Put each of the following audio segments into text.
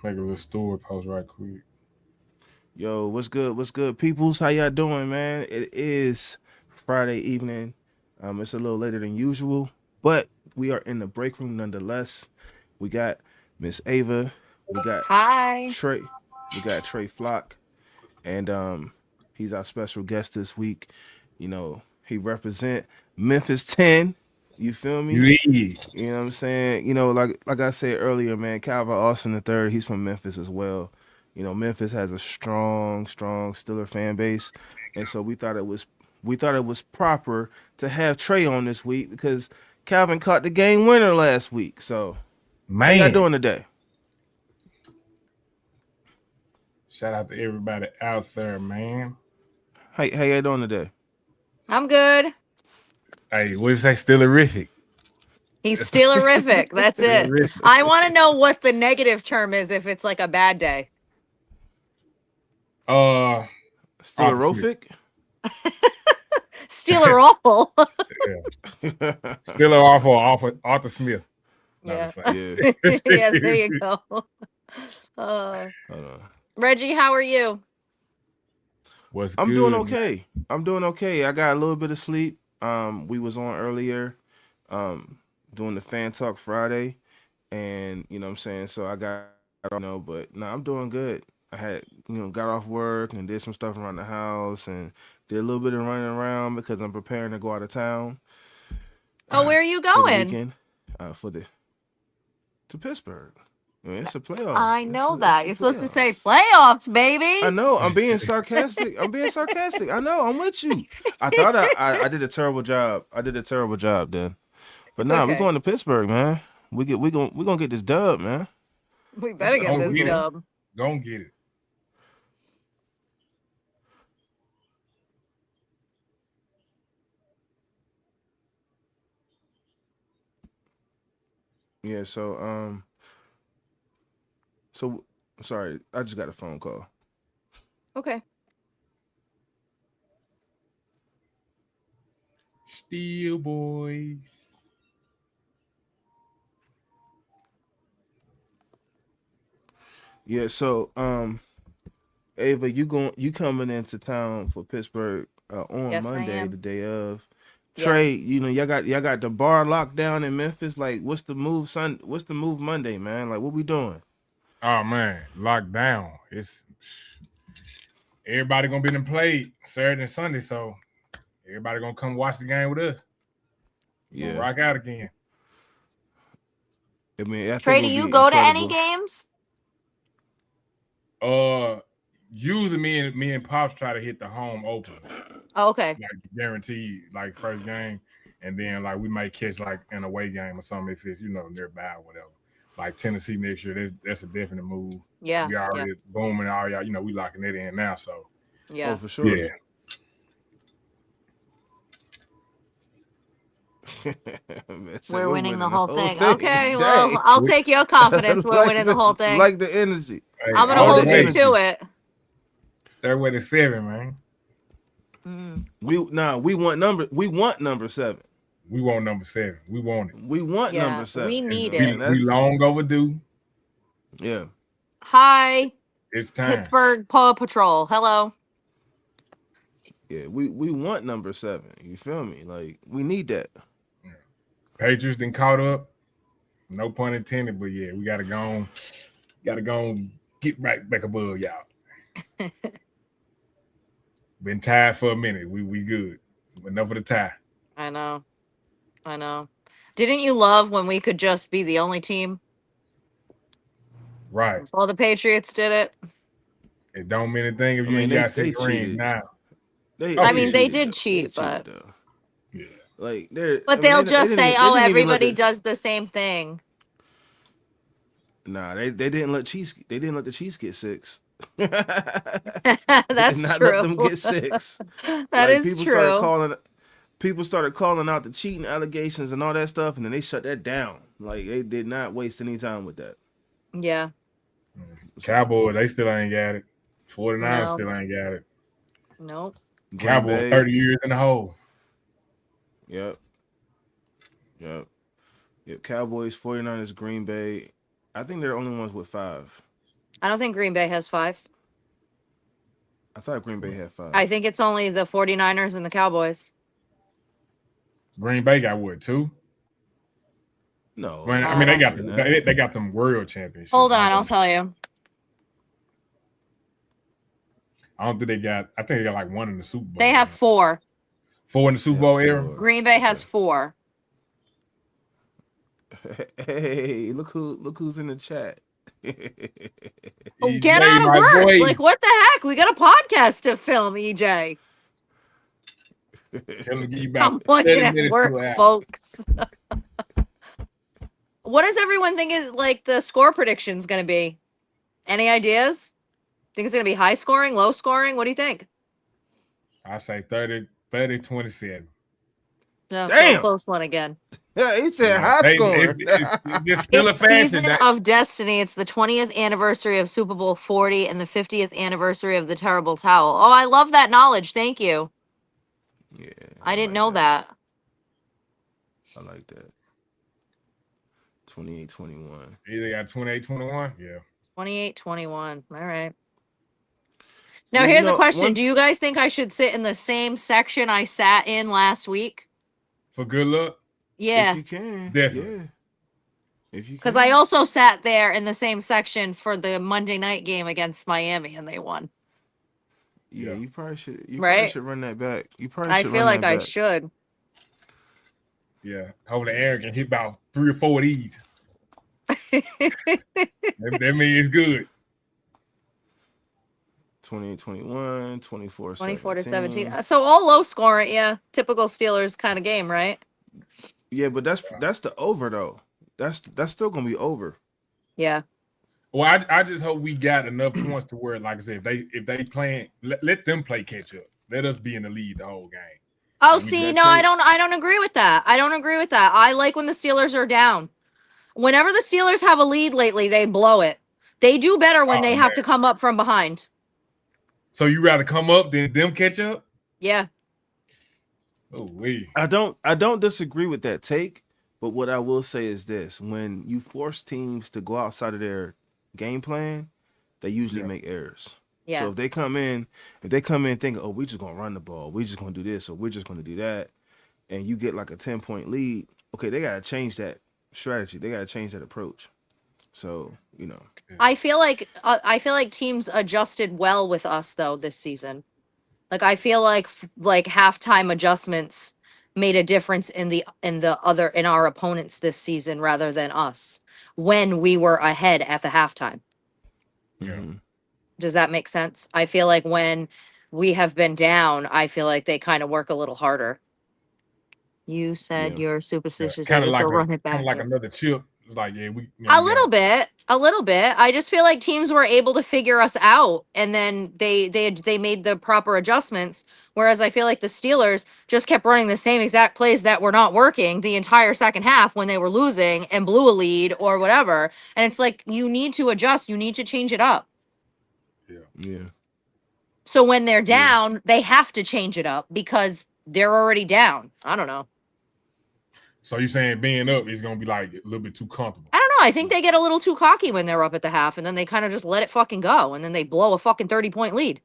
Make a little story post right quick. Yo, what's good? What's good, peoples? How y'all doing, man? It is Friday evening. It's a little later than usual, but we are in the break room nonetheless. We got Miss Ava, we got Hi. Trey, we got Trae Flock, and he's our special guest this week. He represent Memphis 10. You feel me? Yeah. You know what I'm saying? Like I said earlier, man, Calvin Austin the third, he's from Memphis as well. Memphis has a strong Steeler fan base. And so we thought it was proper to have Trey on this week because Calvin caught the game winner last week. So how y'all Man. doing today? Shout out to everybody out there, man. How y'all doing today? I'm good. Hey, what if say still horrific? He's still horrific. That's Still it. horrific. I want to know what the negative term is if it's like a bad day. Uh Still a Arthur Smith. Rofic? Still or awful. Yeah. Still awful Arthur Smith. No, Yeah. just like Yeah. Yeah, there you go. Uh, Hold on. Reggie, how are you? what's I'm doing good, man? okay. I'm doing okay. I got a little bit of sleep. We was on earlier, doing the Fan Talk Friday, and what I'm saying. So I got but no, I'm doing good. I had got off work and did some stuff around the house and did a little bit of running around because I'm preparing to go out of town Oh, where are you for the going? weekend, for the to Pittsburgh. I mean, it's a playoff. I It's know the, it's that. the You're supposed to say playoffs. playoffs, I baby. know. I'm being sarcastic. I'm being sarcastic. I know. I'm with you. I thought I did a terrible job. I did a terrible job then. But It's nah, we're okay. going to Pittsburgh, man. We gonna get this dub, man. We That's better that's get what Don't we're this get it. doing. dub. Don't get it. Yeah. So sorry. I just got a phone call. Okay. Steel boys. Yeah. Ava, you coming into town for Pittsburgh on Yes, I Monday, the am. day of. Trey, Yes. y'all got the bar locked down in Memphis. Like, what's the move What's the move Monday, man? Like, what we doing? Oh man, locked down. It's everybody gonna be in played Saturday and Sunday, so everybody gonna come watch the game with us. Gonna Yeah. rock out again. I mean, I think Trey, it do would you be go to any incredible. games? Uh, usually me and Pops try to hit the home openers, Oh, okay. like guaranteed, like first game, and then like we might catch like an away game or something if it's nearby or whatever. Like Tennessee next year, that's a definite move. Yeah. We Yeah. already booming all y'all, we locking it in now. So Oh, Yeah. for sure. yeah, Man said We're we're winning the winning the whole whole thing. thing. Okay. Dang. Well, I'll take your confidence. We're like winning the the whole thing. like the energy. hey, I'm going to Love all the the hold you way. to energy. it. Stairway to seven, man. Mm. We want number 7. We want number seven. We want it. We want Yeah. number We 7. You need know, We it. and we that's long overdue. yeah. Hi, It's time. Pittsburgh Paw Patrol. Hello. Yeah, we want number 7. You feel me? Like we need that. Yeah. Patriots then caught up. No pun intended, but yeah, we gotta go get right back above y'all. Been tied for a minute. We good. Enough of the tie. I know. I know. Didn't you love when we could just be the only team? Right. All the Patriots did it. It don't mean anything if I you mean, ain't they got six they rings cheated. now. They Oh I they mean, yeah, they cheated did though. They cheat, cheated but though. yeah. Like they're I mean they'll they just didn't say, even they "Oh, didn't even let everybody the does the same thing." nah they didn't let Chiefs they didn't let the Chiefs get 6. they did That's not let true. them get 6. That Like is true. people started calling out the cheating allegations and all that stuff, and then they shut that down. Like they did not waste any time with that. Yeah. So Cowboys, they still ain't got it. 49ers No. still ain't got it. Nope. Green Cowboys Bay, 30 years in the hole. yep, yep, yep. Cowboys, 49ers, Green Bay. I think they're the only ones with 5. I don't think Green Bay has 5. I thought Green Bay had 5. I think it's only the 49ers and the Cowboys. Green Bay got what, 2? No, Well, I I mean, don't- they got them world championships. Hold on, I'll tell you. I don't think they got. I think they got like 1 in the Super Bowl. They have 4. 4 in the Super Bowl era. Green Bay has 4. Hey, look who's in the chat. Oh, EJ, get out of my work! boy. Like, what the heck? We got a podcast to film, EJ. Tell him to give you about I'm watching 30 at minutes to work, an hour. folks. What does everyone think is like the score prediction's going to be? Any ideas? Think it's going to be high scoring, low scoring? What do you think? I say 30-27. No, so Damn. a close one again. Yeah, he said Yeah, high scoring. It's still It's a fashion. Season of Destiny. It's the 20th anniversary of Super Bowl 40 and the 50th anniversary of the Terrible Towel. Oh, I love that knowledge. Thank you. Yeah, I didn't like know that. I like that. 28-21. Either got 28-21. Yeah. 28-21. All right. Now, Yeah, here's a question. Do you guys think I should sit in the same section I sat in last week? For good luck. Yeah. If you can, Definitely. Yeah. If you Because can. I also sat there in the same section for the Monday night game against Miami, and they won. Yeah, you probably should. You Right? probably should run that back. You probably I should feel run like that I back. should. Yeah. Hopefully Aaron can hit about 3 or 4 of these. That means it's good. 28-21, 24-17. So all low scoring, yeah. Typical Steelers kind of game, right? Yeah, but that's the over though. That's still gonna be over. Yeah. Well, I just hope we got enough points to where, like I said, if they playing, let them play catch up. Let us be in the lead the whole game. Oh, see, no, I don't agree with that. I don't agree with that. I like when the Steelers are down. Whenever the Steelers have a lead lately, they blow it. They do better when they have to come up from behind. So you rather come up than them catch up? Yeah. Oh, wait. I don't disagree with that take, but what I will say is this: when you force teams to go outside of their game plan, they usually make errors. Yeah. So if they come in thinking, oh, we're just gonna run the ball, we're just gonna do this, or we're just gonna do that, and you get like a 10-point lead, okay, they gotta change that strategy. They gotta change that approach. So, I feel like teams adjusted well with us though this season. Like I feel like halftime adjustments made a difference in our opponents this season rather than us when we were ahead at the halftime. Yeah. Does that make sense? I feel like when we have been down, I feel like they kind of work a little harder. You said you're superstitious. Kind of like run it back. Kind of like another chip. It's like, yeah, a little bit. I just feel like teams were able to figure us out, and then they made the proper adjustments. Whereas I feel like the Steelers just kept running the same exact plays that were not working the entire second half when they were losing and blew a lead or whatever. And it's like you need to adjust. You need to change it up. Yeah. So when they're down, they have to change it up because they're already down. I don't know. So you're saying being up is gonna be like a little bit too comfortable? I don't know. I think they get a little too cocky when they're up at the half, and then they kind of just let it fucking go, and then they blow a fucking 30-point lead,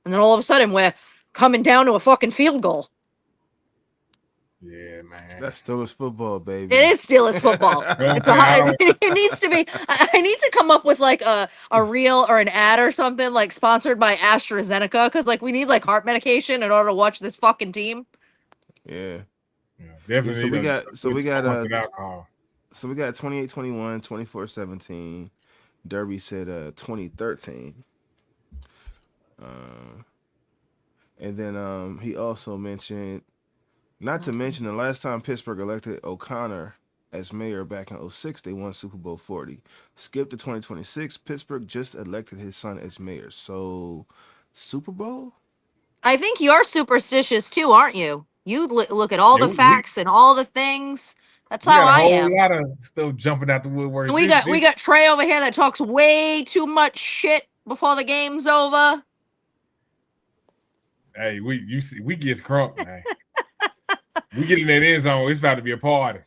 and then all of a sudden we're coming down to a fucking field goal. Yeah, man. That's Steelers football, baby. It is Steelers football. It needs to be. I need to come up with like a reel or an ad or something like sponsored by AstraZeneca because like we need like heart medication in order to watch this fucking team. Yeah. Definitely. So we got 28-21, 24-17. Derby said 2013. And then he also mentioned, not to mention the last time Pittsburgh elected O'Connor as mayor back in 2006, they won Super Bowl 40. Skip to 2026, Pittsburgh just elected his son as mayor. So Super Bowl? I think you're superstitious too, aren't you? You look at all the facts and all the things. That's how I am. We got a whole lot of stuff jumping out the woodwork. And we got Trae over here that talks way too much shit before the game's over. Hey, we get crunk, man. We get in that end zone. It's about to be a party.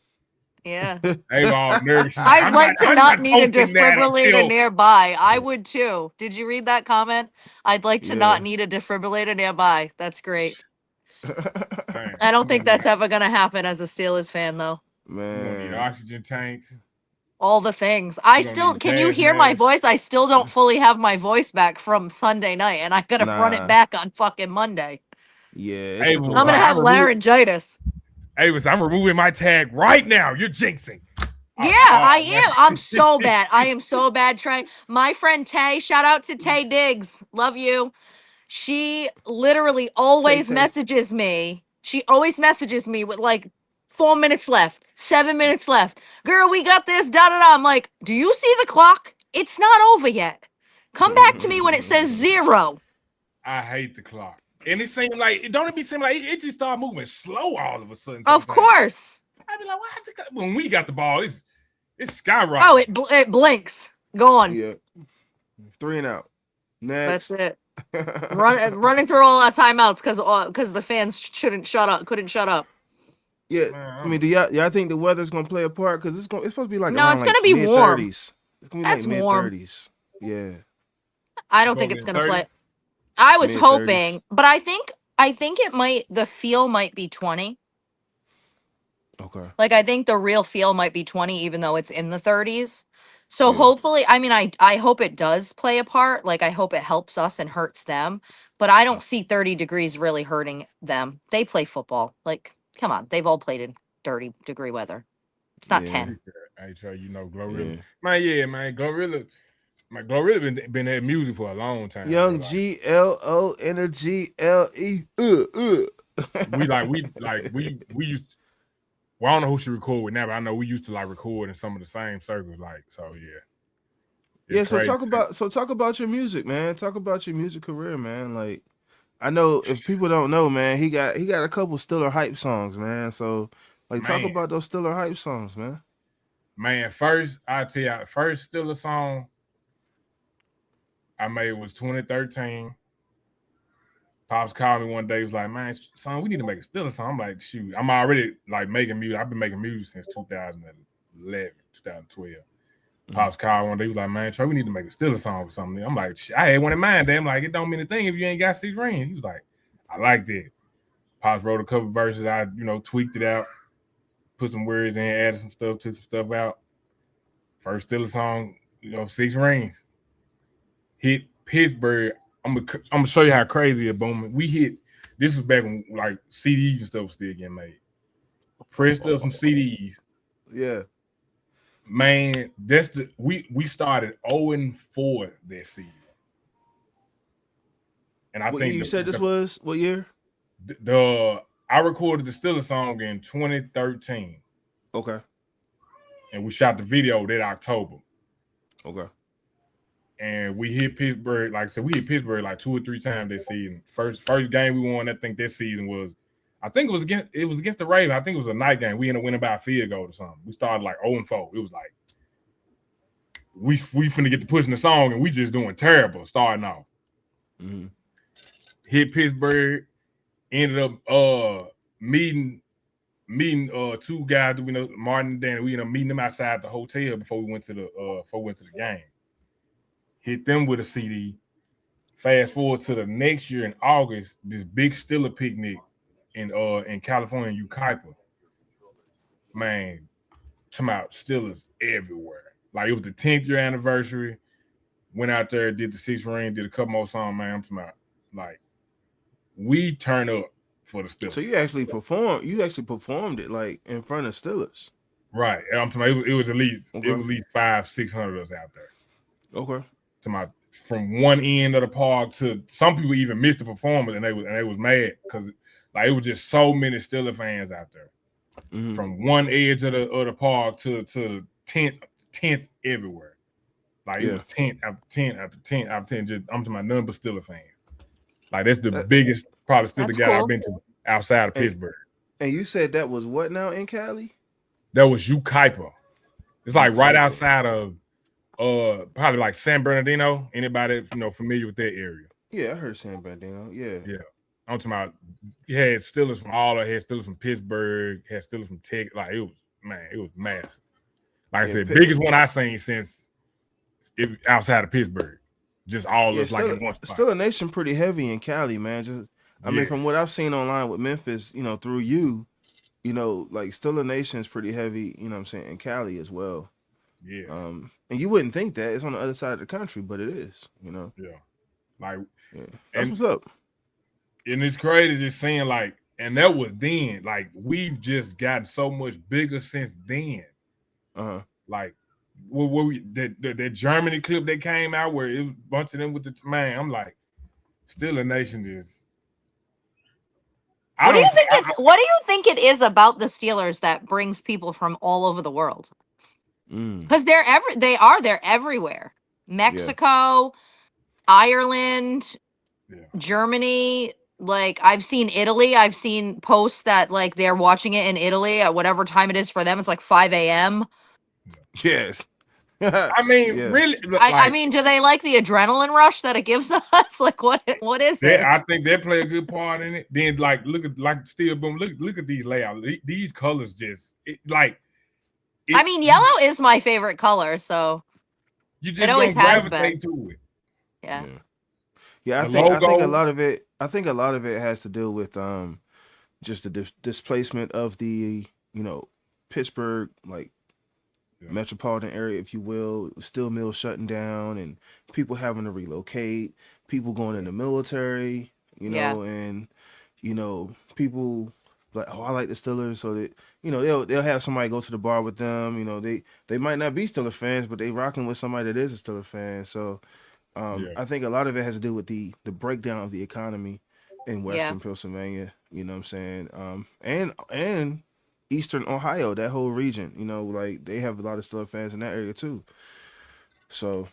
Yeah. They were all nervous. She's like, I'd like to I'm not need a posting that defibrillator until nearby. I would too. Did you read that comment? I'd like to not Yeah. need a defibrillator nearby. That's great. man, I don't you think gonna need that's ever gonna happen as a Steelers fan, though. you gonna need Man. oxygen tanks. All the things. I You gonna still need can you gas hear my masks. voice? I still don't fully have my voice back from Sunday night, and I gotta run it Nah. back on fucking Monday. Yeah, it Hey, took a was I'm gonna like, while. have laryngitis. I'm removing my tag right now. You're jinxing. I Yeah, was like, oh, I man. am. I'm so bad. I am so bad, Trey. My friend Tay, shout out to Tay Diggs. Love you. She literally always Tay. messages me. She always messages me with like 4 minutes left, 7 minutes left. Girl, we got this, da da da. I'm like, do you see the clock? It's not over yet. Come back to me when it says 0. I hate the clock. And it seemed like it don't be seem like it just started moving slow all of a sudden. Of Sometimes. course. I be like, why's it? When we got the ball, it's skyrocketing. Oh, it blinks. Gone. Yeah. 3 and out. That's Next. it. Running through all our timeouts because the fans couldn't shut up. Yeah. Man, I mean, do y'all think the weather's gonna play a part? Because it's supposed to be like No, around it's like gonna be warm. mid-30s. It's gonna be That's like warm. mid-30s. Yeah. I don't think it's Supposed gonna to be play. 30s? I was Mid-30s. hoping, but I think the feel might be 20. Okay. Like I think the real feel might be 20, even though it's in the 30s. So Yeah. hopefully, I mean, I hope it does play a part. Like I hope it helps us and hurts them. But I don't see 30 degrees really hurting them. They play football. Like, come on, they've all played in 30-degree weather. It's not Yeah. 10. I tell you, Glorilla. Yeah. Man, Glorilla been at music for a long time. Young Bro. GLO and a GLE. We used. Well, I don't know who she record with now, but I know we used to like record in some of the same circles. Like, so yeah. It's Yeah, so crazy. talk about your music, man. Talk about your music career, man. Like, I know if people don't know, man, he got a couple Stiller hype songs, man. So like, talk Man. about those Stiller hype songs, man. Man, first I tell you, the first Stiller song I made was 2013. Pops called me one day. He was like, "Man, son, we need to make a Stiller song." I'm like, "Shoot, I'm already like making music. I've been making music since 2011, 2012." Pops called one day. He was like, "Man, Trey, we need to make a Stiller song or something." I'm like, "I had one in mind." Damn, like it don't mean a thing if you ain't got 6 rings. He was like, "I liked it." Pops wrote a couple verses. I tweaked it out, put some words in, added some stuff, took some stuff out. First Stiller song, 6 rings. Hit Pittsburgh. I'm gonna show you how crazy it booming. We hit. This was back when like CDs and stuff was still getting made. Pressed up some CDs. Yeah. Man, we started 0-4 that season. And I What think year you said this was? What year? I recorded the Stiller song in 2013. Okay. And we shot the video that October. Okay. And we hit Pittsburgh, like I said, we hit Pittsburgh like 2 or 3 times this season. First game we won, I think this season was, I think it was against the Ravens. I think it was a night game. We ended up winning by a field goal or something. We started like 0-4. It was like we finna get to pushing the song, and we just doing terrible starting off. Mm-hmm. Hit Pittsburgh, ended up meeting 2 guys that we know, Martin and Danny. We ended up meeting them outside the hotel before we went to the game. Hit them with a CD. Fast forward to the next year in August, this big Stiller picnic in California, Yucaipa. Man, come out Stillers everywhere. Like it was the 10th year anniversary. Went out there, did the 6 ring, did a couple more songs, man. I'm talking about like we turn up for the Stillers. So you actually performed it like in front of Stillers. Right. I'm talking about it was at least Okay. it was at least 500-600 of us out there. Okay. From one end of the park to some people even missed the performance and they was mad because like it was just so many Steelers fans out there. Mm-hmm. From one edge of the park to tents everywhere. Like it was tent after tent after tent after tent. Just I'm talking about nothing but Steelers fans. Like that's the biggest probably Steelers guy I've been to outside of Pittsburgh. And you said that was what now in Cali? That was Yucaipa. It's like right outside of probably like San Bernardino. Anybody familiar with that area? Yeah, I heard San Bernardino. Yeah. I'm talking about. You had Steelers from all. Had Steelers from Pittsburgh. Had Steelers from Tech. Like it was man, it was massive. Like I Yeah, said, biggest one I seen since outside of Pittsburgh. Just all of us like in one spot. Still a nation pretty heavy in Cali, man. Just I mean, from what I've seen online with Memphis, through you, like still a nation is pretty heavy, you know what I'm saying, in Cali as well. Yes. And you wouldn't think that it's on the other side of the country, but it is, Yeah. Like that's what's up. And it's crazy just seeing like, and that was then. Like we've just gotten so much bigger since then. Like that Germany clip that came out where it was a bunch of them with the man. I'm like, still a nation is. What do you think it is about the Steelers that brings people from all over the world? Because they're everywhere. Mexico, Ireland, Germany. Like I've seen Italy. I've seen posts that like they're watching it in Italy at whatever time it is for them. It's like 5 a.m. Yes. I mean, really. I mean, do they like the adrenaline rush that it gives us? Like, what is it? I think they play a good part in it. Then, look at Steel Boom. Look at these layouts. These colors just I mean, yellow is my favorite color, so you just always gravitate to it. Yeah. I think a lot of it. I think a lot of it has to do with just the displacement of the Pittsburgh metropolitan area, if you will, steel mills shutting down and people having to relocate, people going in the military, and people like, oh, I like the Steelers, so that they'll have somebody go to the bar with them. They might not be Steelers fans, but they rocking with somebody that is a Steelers fan. So I think a lot of it has to do with the breakdown of the economy in Western Pennsylvania. You know what I'm saying? And Eastern Ohio, that whole region, like they have a lot of Steelers fans in that area too. So,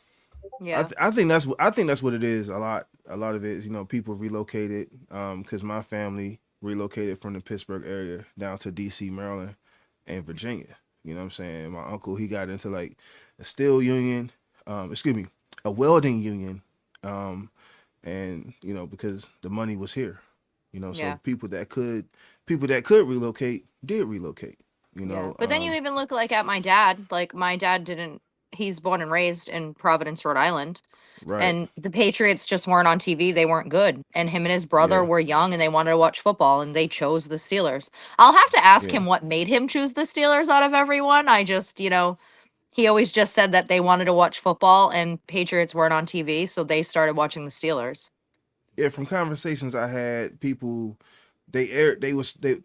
I think that's what it is. A lot of it is people relocated. Because my family relocated from the Pittsburgh area down to D.C., Maryland, and Virginia. You know what I'm saying? My uncle, he got into like a steel union, a welding union, and because the money was here. So people that could relocate did relocate. But then you even look like at my dad. Like my dad didn't. He's born and raised in Providence, Rhode Island, and the Patriots just weren't on TV. They weren't good, and him and his brother were young, and they wanted to watch football, and they chose the Steelers. I'll have to ask him what made him choose the Steelers out of everyone. I just, he always just said that they wanted to watch football, and Patriots weren't on TV, so they started watching the Steelers. Yeah, from conversations I had, people they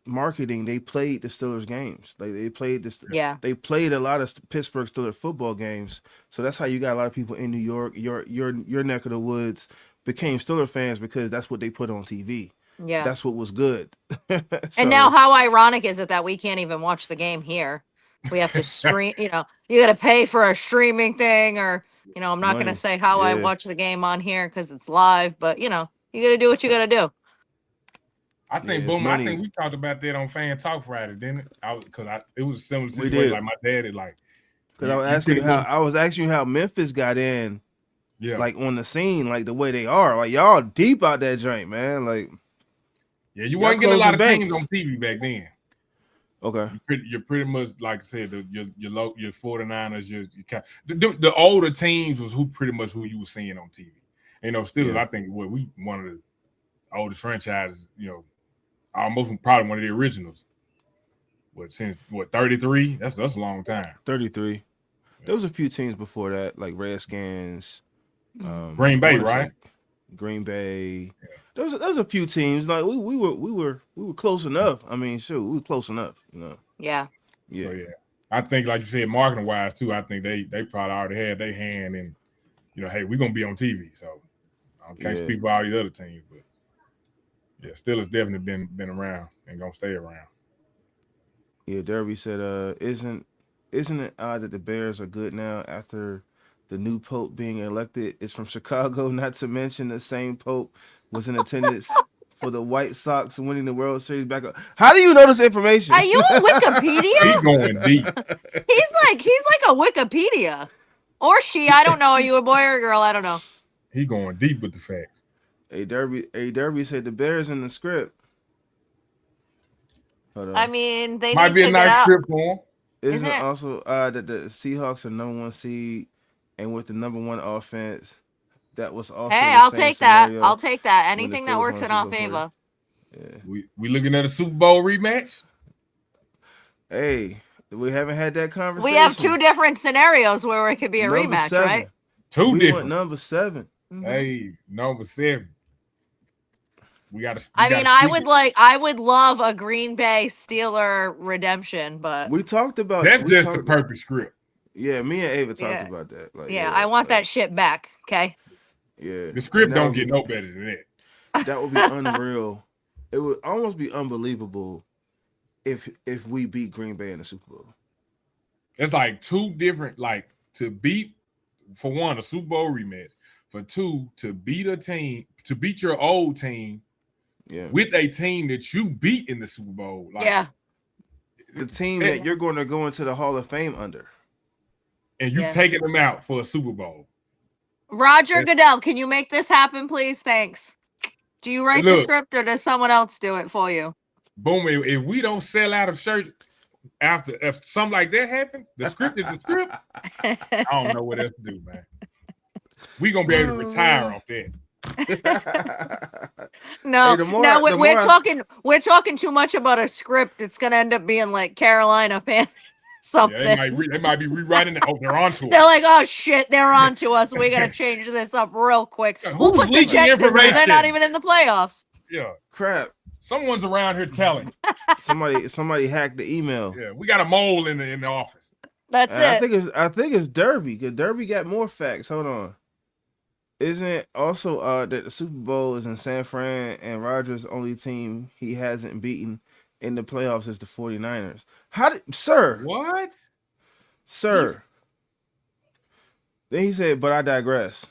marketing, they played the Steelers games. Like they played this they played a lot of Pittsburgh Steelers football games. So that's how you got a lot of people in New York, your neck of the woods became Steelers fans because that's what they put on TV. Yeah. That's what was good. And now how ironic is it that we can't even watch the game here? We have to stream, you got to pay for a streaming thing or I'm not going to say how I watch the game on here because it's live, but you got to do what you got to do. I think, I think we talked about that on Fan Talk Friday, didn't it? Because it was a similar situation. Like my daddy, because I was asking you how Memphis got in, like on the scene, like the way they are. Like y'all deep out that joint, man. Like, you wasn't getting a lot of teams on TV back then. Okay, you're pretty much like I said, your 49ers, the older teams was pretty much who you were seeing on TV. Steelers, I think we one of the oldest franchises, almost probably one of the originals. Since 33? That's a long time. 33. Yeah. There was a few teams before that, like Redskins, Green Bay, right? Green Bay. Yeah. There was a few teams like we were close enough. I mean, sure, we were close enough, Yeah. Yeah. So, I think, like you said, marketing wise too. I think they probably already had their hand in, hey, we're gonna be on TV. So I can't speak for all these other teams, but Steelers definitely been around and gonna stay around. Yeah, Derby said, isn't it odd that the Bears are good now after the new Pope being elected is from Chicago? Not to mention the same Pope was in attendance for the White Sox winning the World Series back up. How do you know this information? Are you on Wikipedia? He's going deep. He's like a Wikipedia. Or she, I don't know. Are you a boy or a girl? I don't know. He going deep with the facts. A Derby said the Bears in the script. I mean, they might be a nice script for him. Isn't it? also that the Seahawks are #1 seed and with the #1 offense? That was also Hey, the I'll same take that. scenario I'll take that. when the Anything that Steelers works won the in Super our Bowl 40. favor. Yeah. We looking at a Super Bowl rematch? Hey, we haven't had that We have conversation. 2 different scenarios where it could be a Number rematch, right? 7. Two We want different. number 7. Mhm. Hey, number 7. We got to. I mean, I would love a Green Bay Steeler redemption, but We talked about That's we just the talked perfect script. Yeah, me and Ava talked yeah, about that. Like yeah, I want like, that shit back. Okay. yeah. The And script don't get no better than that. that would be unreal. It would almost be unbelievable if we beat Green Bay in the Super Bowl. It's like 2 different, like to beat, for one, a Super Bowl rematch. For 2, to beat a team, to beat your old team Yeah. with a team that you beat in the Super Bowl. Like, Yeah. The team that you're going to go into the Hall of Fame under. And you Yeah. taking them out for a Super Bowl. Roger Goodell, can you make this happen, please? Thanks. Do you write the Look, script or does someone else do it for you? boom, if we don't sell out of shirts after, if something like that happens, the script is the script. I don't know what else to do, man. We gonna be able to retire off that. No, Hey, we're talking too much about a script. It's gonna end up being like Carolina Panthers something. Yeah, they might be rewriting it. Oh, they're onto They're us. like, oh shit, they're on to us. We gotta change this up real quick. We'll Who's put the leaking Jets in there. They're not information? even in the playoffs. Yeah, Crap. someone's around here telling. Somebody hacked the email. Yeah, we got a mole in the office. That's I it. think it's Derby. Cause Derby got more facts. Hold on. Isn't it also that the Super Bowl is in San Fran and Rodgers' only team he hasn't beaten in the playoffs is the 49ers? What? Sir. Then he said, but I digress.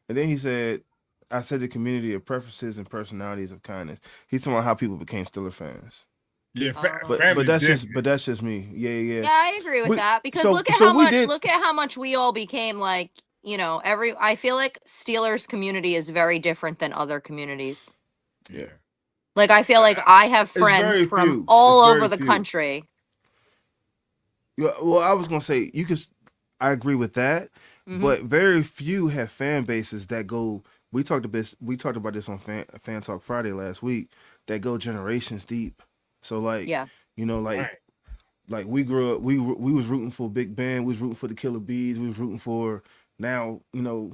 And then he said, I said the community of preferences and personalities of kindness. He's talking about how people became Steeler fans. Yeah, But family. that's just me. Yeah. Yeah, I agree with that because so- look at so how we much did- look at how much we all became like, you know, I feel like Steelers community is very different than other communities. Yeah. Like I feel like I have very friends from few. all It's over very the few. country. Yeah, well, I was gonna say I agree with that, Mhm. but very few have fan bases that go. We talked about this on Fan Talk Friday last week. That go generations deep. So like, Yeah. you know, like we grew up. We was rooting for Big Ben. We was rooting for the Killer Bees. We was rooting for now. You know,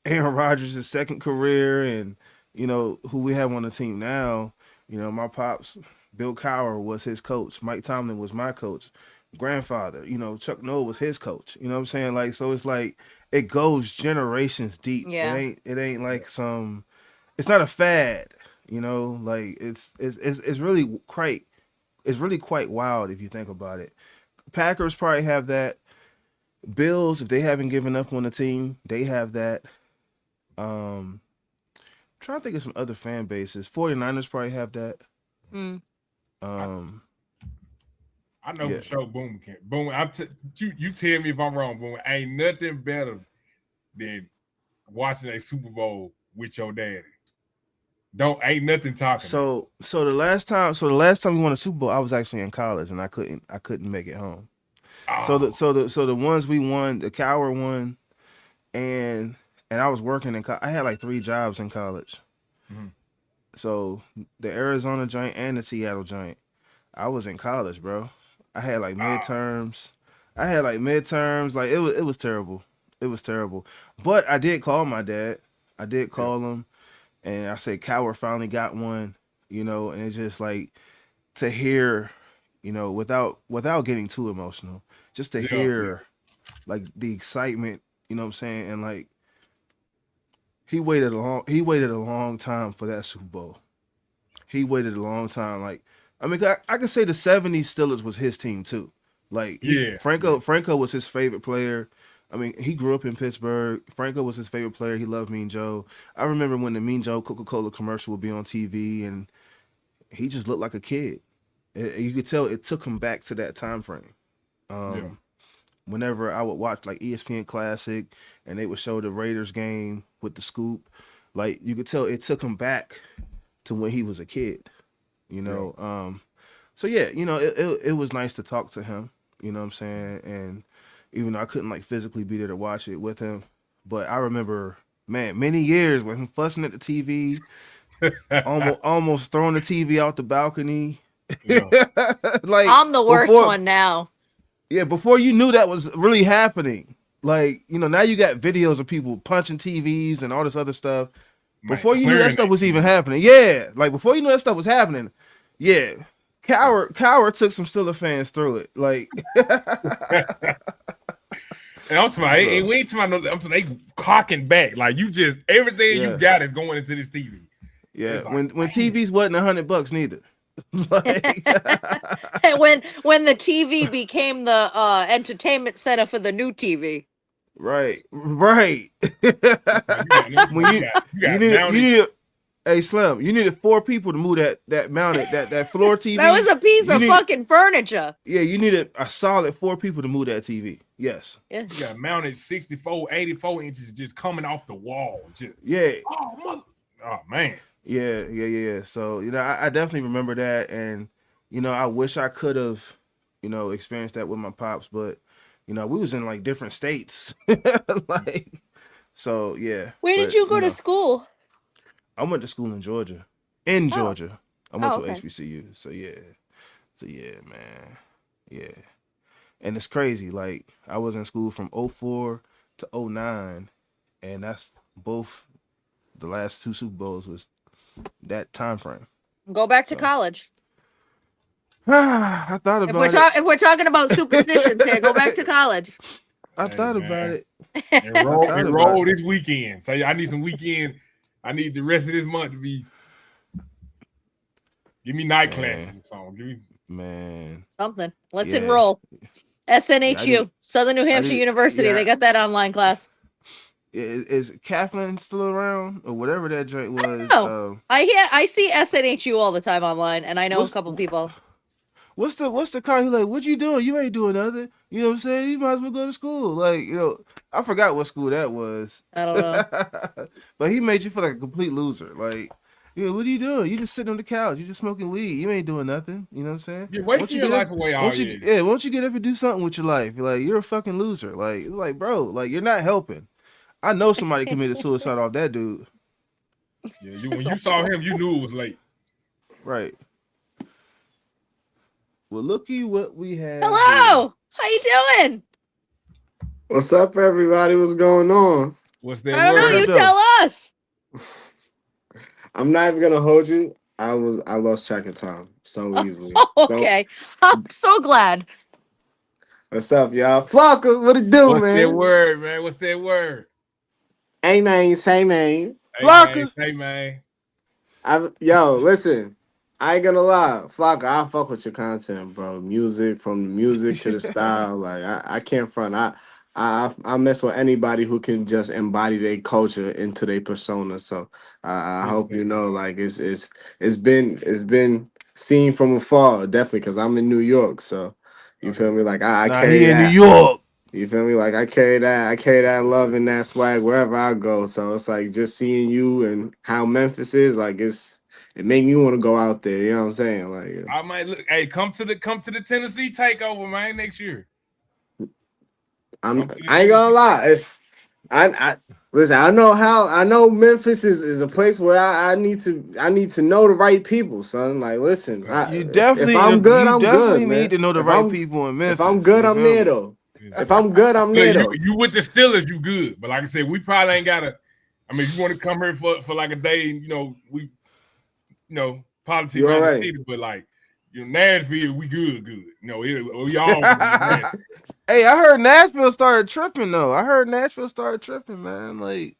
Aaron Rodgers' second career, and you know who we have on the team now. You know, my pops, Bill Cowher was his coach. Mike Tomlin was my coach. Grandfather, you know, Chuck Noll was his coach. You know what I'm saying? Like, so it's like it goes generations deep. Yeah. It ain't like it's not a fad, you know, like it's really quite wild if you think about it. Packers probably have that. Bills, if they haven't given up on the team, they have that. Trying to think of some other fan bases. 49ers probably have that. Mm. I know Yeah. for sure. Boom can. Boom. You tell me if I'm wrong. Boom. Ain't nothing better than watching a Super Bowl with your daddy. Ain't nothing talking. So the last time we won a Super Bowl, I was actually in college and I couldn't make it home. Oh. So the ones we won, the Cowher won, and I was working in I had like 3 jobs in college. Mm-hmm. So the Arizona joint and the Seattle joint, I was in college, bro. I had like midterms. Like it was terrible. It was terrible. But I did call my dad. I did call him, and I said Cowher finally got one. You know, and it's just like to hear, you know, without getting too emotional, just to hear like the excitement. You know what I'm saying? And like he waited a long time for that Super Bowl. He waited a long time. Like, I mean, I could say the '70s Steelers was his team too. Like, Franco was his favorite player. I mean, he grew up in Pittsburgh. Franco was his favorite player. He loved Mean Joe. I remember when the Mean Joe Coca-Cola commercial would be on TV, and he just looked like a kid. You could tell it took him back to that time frame. Whenever I would watch like ESPN Classic, and they would show the Raiders game with the scoop, like you could tell it took him back to when he was a kid, you know. So yeah, it was nice to talk to him. You know what I'm saying? And even though I couldn't like physically be there to watch it with him, but I remember, man, many years with him fussing at the TV, almost throwing the TV out the balcony. Yeah. Like I'm the worst one now. Yeah, before you knew that was really happening. Like, now you got videos of people punching TVs and all this other stuff. Before you knew that stuff was even happening. Yeah, like before you knew that stuff was happening. Yeah. Coward took some Steelers fans through it. Like And I'm talking about, hey, we ain't talking about, I'm talking they clocking back. Like you just everything you got is going into this TV. Yeah, like, when TVs wasn't $100 neither. Like when the TV became the entertainment center for the new TV. Right. When you needed hey Slim, you needed 4 people to move that mounted that floor TV. That was a piece of fucking furniture. Yeah, you needed a solid 4 people to move that TV. Yes. Yeah. You got mounted 64, 84 inches just coming off the wall. Just oh man. Yeah. So, I definitely remember that, and I wish I could have, experienced that with my pops, but we was in like different states. Like, so yeah. Where did you go to school? I went to school in Georgia. Georgia. I went to HBCU. So yeah, man. Yeah. And it's crazy. Like, I was in school from 04 to 09, and that's both the last 2 Super Bowls was that time frame. Go back to college. I thought about it. If we're talking about superstitions here, go back to college. I thought about it. Enroll this weekend. So I need some weekend. I need the rest of this month to be. Give me night classes or something. Give me something. Let's enroll. SNHU, Southern New Hampshire University. They got that online class. Is Kaplan still around or whatever that joint was? I see SNHU all the time online, and I know a couple people. What's the car? He's like, what you doing? You ain't doing nothing. You know what I'm saying? You might as well go to school. Like, I forgot what school that was. I don't know. But he made you feel like a complete loser. Like, what are you doing? You just sitting on the couch. You just smoking weed. You ain't doing nothing. You know what I'm saying? You're wasting your life away all year. Yeah, won't you get up and do something with your life? Like, you're a fucking loser. Like, bro, like, you're not helping. I know somebody committed suicide off that dude. Yeah, when you saw him, you knew it was late. Right. Well, looky what we have. Hello. Here. How you doing? What's up, everybody? What's going on? What's that? I don't know. You tell us. I'm not even gonna hold you. I lost track of time so easily. Okay. I'm so glad. What's up, y'all? Flocka, what it do, What's man? That word, man? What's that word? Ain't name, say name. Flocka. Hey, man. Yo, listen. I ain't gonna lie, Flocka, I fuck with your content, bro. Music, from the music to the style, like I can't front. I mess with anybody who can just embody their culture into their persona. So I hope you know, like it's been seen from afar, definitely, because I'm in New York. So you feel me? Like I carry in that. New York. You feel me? Like I carry that love and that swag wherever I go. So it's like just seeing you and how Memphis is, like it made me want to go out there. You know what I'm saying? Like I might look. Hey, come to the Tennessee takeover, man, next year. I ain't gonna lie. I listen. I know Memphis is a place where I need to know the right people, son. Like, listen, you definitely. If I'm good, I'm good. You need to know the right people in Memphis. If I'm good, I'm there though. If I'm good, I'm there though. You with the Steelers, you good. But like I said, we probably ain't gotta. I mean, if you want to come here for like a day, politics around the city, but like, Nashville, we good. We all. Hey, I heard Nashville started tripping though. Man. Like,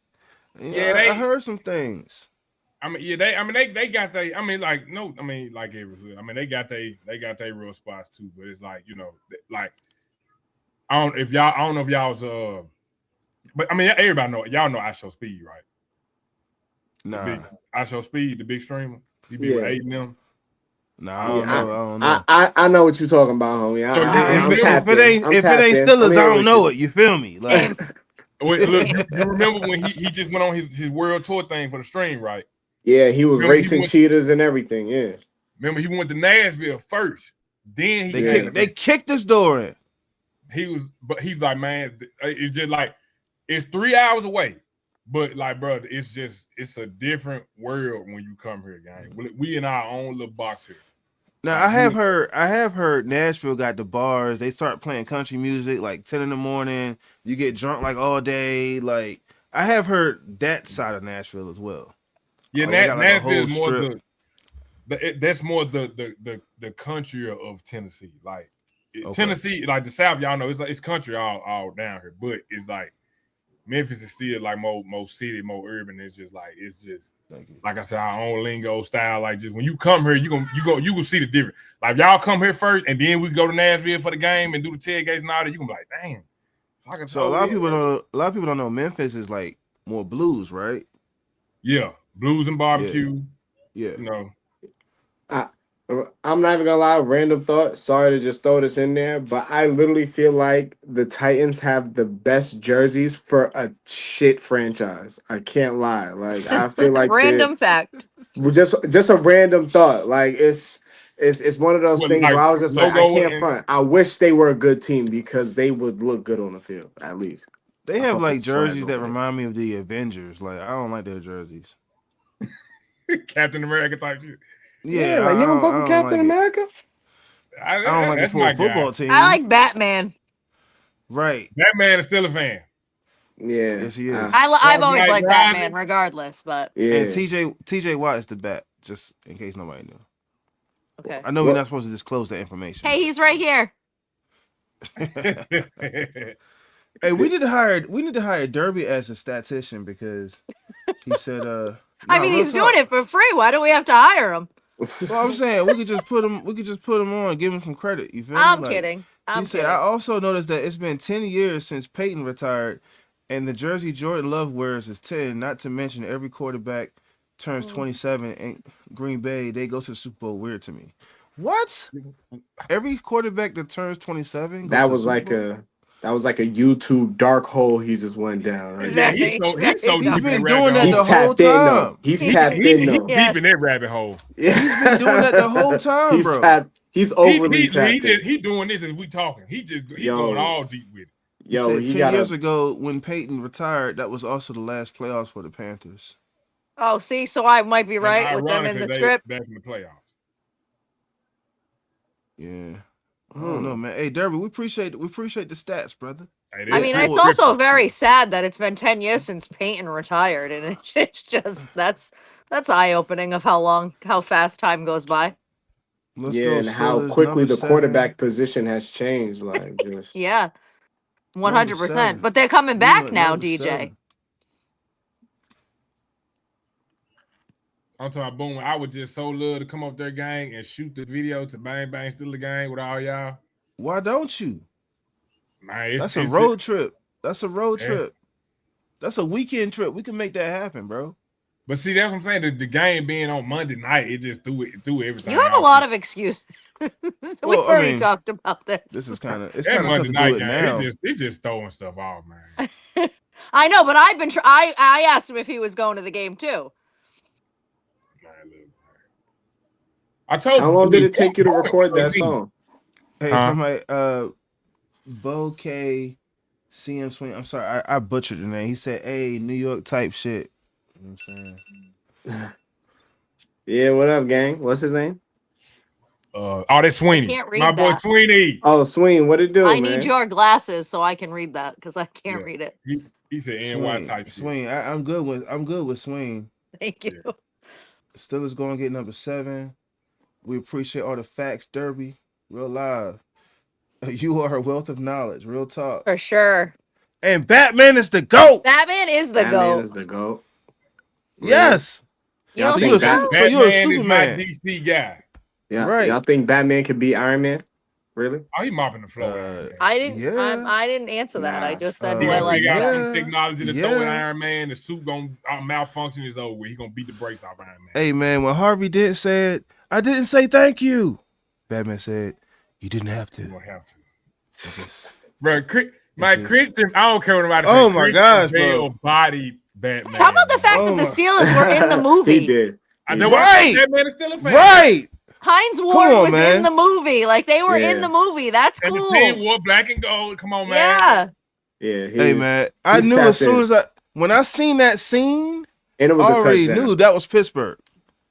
I heard some things. I mean, they got they. I mean, like every hood. I mean, they got they real spots too. But it's like, like I don't know if y'all's but I mean, everybody know y'all know I Show Speed, right? Nah, I Show Speed, the big streamer. You be with 8 and them. Nah, I don't know. I know what you're talking about, homie. If it ain't Steelers, I don't know it. You feel me? Like, wait, look, you remember when he just went on his world tour thing for the stream, right? Yeah, he was racing cheetahs and everything. Yeah, Remember, he went to Nashville first. Then he They kicked this door in. He's like, man, it's just like it's 3 hours away. But like, brother, it's a different world when you come here, gang. We in our own little box here. Now I have heard Nashville got the bars. They start playing country music like 10 in the morning. You get drunk like all day. Like I have heard that side of Nashville as well. Yeah, Nashville is more that's more the country of Tennessee. Like Tennessee, like the South, y'all know it's country all down here, but it's like Memphis is still like more city, more urban. It's just like like I said, our own lingo style. Like just when you come here, you will see the difference. Like y'all come here first, and then we go to Nashville for the game and do the tailgates and all that. You can be like, damn. So a lot of people don't know Memphis is like more blues, right? Yeah, blues and barbecue. Yeah. You know. I'm not even gonna lie, random thought. Sorry to just throw this in there, but I literally feel like the Titans have the best jerseys for a shit franchise. I can't lie. Like I feel like random fact. Just a random thought. Like it's one of those things like, where I was just like, I can't front. I wish they were a good team because they would look good on the field, at least. They have like jerseys that remind me of the Avengers. Like I don't like their jerseys. Captain America type shit. Yeah, like you don't fuck with Captain America? I don't like it for a football team. I like Batman. Right. Batman is still a fan. Yeah. Yes, he is. I've always liked Batman, regardless. But yeah. And TJ Watt is the bat, just in case nobody knew. Okay. I know we're not supposed to disclose that information. Hey, he's right here. Hey, we need to hire Derby as a statistician because he said I mean, he's doing it for free. Why do we have to hire him? Well, I'm saying we could just put him on, give him some credit. You feel me? I'm kidding. He said, I also noticed that it's been 10 years since Peyton retired, and the jersey Jordan Love wears is 10. Not to mention every quarterback turns 27 in Green Bay. They go to the Super Bowl. Weird to me. What? Every quarterback that turns 27? That was like a YouTube dark hole he just went down. Right? Yeah, he's been doing that the whole time. He's tapped in though. He's deep in that rabbit hole. Yeah. He's been doing that the whole time, bro. He's overly tapped in. He doing this as we talking. He's going all deep with it. Yo, 10 years ago when Peyton retired, that was also the last playoffs for the Panthers. Oh, see, so I might be right with them in the script. Back in the playoffs. Yeah. I don't know, man. Hey, Derby, we appreciate the stats, brother. I mean, it's also very sad that it's been 10 years since Peyton retired, and it's just that's eye-opening of how fast time goes by. And how quickly the quarterback position has changed. Like just 100%. But they're coming back now, DJ. I'm talking about boom. I would just so love to come up there, gang, and shoot the video to Bang Bang Still the Gang with all y'all. Why don't you? Man, that's a road trip. That's a road trip. That's a weekend trip. We can make that happen, bro. But see, that's what I'm saying. The game being on Monday night, it just threw everything. You have a lot of excuses. We've already talked about this. This is kind of Monday night game. It's just throwing stuff off, man. I know, but I've been. I asked him if he was going to the game too. I told you. How long did it take you to record that song? Hey, somebody, Bo K, CM Swing. I'm sorry, I butchered the name. He said, "Hey, New York type shit." You know what I'm saying? Yeah, what up, gang? What's his name? That's Sweeney. My boy Sweeney. Oh, Sweeney, what it do? I need your glasses so I can read that because I can't read it. He said NY type shit. Swing. I'm good with Swing. Thank you. Steelers going to get number 7. We appreciate all the facts, Derby. Real live. You are a wealth of knowledge. Real talk. For sure. And Batman is the GOAT. Batman is the GOAT. Yes. You don't think so? So you're a Superman. Is my DC guy. Yeah. Right. Y'all think Batman could be Iron Man? Really? Oh, he mopping the floor. I didn't answer that. I just said he I gonna like figure out some technology to throw at Iron Man. The suit gonna malfunction is over. He gonna beat the brakes off Iron Man. Hey man, when Harvey Dent said, "I didn't say thank you," Batman said, "You didn't have to." You don't have to. Bro, Christian, I don't care what about it. Oh my gosh, bro. Body Batman. How about the fact that the Steelers were in the movie? He did. I know right. Batman is still a fan. Right. Heinz Ward on, was man. in the movie. Like they were in Yeah. the movie. That's And the cool. team wore black and gold. Come on, man. Yeah. Yeah, Hey man, I he's knew as tapped soon in. as when I seen that scene, And it was I a already touchdown. knew that was Pittsburgh.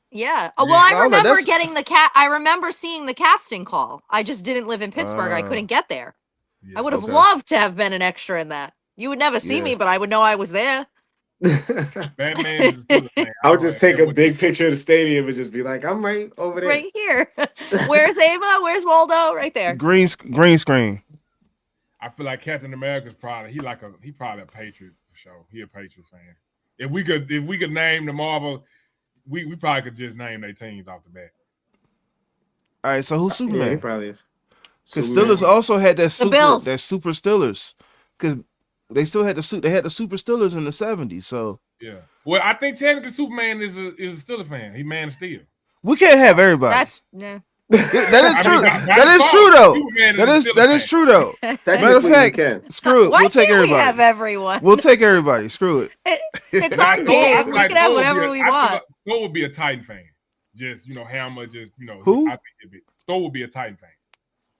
Yeah. Oh, Yeah. well, I I was like, remember that's- getting I remember seeing the casting call. I just didn't live in Pittsburgh. I couldn't get there. Yeah. I would have Okay. loved to have been an extra in that. You would never see Yeah. me, but I would know I was there. Batman is a Steelers fan. I would just take a big picture of the stadium and just be like, I'm right over there. Right here. Where's Ava? Where's Waldo? Right there. Green screen. I feel like Captain America's probably he probably a Patriot for sure. He a Patriot fan. If we could name the Marvel, we probably could just name their teams off the bat. All right, so who's Yeah, he Superman? probably is. Because Superman. Steelers also had that Bills. super Steelers. Because they still had they had the super Steelers in the 70s. So Yeah. Well, I think technically Superman is a Steelers fan. He Man of Steel. we can't have everybody. That's yeah. that is true. by That is default, true though. Superman That a is Steelers fan. true though. Technically, Matter of fact, you can. screw it. Why We'll take can't we everybody. have everyone? We'll take everybody. Screw it. It's Now, our Thor, I game. feel We like can have Thor would whatever be we I feel want. like Thor would be a Titan fan. Just Hammer. Just Who? I think Thor would be a Titan fan.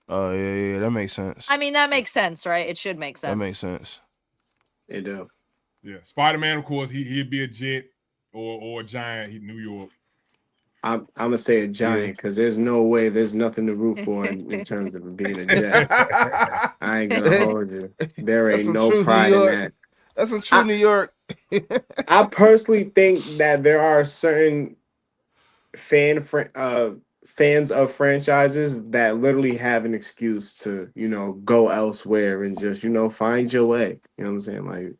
Oh yeah, that makes sense. I mean, that makes sense, right? It should make sense. That makes sense. It do. Yeah. Spider-Man, of course, he'd be a Jet or a Giant. He New York. I'm gonna say a Giant because there's no way there's nothing to root for in terms of being a Jet. I ain't gonna hold you. There That's ain't some no true pride New in York. that. That's some true New York. I personally think that there are certain fans of franchises that literally have an excuse to, go elsewhere and just, find your way. You know what I'm saying? Like,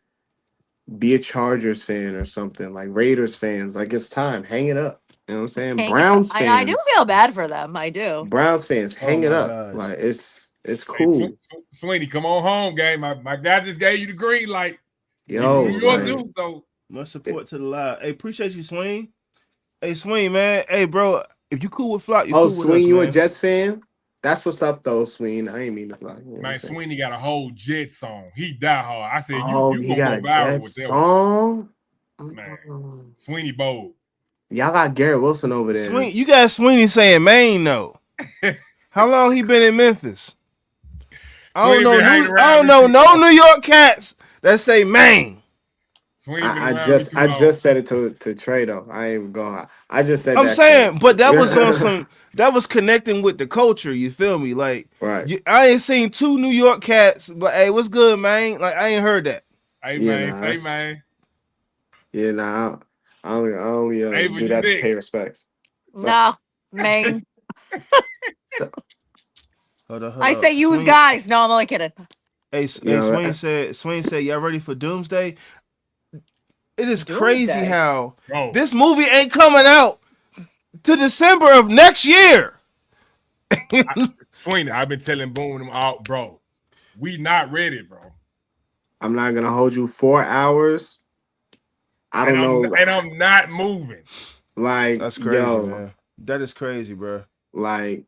be a Chargers fan or something. Like Raiders fans, like it's time. Hang it up. You know what I'm saying? Browns fans. I do feel bad for them. I do. Browns fans, hang it my up. gosh. Like it's Hey, cool. Sweeney, come on home, game. My guy just gave you the green light. Yo, He's from New York like, too, so Much support to the live. Hey, appreciate you, Swain. Hey, Swain, man. Hey, bro. If you cool with Flock, you cool with Sween, us, you man. a Jets fan? That's what's up, though, Sween. I ain't mean to fly. You know what I'm man, saying? Sweeney got a whole Jet song. He die hard. I said Oh, you he gonna got go a viral Jets with that song. one. Man. Sweeney bold. Y'all got Garrett Wilson over there. Sween, you got Sweeney saying Maine, though. How long he been in Memphis? I Sweeney don't been hanging know. around I don't me know too no long. New York cats that say Maine. Sweeney been I around just me too long. said it to Trae though. I ain't even going. I just said. I'm that saying, first. but that was on some. That was connecting with the culture. You feel me? Like, right. I ain't seen two New York cats, but hey, what's good, man? Like, I ain't heard that. Hey Yeah, man, nah, say that's- man. Yeah, nah. I only Hey, do but that you to pay respects. No, Maine. Hold on. I say use Swing- guys. No, I'm only kidding. Hey, Yeah, Swain said, y'all ready for Doomsday? It is Doomsday? crazy how Bro, this movie ain't coming out to December of next year. Sweeney, I've been telling Boom them out, bro. We not ready, bro. I'm not gonna hold you 4 hours. I don't know. And I'm not moving. Like That's crazy, yo, man. That is crazy, bro. like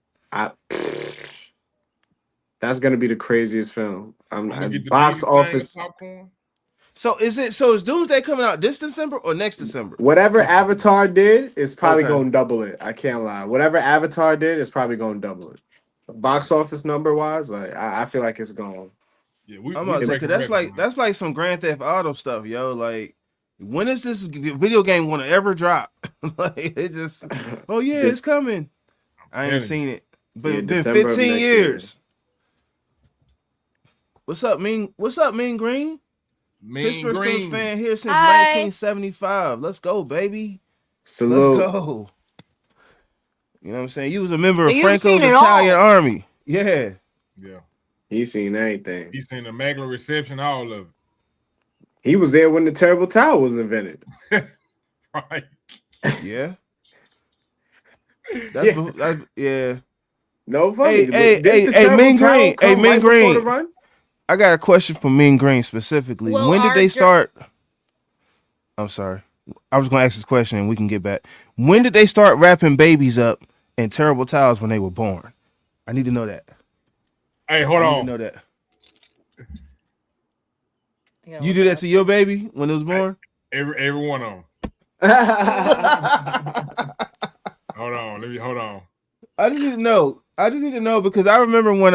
that's gonna be the craziest film. I'm gonna get the Box biggest thing of office. popcorn. So is Doomsday coming out this December or next December? Whatever Avatar did is probably Okay. going to double it. I can't lie. Whatever Avatar did is probably going to double it. Box office number wise, like I feel like it's going. Yeah, I'm about to say, 'cause that's like some Grand Theft Auto stuff, yo. Like, when is this video game gonna ever drop? Like, it just, oh yeah, it's coming. I ain't seen it. But Yeah, it's been December of 15 next years. What's up, Mean? What's up, Mean Green? Mean Pittsburgh Steelers Green. fan here since Hi. 1975. Let's go, baby. Salute. Let's go. You know what I'm saying? You was a member So of you've Franco's seen it Italian all. Army. Yeah. Yeah. He's seen everything. He's seen the Immaculate Reception, all of He was there when the Terrible Towel was invented. it. Right. Yeah. That's yeah. No funny. Hey, Didn't the hey, Terrible Mean Towel Green. come Hey, Mean right before Green. the run? I got a question for Mean Green specifically. Well, when did our they jo- start? I'm sorry. I was going to ask this question and we can get back. When did they start wrapping babies up in terrible towels when they were born? I need to know that. Hey, hold I need to on. know that. Yeah, You did that to your baby when it was born? Every one of them. Hold on. I just need to know. I just need to know because I remember when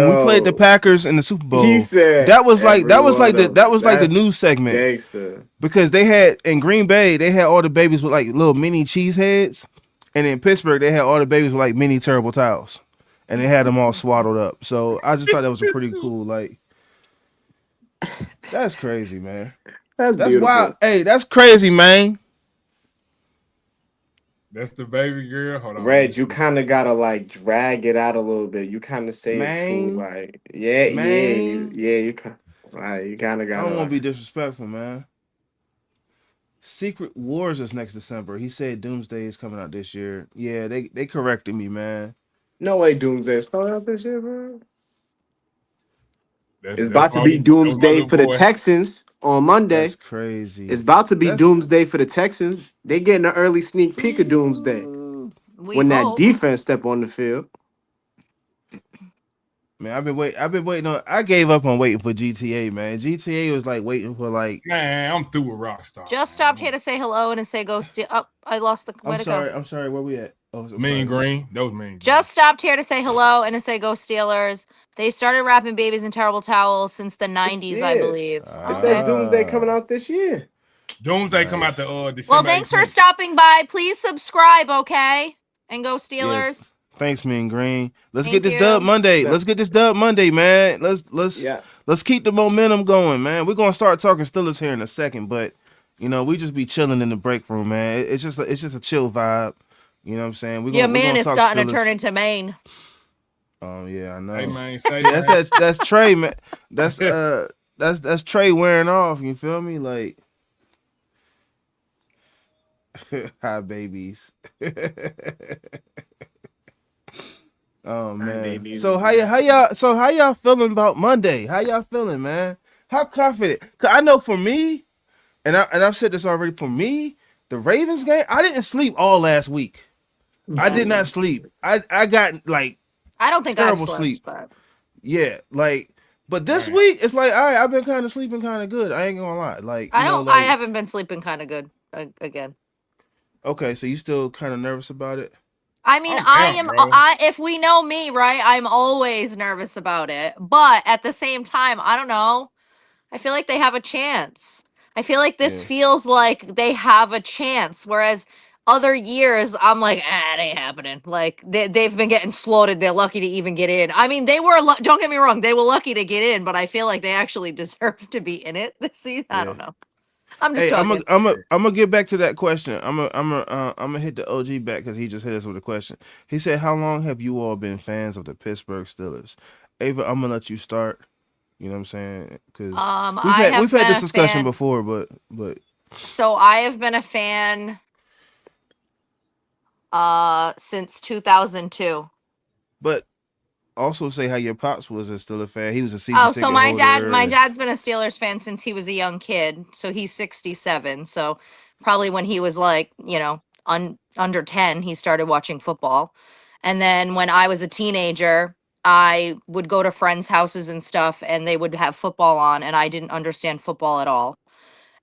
we played the Yo, Packers in the Super he Bowl. said That was like every one of them. the That's news segment gangster. because they had in Green Bay they had all the babies with like little mini cheese heads, and in Pittsburgh they had all the babies with like mini terrible towels, and they had them all swaddled up. So I just thought that was a pretty cool like. That's crazy, man. That's That's wild. beautiful. Hey, that's crazy, man. That's the baby girl. Hold on, let me Reg, you see. kind of gotta like drag it out a little bit. You kind of say it too, Man, like, yeah, man. you kind, like, you kind of I gotta don't want to be like. disrespectful, man. Secret Wars is next December. He said Doomsday is coming out this year. Yeah, they corrected me, man. No way, Doomsday is coming out this year, bro. It's That's about to be that was my Doomsday little for the boy. Texans on That's Monday. It's crazy. about to be That's Doomsday for the Texans. They getting an early sneak peek of Doomsday ooh. We when that hope. defense step on the field. Man, I've been waiting on. I gave up on waiting for GTA, man. GTA was like waiting for like. Man, I'm through with Rockstar, Just stopped here man. to say hello and to say go steal. Oh, I lost the way I'm to go. sorry. I'm sorry. Where we at? Oh, I'm Mean sorry. Green. That was Mean Green. Just stopped here to say hello and to say go Steelers. They started wrapping babies in terrible towels since the It's, 90s, I yeah, believe. it says Okay. Doomsday Ah, coming out this year. Doomsday come out the nice. Well, December thanks for 18th. stopping by. Please subscribe, okay? And go Yeah. Steelers. Thanks, Mean Green. Let's get Thank this dub you. Monday. No, Let's get this dub Monday, man. yeah, Let's keep the momentum going, man. We're gonna start talking Steelers here in a second, but you know we just be chilling in the break room, man. It's just a chill vibe. You know what I'm saying? Your We're man gonna is talk starting to turn Steelers. into Maine. Oh yeah, I Hey know. man, say See, man. that's Trey, man. That's that's Trey wearing off. You feel me? Like hi babies. Oh I man. babies So is nasty. how y'all feeling about Monday? How y'all feeling, man? How confident? 'Cause I know for me, and I've said this already. For me, the Ravens game, I didn't sleep all last week. I did not sleep. I got like I don't think I've terrible slept, sleep. but Yeah, like but this Man. week it's like all right, I've been kind of sleeping kind of good. I ain't gonna lie. Like, you know, I like haven't been sleeping kind of good again. okay, so you still kind of nervous about it? I mean, I'm out, bro. if we know me, right, I'm always nervous about it. But at the same time, I don't know. I feel like they have a chance. I feel like this Yeah. feels like they have a chance. Whereas other years, I'm like, it ain't happening. Like they've been getting slaughtered. They're lucky to even get in. I mean, don't get me wrong, they were lucky to get in, but I feel like they actually deserve to be in it this season. I Yeah. don't know. I'm just Hey, talking. I'm gonna get back to that question. I'm gonna hit the OG back because he just hit us with a question. He said, "How long have you all been fans of the Pittsburgh Steelers?" Ava, I'm gonna let you start. You know what I'm saying? Because I we've have had been this a discussion fan. before, but So I have been a fan since 2002. but also say how your pops was a Steelers fan. He was a season Oh, so ticket holder, my and dad's been a Steelers fan since he was a young kid. So he's 67. So probably when he was like, under 10, he started watching football. And then when I was a teenager, I would go to friends' houses and stuff and they would have football on and I didn't understand football at all.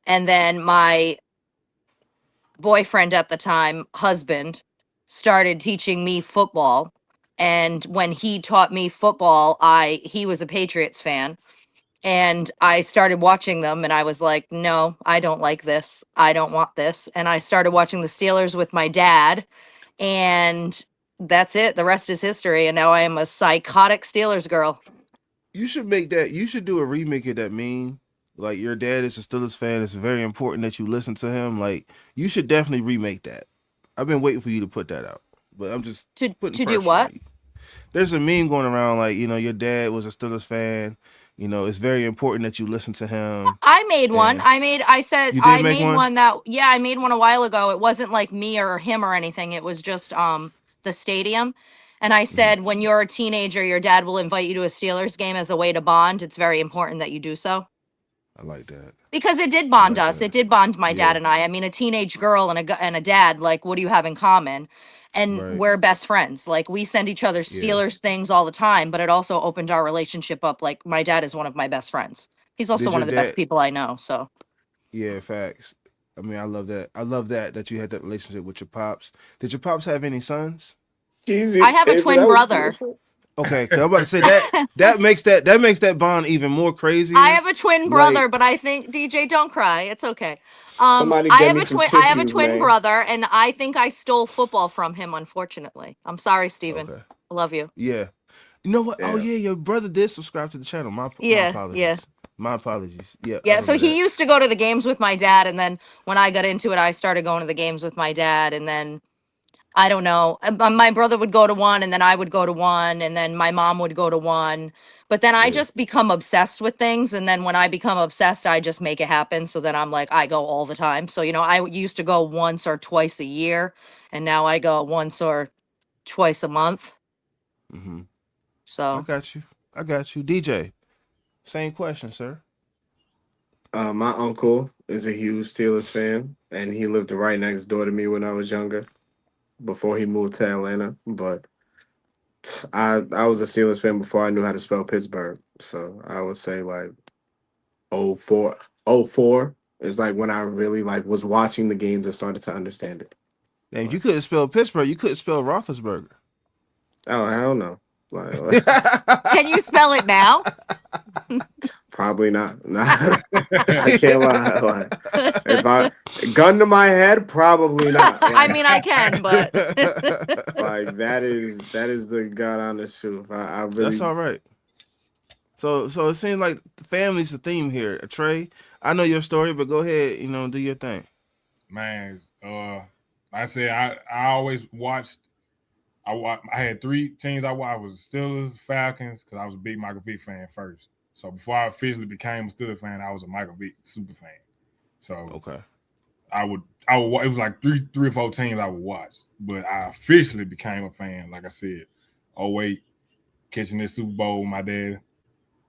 And then my boyfriend at the time, husband, started teaching me football. And when he taught me football, he was a Patriots fan and I started watching them and I was like, no, I don't like this. I don't want this. And I started watching the Steelers with my dad and that's it. The rest is history. And now I am a psychotic Steelers girl. you should make that. You should do a remake of that meme. Like your dad is a Steelers fan. It's very important that you listen to him. Like you should definitely remake that. I've been waiting for you to put that out, but I'm just putting To do pressure on what? you. There's a meme going around like your dad was a Steelers fan. It's very important that you listen to him. I made one. And you did I make made one. one that, yeah, I made one a while ago. It wasn't like me or him or anything. It was just the stadium. And I Mhm. said, when you're a teenager, your dad will invite you to a Steelers game as a way to bond. It's very important that you do so. I like that. Because it did I bond like us. that. It did bond my Yeah. dad and I. I mean, a teenage girl and and a dad, like, what do you have in common? And Right. we're best friends. Like, we send each other Yeah. Steelers things all the time, but it also opened our relationship up. Like, my dad is one of my best friends. He's also Did one your of the best dad? people I know. So, Yeah. Facts. I mean, I love that. I love that you had that relationship with your pops. Did your pops have any sons? Jeezy, I have a Ava, twin that was brother. beautiful. Okay, cause I'm about to say that makes that bond even more crazier. I have a twin brother, Like, but I think DJ, don't cry. It's okay. Somebody I get have me a some twin. I have a tissues, twin man. brother, and I think I stole football from him. Unfortunately, I'm sorry, Steven. okay, I love you. yeah. You know what? Oh Damn. yeah, your brother did subscribe to the channel. My Yeah, yeah, apologies. My apologies. Yeah, I yeah. So remember he that. used to go to the games with my dad, and then when I got into it, I started going to the games with my dad, and then I don't know. My brother would go to one, and then I would go to one, and then my mom would go to one. But then I Yeah. just become obsessed with things, and then when I become obsessed, I just make it happen. So then I'm like, I go all the time. So I used to go once or twice a year, and now I go once or twice a month. Mm-hmm. I So got you. I got you. DJ, same question, sir. My uncle is a huge Steelers fan, and he lived right next door to me when I was younger, before he moved to Atlanta. But I was a Steelers fan before I knew how to spell Pittsburgh. So I would say like '04 is like when I really like was watching the games and started to understand it. Now, if you Like, couldn't spell Pittsburgh, you couldn't spell Roethlisberger. oh hell no. Like can you spell it now? probably not. Nah, I can't lie. Like if I gun to my head, probably not. I mean, I can, but Like that is the god honest truth. I That's really all right. So it seems like the family's the theme here. Trey, I know your story, but go ahead, do your thing. Man, I said I always watched. I had three teams I watched. I was Steelers, Falcons, because I was a big Michael Vick fan first. So before I officially became a Steelers fan, I was a Michael Vick super fan. So Okay. I would. It was like three or four teams I would watch, but I officially became a fan. Like I said, oh wait, catching this Super Bowl with my dad.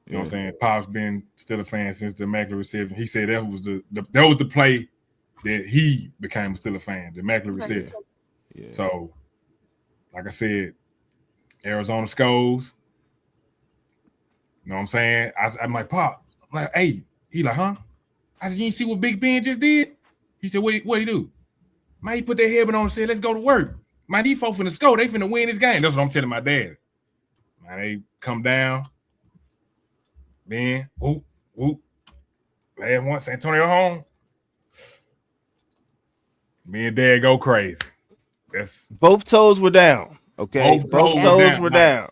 You know what I'm saying? Pop's been still a fan since the Immaculate Reception. He said that was the play that he became still a fan, the Immaculate Okay. Reception. Yeah. So, like I said, Arizona Skulls. You know what I'm saying? I'm like, Pop. I'm like, hey. He like, huh? I said, you ain't see what Big Ben just did? He said, what he do? Man, he put their headband on and said, let's go to work. Man, these folks finna score. They finna win this game. That's what I'm telling my dad. Man, they come down. Then, whoop, whoop. Last one, San Antonio home. Me and Dad go crazy. That's Both toes were down. Okay. both Both toes toes down. were down.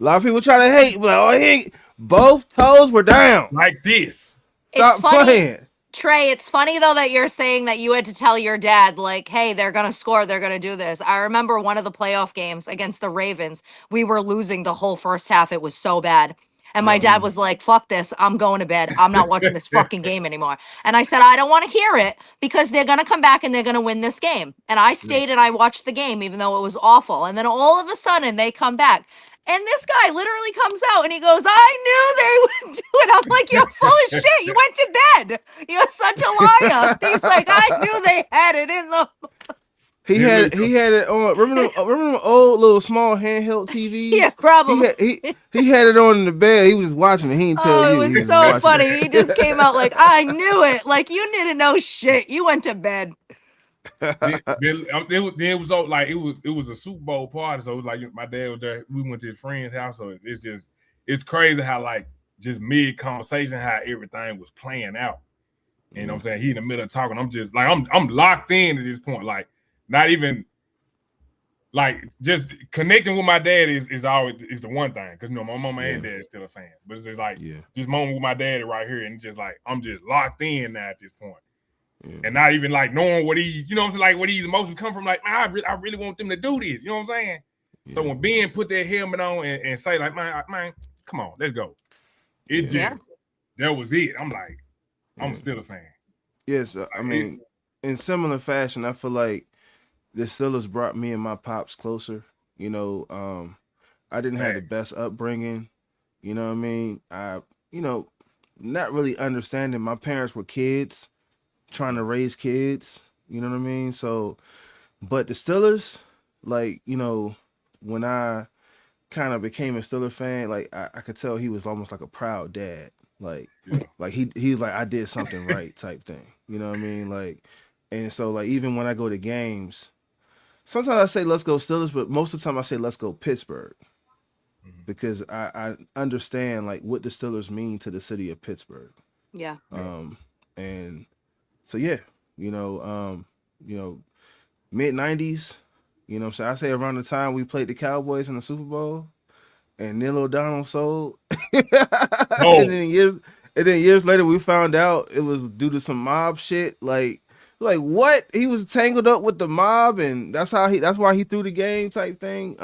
A lot of people try to hate, but both toes were down. like this. Stop It's funny. playing. Trey, it's funny though that you're saying that you had to tell your dad, like, hey, they're going to score, they're going to do this. I remember one of the playoff games against the Ravens. We were losing the whole first half. It was so bad. And my dad was like, fuck this. I'm going to bed. I'm not watching this fucking game anymore. And I said, I don't want to hear it because they're going to come back and they're going to win this game. And I stayed and I watched the game, even though it was awful. And then all of a sudden they come back. And this guy literally comes out and he goes, I knew they would do it. I'm like, you're full of shit. You went to bed. You're such a liar. He's like, I knew they had it in the. He had it on. Remember them old little small handheld TVs? Yeah, probably. He had it on in the bed. He was watching it. He didn't tell Oh, it you. He was was so watching funny. it. He just came out like, I knew it. Like, you didn't know shit. You went to bed. It was so, like it was a Super Bowl party, so it was like my dad was there. We went to his friend's house, so it's crazy how like just mid conversation how everything was playing out. You know what I'm saying? He in the middle of talking. I'm just like I'm locked in at this point. Like not even like just connecting with my dad is always is the one thing because my mama and dad is still a fan, but it's just like this moment with my daddy right here, and just like I'm just locked in now at this point. And not even like knowing what he's, you know what I'm saying, like what these emotions come from. Like, man, I really want them to do this. You know what I'm saying? Yeah. So when Ben put their helmet on and say like, man, come on, let's go. It just that was it. I'm like, I'm still a fan. Yes, I mean, in similar fashion, I feel like the Steelers brought me and my pops closer. I didn't have the best upbringing. You know what I mean? Not really understanding. My parents were kids. Trying to raise kids, you know what I mean? So, but the Steelers, like, when I kind of became a Steelers fan, like I could tell he was almost like a proud dad. Like he's like, I did something right type thing. You know what I mean? Like, and so like even when I go to games, sometimes I say let's go Steelers, but most of the time I say let's go Pittsburgh Mhm. because I understand like what the Steelers mean to the city of Pittsburgh. Yeah. Yeah. And so yeah, you know, you know, mid '90s, you know what I'm saying? I say around the time we played the Cowboys in the Super Bowl and Neil O'Donnell sold. and Oh, then years and then years later we found out it was due to some mob shit. Like what? He was tangled up with the mob and that's why he threw the game type thing.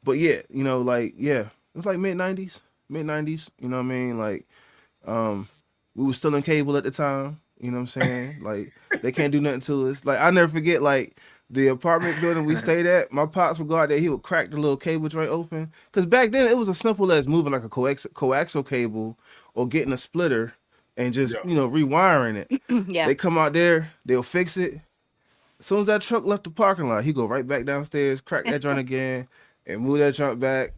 But yeah, you know, like yeah, it was like mid '90s. Mid '90s, you know what I mean? Like um, we was still in cable at the time. You know what I'm saying? Like they can't do nothing to us. Like I never forget like the apartment building we stayed at. My pops would go out there. He would crack the little cable tray open. Cause back then it was as simple as moving like a coaxial cable or getting a splitter and just yeah. rewiring it. Yeah. They come out there. They'll fix it. As soon as that truck left the parking lot, he go right back downstairs, crack that joint again, and move that joint back.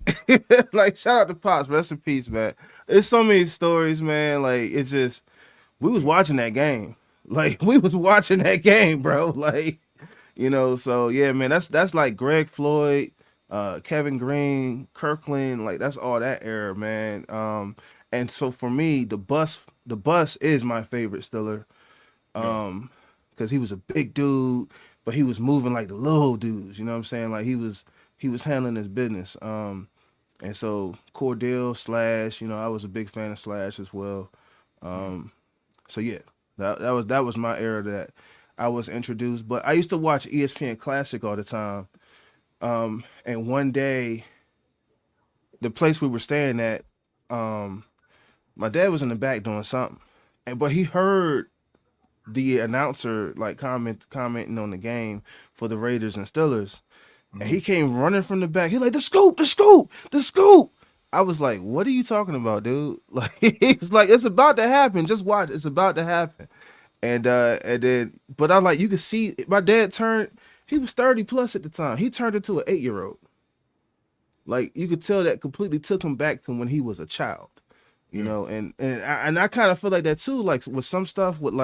Like shout out to Pops, rest in peace, man. There's so many stories, man. Like it's just we was watching that game. Like we was watching that game, bro. Like so yeah, man. That's like Greg Floyd, Kevin Green, Kirkland. Like that's all that era, man. And so for me, the bus is my favorite Stiller. Yeah. Because he was a big dude, but he was moving like the little dudes. You know what I'm saying? Like he was handling his business. And so Cordell Slash, I was a big fan of Slash as well. Mhm. So yeah, that was my era that I was introduced. But I used to watch ESPN Classic all the time. And one day, the place we were staying at, um, my dad was in the back doing something, but he heard the announcer like commenting on the game for the Raiders and Steelers, and he Mhm. came running from the back. He's like, the scoop, the scoop, the scoop. I was like, what are you talking about, dude? Like he was like, it's about to happen. Just watch, it's about to happen. And then, but I'm like, you could see my dad turned. He was 30 plus at the time. He turned into an 8-year-old. Like you could tell that completely took him back to when he was a child. Yeah. And I kind of feel like that too, like with some stuff with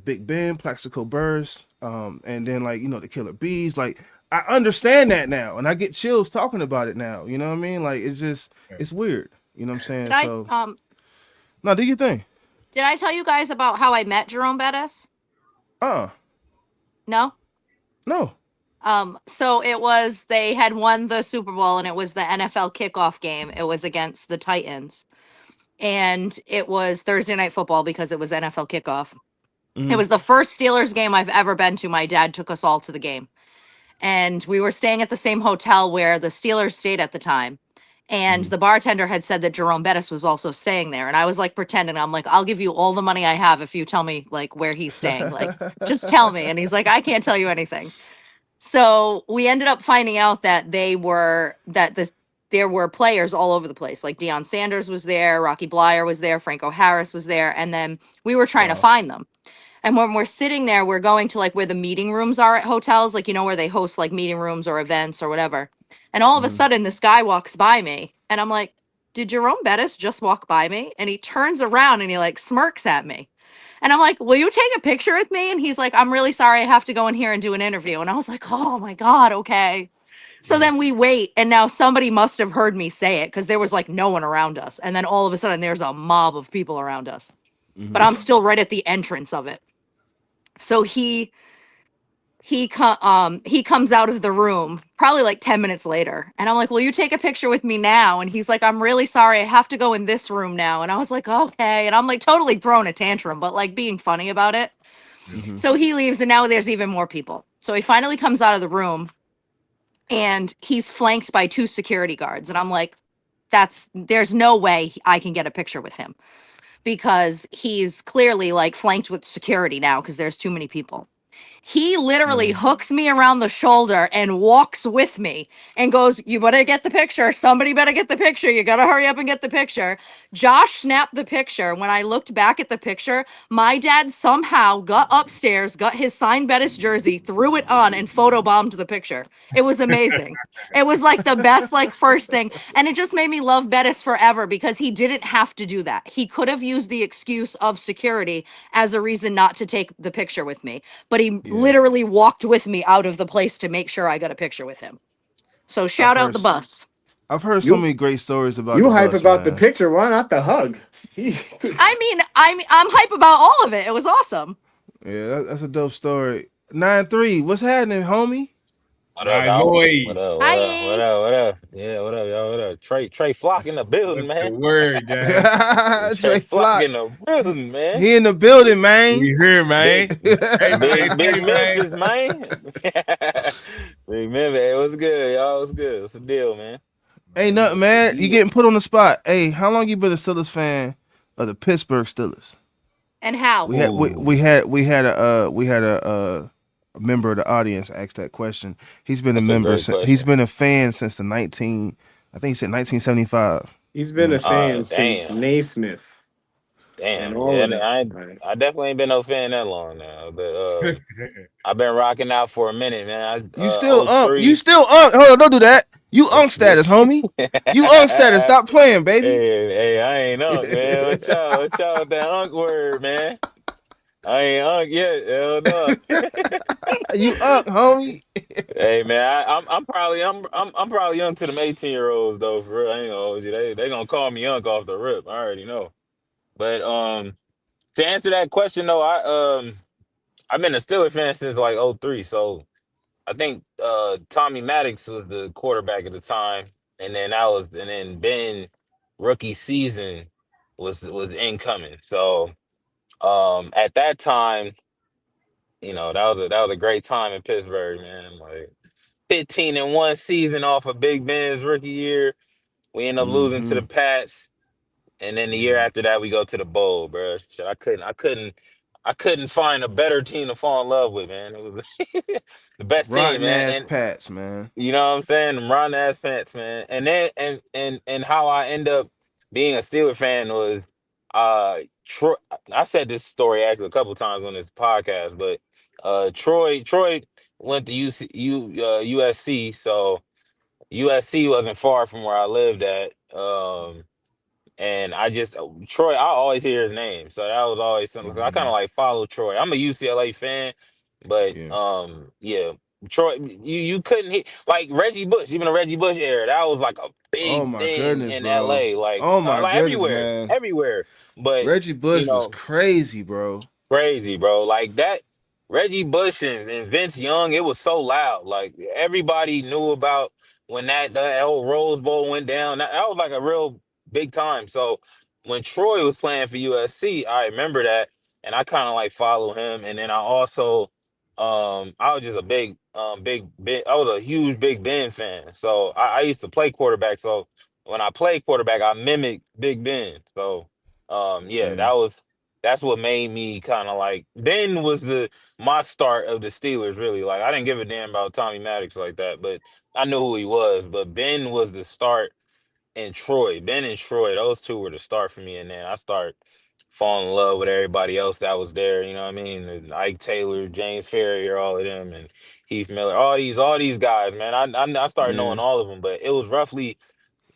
Big Ben, Plaxico Burress, and then like the Killer Bees. Like I understand that now, and I get chills talking about it now. You know what I mean? Like it's just Yeah. it's weird. You know what I'm Did saying? I So no, do your thing. did I tell you guys about how I met Jerome Bettis? Uh, No. no. So it was they had won the Super Bowl and it was the NFL kickoff game. It was against the Titans. And it was Thursday night football because it was NFL kickoff. It Mm-hmm. was the first Steelers game I've ever been to. My dad took us all to the game. And we were staying at the same hotel where the Steelers stayed at the time. And Mm-hmm. the bartender had said that Jerome Bettis was also staying there. And I was like pretending, I'm like, I'll give you all the money I have if you tell me like where he's staying. Like, just tell me. And he's like, I can't tell you anything. So we ended up finding out that there were players all over the place. Like Deion Sanders was there, Rocky Blyer was there, Franco Harris was there, and then we were trying to Wow. find them. And when we're sitting there, we're going to like where the meeting rooms are at hotels, like where they host like meeting rooms or events or whatever. And all of a Mm-hmm. sudden, this guy walks by me, and I'm like, "Did Jerome Bettis just walk by me?" And he turns around and he like smirks at me. And I'm like, "Will you take a picture with me?" And he's like, "I'm really sorry. I have to go in here and do an interview." And I was like, "Oh my God, okay." So Mhm. then we wait, and now somebody must have heard me say it because there was like no one around us. And then all of a sudden, there's a mob of people around us. But Mm-hmm. I'm still right at the entrance of it. So he comes out of the room probably like 10 minutes later, and I'm like, "Will you take a picture with me now?" And he's like, "I'm really sorry, I have to go in this room now." And I was like, "Okay." And I'm like totally throwing a tantrum, but like being funny about it. Yeah. Mm-hmm. So he leaves, and now there's even more people. So he finally comes out of the room, and he's flanked by two security guards, and I'm like, there's no way I can get a picture with him because he's clearly like flanked with security now because there's too many people. He literally Mm-hmm. hooks me around the shoulder and walks with me and goes, "You better get the picture. Somebody better get the picture. You got to hurry up and get the picture." Josh snapped the picture. When I looked back at the picture, my dad somehow got upstairs, got his signed Bettis jersey, threw it on, and photobombed the picture. It was amazing. It was like the best, like, first thing. And it just made me love Bettis forever because he didn't have to do that. He could have used the excuse of security as a reason not to take the picture with me. But he literally walked with me out of the place to make sure I got a picture with him. So shout out the bus. I've heard so You- many great stories about You the hype bus, about the man. picture, why not the hug? I mean, I'm hype about all of it. It was awesome. Yeah, that's a dope story. 9-3, what's happening, homie? What up, My dog? boy, What up? What up? Hi. What up? What up? Yeah, what up, y'all? What up? Trey Flock in the building, what's the man. word, gang? Trey Trae Flock Flocka. in the building, man. He in the building, man. We here, man. Big, Hey, man, big say, man. Memphis, man. Big Memphis. Hey, what's good, y'all? What's good? What's the deal, man? Ain't Man, nothing, man. You getting put on the spot. Hey, how long you been a Steelers fan of the Pittsburgh Steelers? And how? We had a member of the audience ask that question. He's been That's a a member. great question. He's been a fan since the 1975. He's been a fan since Damn. Naismith and Damn. all Yeah, of that. I definitely ain't been no fan that long now, but I've been rocking out for a minute, man. You still unk. 03. You still unk. Hold on, don't do that. You unk status, homie. You unk status. Stop playing, baby. Hey, I ain't unk, man. What y'all with that unk word, man? I ain't unk yet. Hell no. You unk, homie. Hey, man, I'm probably young to them 18-year-olds though. For real, I ain't gonna hold you. They gonna call me unk off the rip. I already know. But to answer that question though, I've been a Steelers fan since like '03. So I think Tommy Maddox was the quarterback at the time, and then Ben rookie season was incoming. So at that time, that was a great time in Pittsburgh, man. Like 15-1 season off of Big Ben's rookie year. We end up losing to the Pats. And then the year after that, we go to the bowl, bro. Shit, I couldn't find a better team to fall in love with, man. It was the best team, Rotten man. ass And Pats, man. you know what I'm saying? Them rotten ass pants, man. And then and how I end up being a Steeler fan was Troy. I said this story actually a couple times on this podcast, but Troy went to USC, so USC wasn't far from where I lived at. And I just Troy, I always hear his name, so that was always something. I kind of like follow Troy. I'm a UCLA fan, but Yeah. yeah, Troy, you couldn't hit like Reggie Bush, even the Reggie Bush era. That was like a Oh big my thing goodness, in bro. LA, like Oh my like goodness, man. everywhere. But Reggie Bush was crazy, bro. crazy, bro. Like that Reggie Bush and Vince Young, it was so loud. Like everybody knew about when that old Rose Bowl went down. That was like a real big time. So when Troy was playing for USC, I remember that, and I kind of like follow him. And then I also I was just a big Ben. I was a huge Big Ben fan. So I used to play quarterback. So when I played quarterback, I mimicked Big Ben. So yeah, that's what made me kind of like Ben was my start of the Steelers, really. Like I didn't give a damn about Tommy Maddox like that, but I knew who he was. But Ben was the start, and Troy. Ben and Troy, those two were the start for me. And then I started falling in love with everybody else that was there. You know what I mean? And Ike Taylor, James Ferrier, all of them, and Heath Miller, all these guys, man. I started knowing all of them, but it was roughly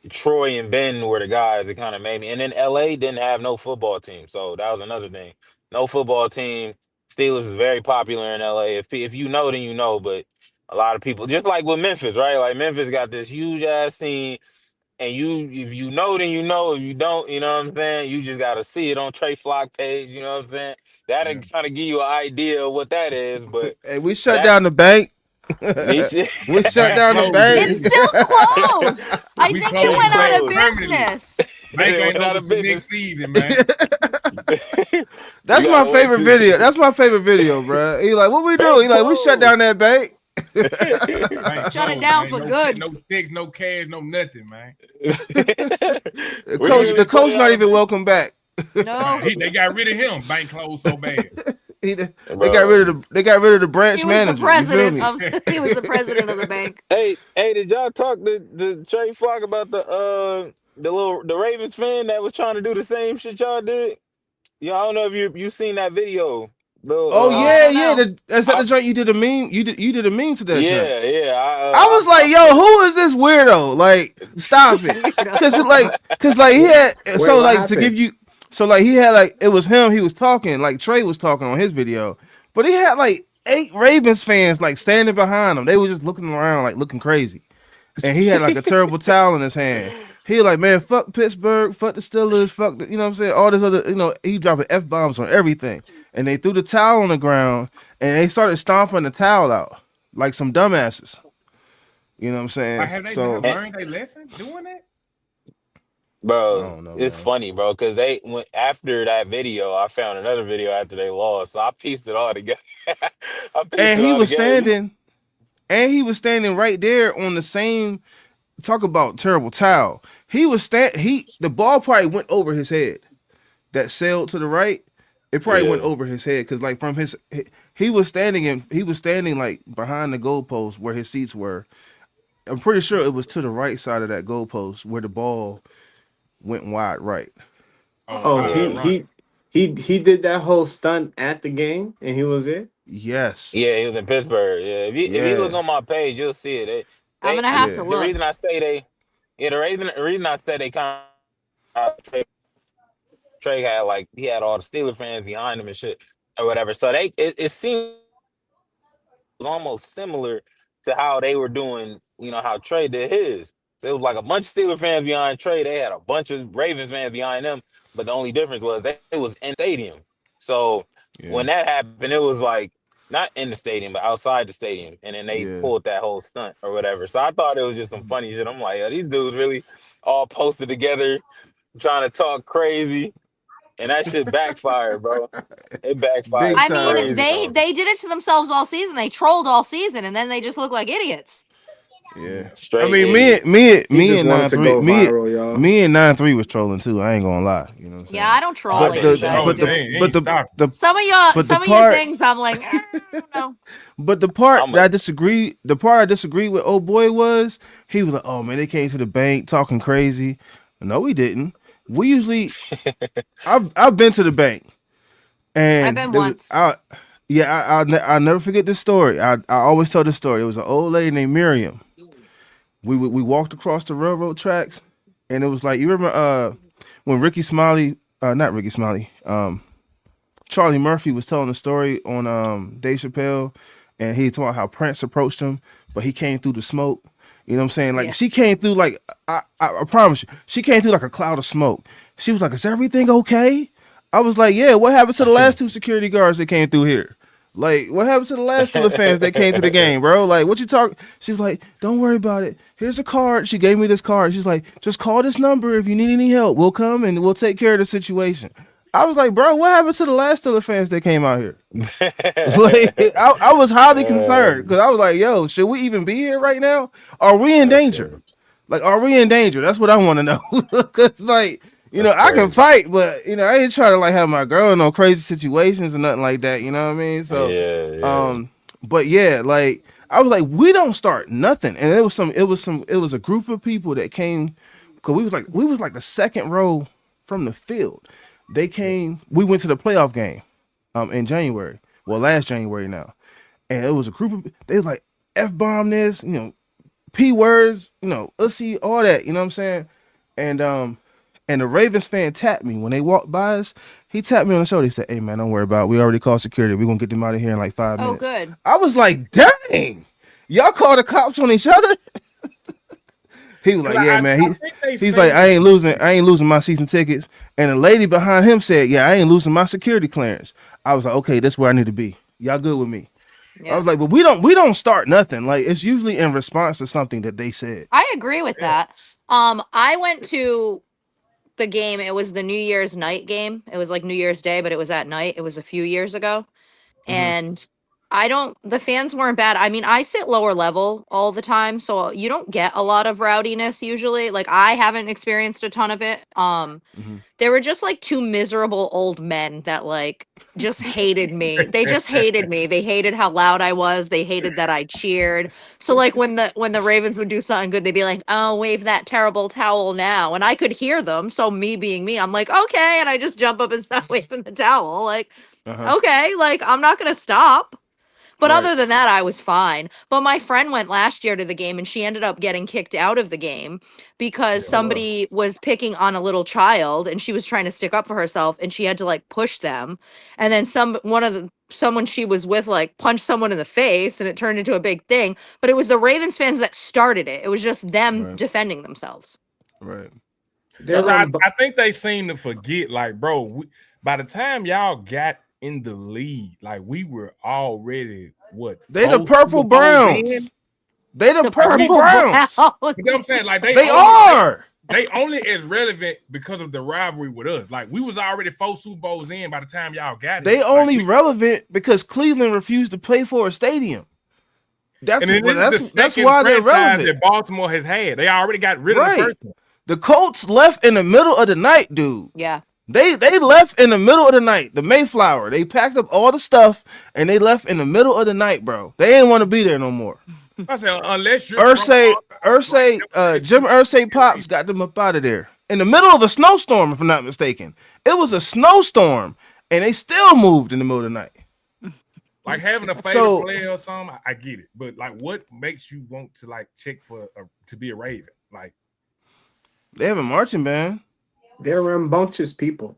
Troy and Ben were the guys that kind of made me. And then LA didn't have no football team, so that was another thing. No football team. Steelers was very popular in LA. If you know, then you know. But a lot of people, just like with Memphis, right? Like Memphis got this huge ass team, and if you know, then you know. If you don't, you know what I'm saying. You just gotta see it on Trae Flock page. You know what I'm saying. That'll kind of give you an idea of what that is. But Hey, we shut down the bank. we We shut down the bank. It's still closed. I We think closed it went out of permanently. business. Bank It ain't went out open of till business. next season, man. That's You my gotta wait favorite till- video. That's my favorite video, bro. He like, what we do? Bank He like, we shut closed. down that bank. Bank Shut it closed, down man. for No, good. No checks, no cash, no nothing, man. The We coach, really the put coach it not out even of welcome back. No, They got rid of him. Bank closed so bad. They Bro. got rid of the branch he was the manager. You feel president me? of. He was the president of the bank. Hey, did y'all talk to Trey Flock about the Ravens fan that was trying to do the same shit y'all did? Yeah, I don't know if you seen that video. Little, Oh I yeah, don't know. That's that I- the joint you did a meme. You did a meme to that joint. yeah. I was like, yo, who is this weirdo? Like, stop it. Cause he had Wait, so what like to happened? give you he had like it was him, he was talking, like Trey was talking on his video, but he had like 8 Ravens fans like standing behind him. They were just looking around like looking crazy. And he had like a terrible towel in his hand. He was like, man, fuck Pittsburgh, fuck the Steelers, fuck the, you know what I'm saying? All this other, he dropping F-bombs on everything. And they threw the towel on the ground and they started stomping the towel out like some dumbasses. You know what I'm saying? Like, have they So not learned their lesson doing that? I Bro, don't know, it's man. funny, bro, because they went after that video. I found another video after they lost, so I pieced it all together. I pieced And it he all was together. standing right there on the same talk about terrible towel. The ball probably went over his head. That sailed to the right, it probably went Yeah, over his head because like from he was standing like behind the goalpost where his seats were. I'm pretty sure it was to the right side of that goalpost where the ball went wide right. On the Oh, yeah, outrun. he did that whole stunt at the game, and he was it. Yes. yeah. He was in Pittsburgh. Yeah, if you look Yeah. on my page, you'll see it. I'm They gonna have to Yeah. the look. reason I say they, yeah, the reason I say they kind of Trey had like he had all the Steeler fans behind him and shit or whatever. So it seemed almost similar to how they were doing, how Trey did his. So it was like a bunch of Steeler fans behind Trey. They had a bunch of Ravens fans behind them, but the only difference was they was in stadium. So Yeah. when that happened, it was like not in the stadium, but outside the stadium. And then they Yeah. pulled that whole stunt or whatever. So I thought it was just some funny shit. I'm like, yo, these dudes really all posted together trying to talk crazy. And that shit backfired, bro. It Big backfired I mean, time. crazy they on they did it to themselves all season. They trolled all season, and then they just look like idiots. Yeah. 'em. I Straight mean, idiots. He me just and wanted nine to three, go viral, y'all. me and 9-3 was trolling too. I ain't gonna lie. You know what I'm Yeah, I saying? don't troll I But like you did the too. guys Oh, but they the do. but ain't the stopping. the Some but the of your part things, I'm like, I don't know. But the part I'm that a the part I disagree with old boy was he was like, oh man, they came to the bank talking crazy. No, we didn't. We usually I've been to the bank I've and been there was once. I'll never forget this story. I always tell this story. It was an old lady named Miriam. We walked across the railroad tracks and it was like you remember when Ricky Smiley not Ricky Smiley Charlie Murphy was telling a story on Dave Chappelle, and he told how Prince approached him, but he came through the smoke. You know what I'm saying? Like Yeah. she came through like I promise you, she came through like a cloud of smoke. She was like, "Is everything okay?" I was like, "Yeah." What happened to the last 2 security guards that came through here? Like, what happened to the last Steelers fans that came to the game, bro? Like, what you talk? She was like, "Don't worry about it. Here's a card." She gave me this card. She's like, "Just call this number if you need any help. We'll come and we'll take care of the situation." I was like, "Bro, what happened to the last Steelers fans that came out here?" Like, I was highly concerned because I was like, "Yo, should we even be here right now? Are we in that's danger? crazy. Like, are we in danger?" That's what I want to know. Because, like, That's I can crazy. fight, but I ain't trying to like have my girl in no crazy situations or nothing like that. You know what I mean? So, Yeah, yeah. um, but yeah, like I was like, we don't start nothing, and it was a group of people that came because we was like the second row from the field. They came. We went to the playoff game, in January. Well, last January now, and it was a group of they was like F-bomb this, P words, ussy, all that, you know what I'm saying? And the Ravens fan tapped me when they walked by us. He tapped me on the shoulder. He said, "Hey man, don't worry about it. We already called security. We're gonna get them out of here in like 5 Oh, minutes." good. I was like, dang, y'all call the cops on each other? He was Cause like, "Yeah, I man." think they He's like, seen. I ain't losing my season tickets. And the lady behind him said, "Yeah, I ain't losing my security clearance." I was like, "Okay, that's where I need to be. Y'all good with me?" I Yeah. was like, "But we don't start nothing. Like it's usually in response to something that they said." I agree with Yeah. that. I went to the game. It was the New Year's night game. It was like New Year's Day, but it was at night. It was a few years ago. Hmm. And the fans weren't bad. I mean, I sit lower level all the time, so you don't get a lot of rowdiness usually. Like I haven't experienced a ton of it. Hmm. They were just like two miserable old men that like just hated me. They just hated me. They hated how loud I was. They hated that I cheered. So like when the Ravens would do something good, they'd be like, "Oh, wave that terrible towel now." And I could hear them. So me being me, I'm like, "Okay." And I just jump up and start waving the towel. Like, Uh-huh. okay, like I'm not gonna stop. But Right. other than that, I was fine. But my friend went last year to the game and she ended up getting kicked out of the game because Yeah. Oh. somebody was picking on a little child and she was trying to stick up for herself and she had to like push them. And then someone she was with like punched someone in the face and it turned into a big thing, but it was the Ravens fans that started it. It was just them defending themselves. Right. I think they seem to forget, like, bro, by the time y'all got in the league, like, we were already They the purple Browns. They the purple Browns. You know what I'm saying? Like, they only as relevant because of the rivalry with us. Like, we was already 4 Super Bowls in by the time y'all got it. They only relevant because Cleveland refused to pay for a stadium. That's why they're relevant. That Baltimore has had. They already got rid of the first one. The Colts left in the middle of the night, dude. Yeah. They left in the middle of the night. The Mayflower. They packed up all the stuff and they left in the middle of the night, bro. They ain't want to be there no more. I said, unless you're Jim Irsay Pops got them up out of there in the middle of a snowstorm, if I'm not mistaken. It was a snowstorm, and they still moved in the middle of the night. Like having a favorite player or something, I get it. But like, what makes you want to like check for to be a Raven? Like, they have a marching band. They're rambunctious people.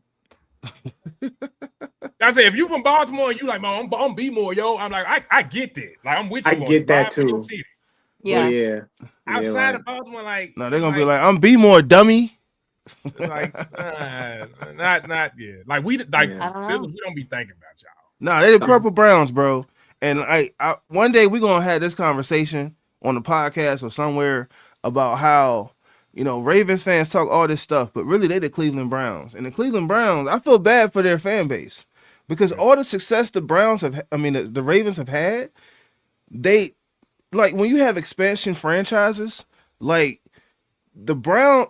I say, if you from Baltimore and you like, man, I'm B-more, yo. I'm like, I get that. Like, I'm with you. I get that too. Yeah. Outside of Baltimore, like, no, they're gonna be like, I'm B-more, dummy. Like, not yet. Like we don't be thinking about y'all. Nah, they the purple Browns, bro. And I one day we're gonna have this conversation on the podcast or somewhere about how, you know, Ravens fans talk all this stuff, but really they the Cleveland Browns. And the Cleveland Browns, I feel bad for their fan base because all the success the Ravens have had, they, like, when you have expansion franchises, like the Browns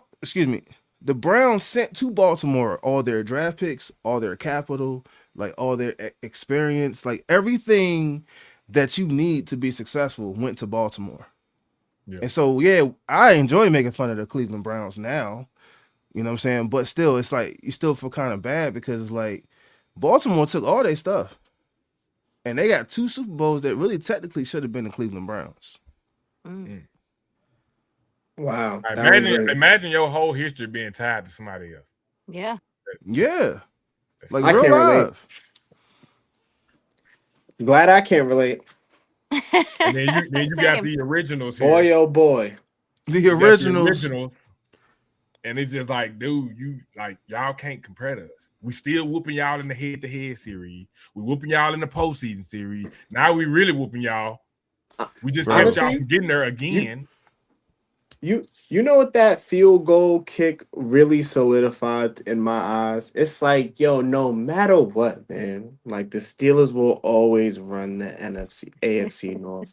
sent to Baltimore all their draft picks, all their capital, like all their experience, like everything that you need to be successful went to Baltimore. Yeah. And so, yeah, I enjoy making fun of the Cleveland Browns now, you know what I'm saying? But still, it's like, you still feel kind of bad because it's like Baltimore took all their stuff and they got 2 Super Bowls that really technically should have been the Cleveland Browns. Wow. Imagine your whole history being tied to somebody else. Yeah. Yeah. Like, I real can't life. Relate. Glad I can't relate. And then you got the originals here. Boy, oh boy. The originals. And it's just like, dude, y'all can't compare to us. We still whooping y'all in the head-to-head series. We whooping y'all in the postseason series. Now we really whooping y'all. We just kept y'all from getting there again. You know what that field goal kick really solidified in my eyes? It's like, yo, no matter what, man, like the Steelers will always run the AFC North.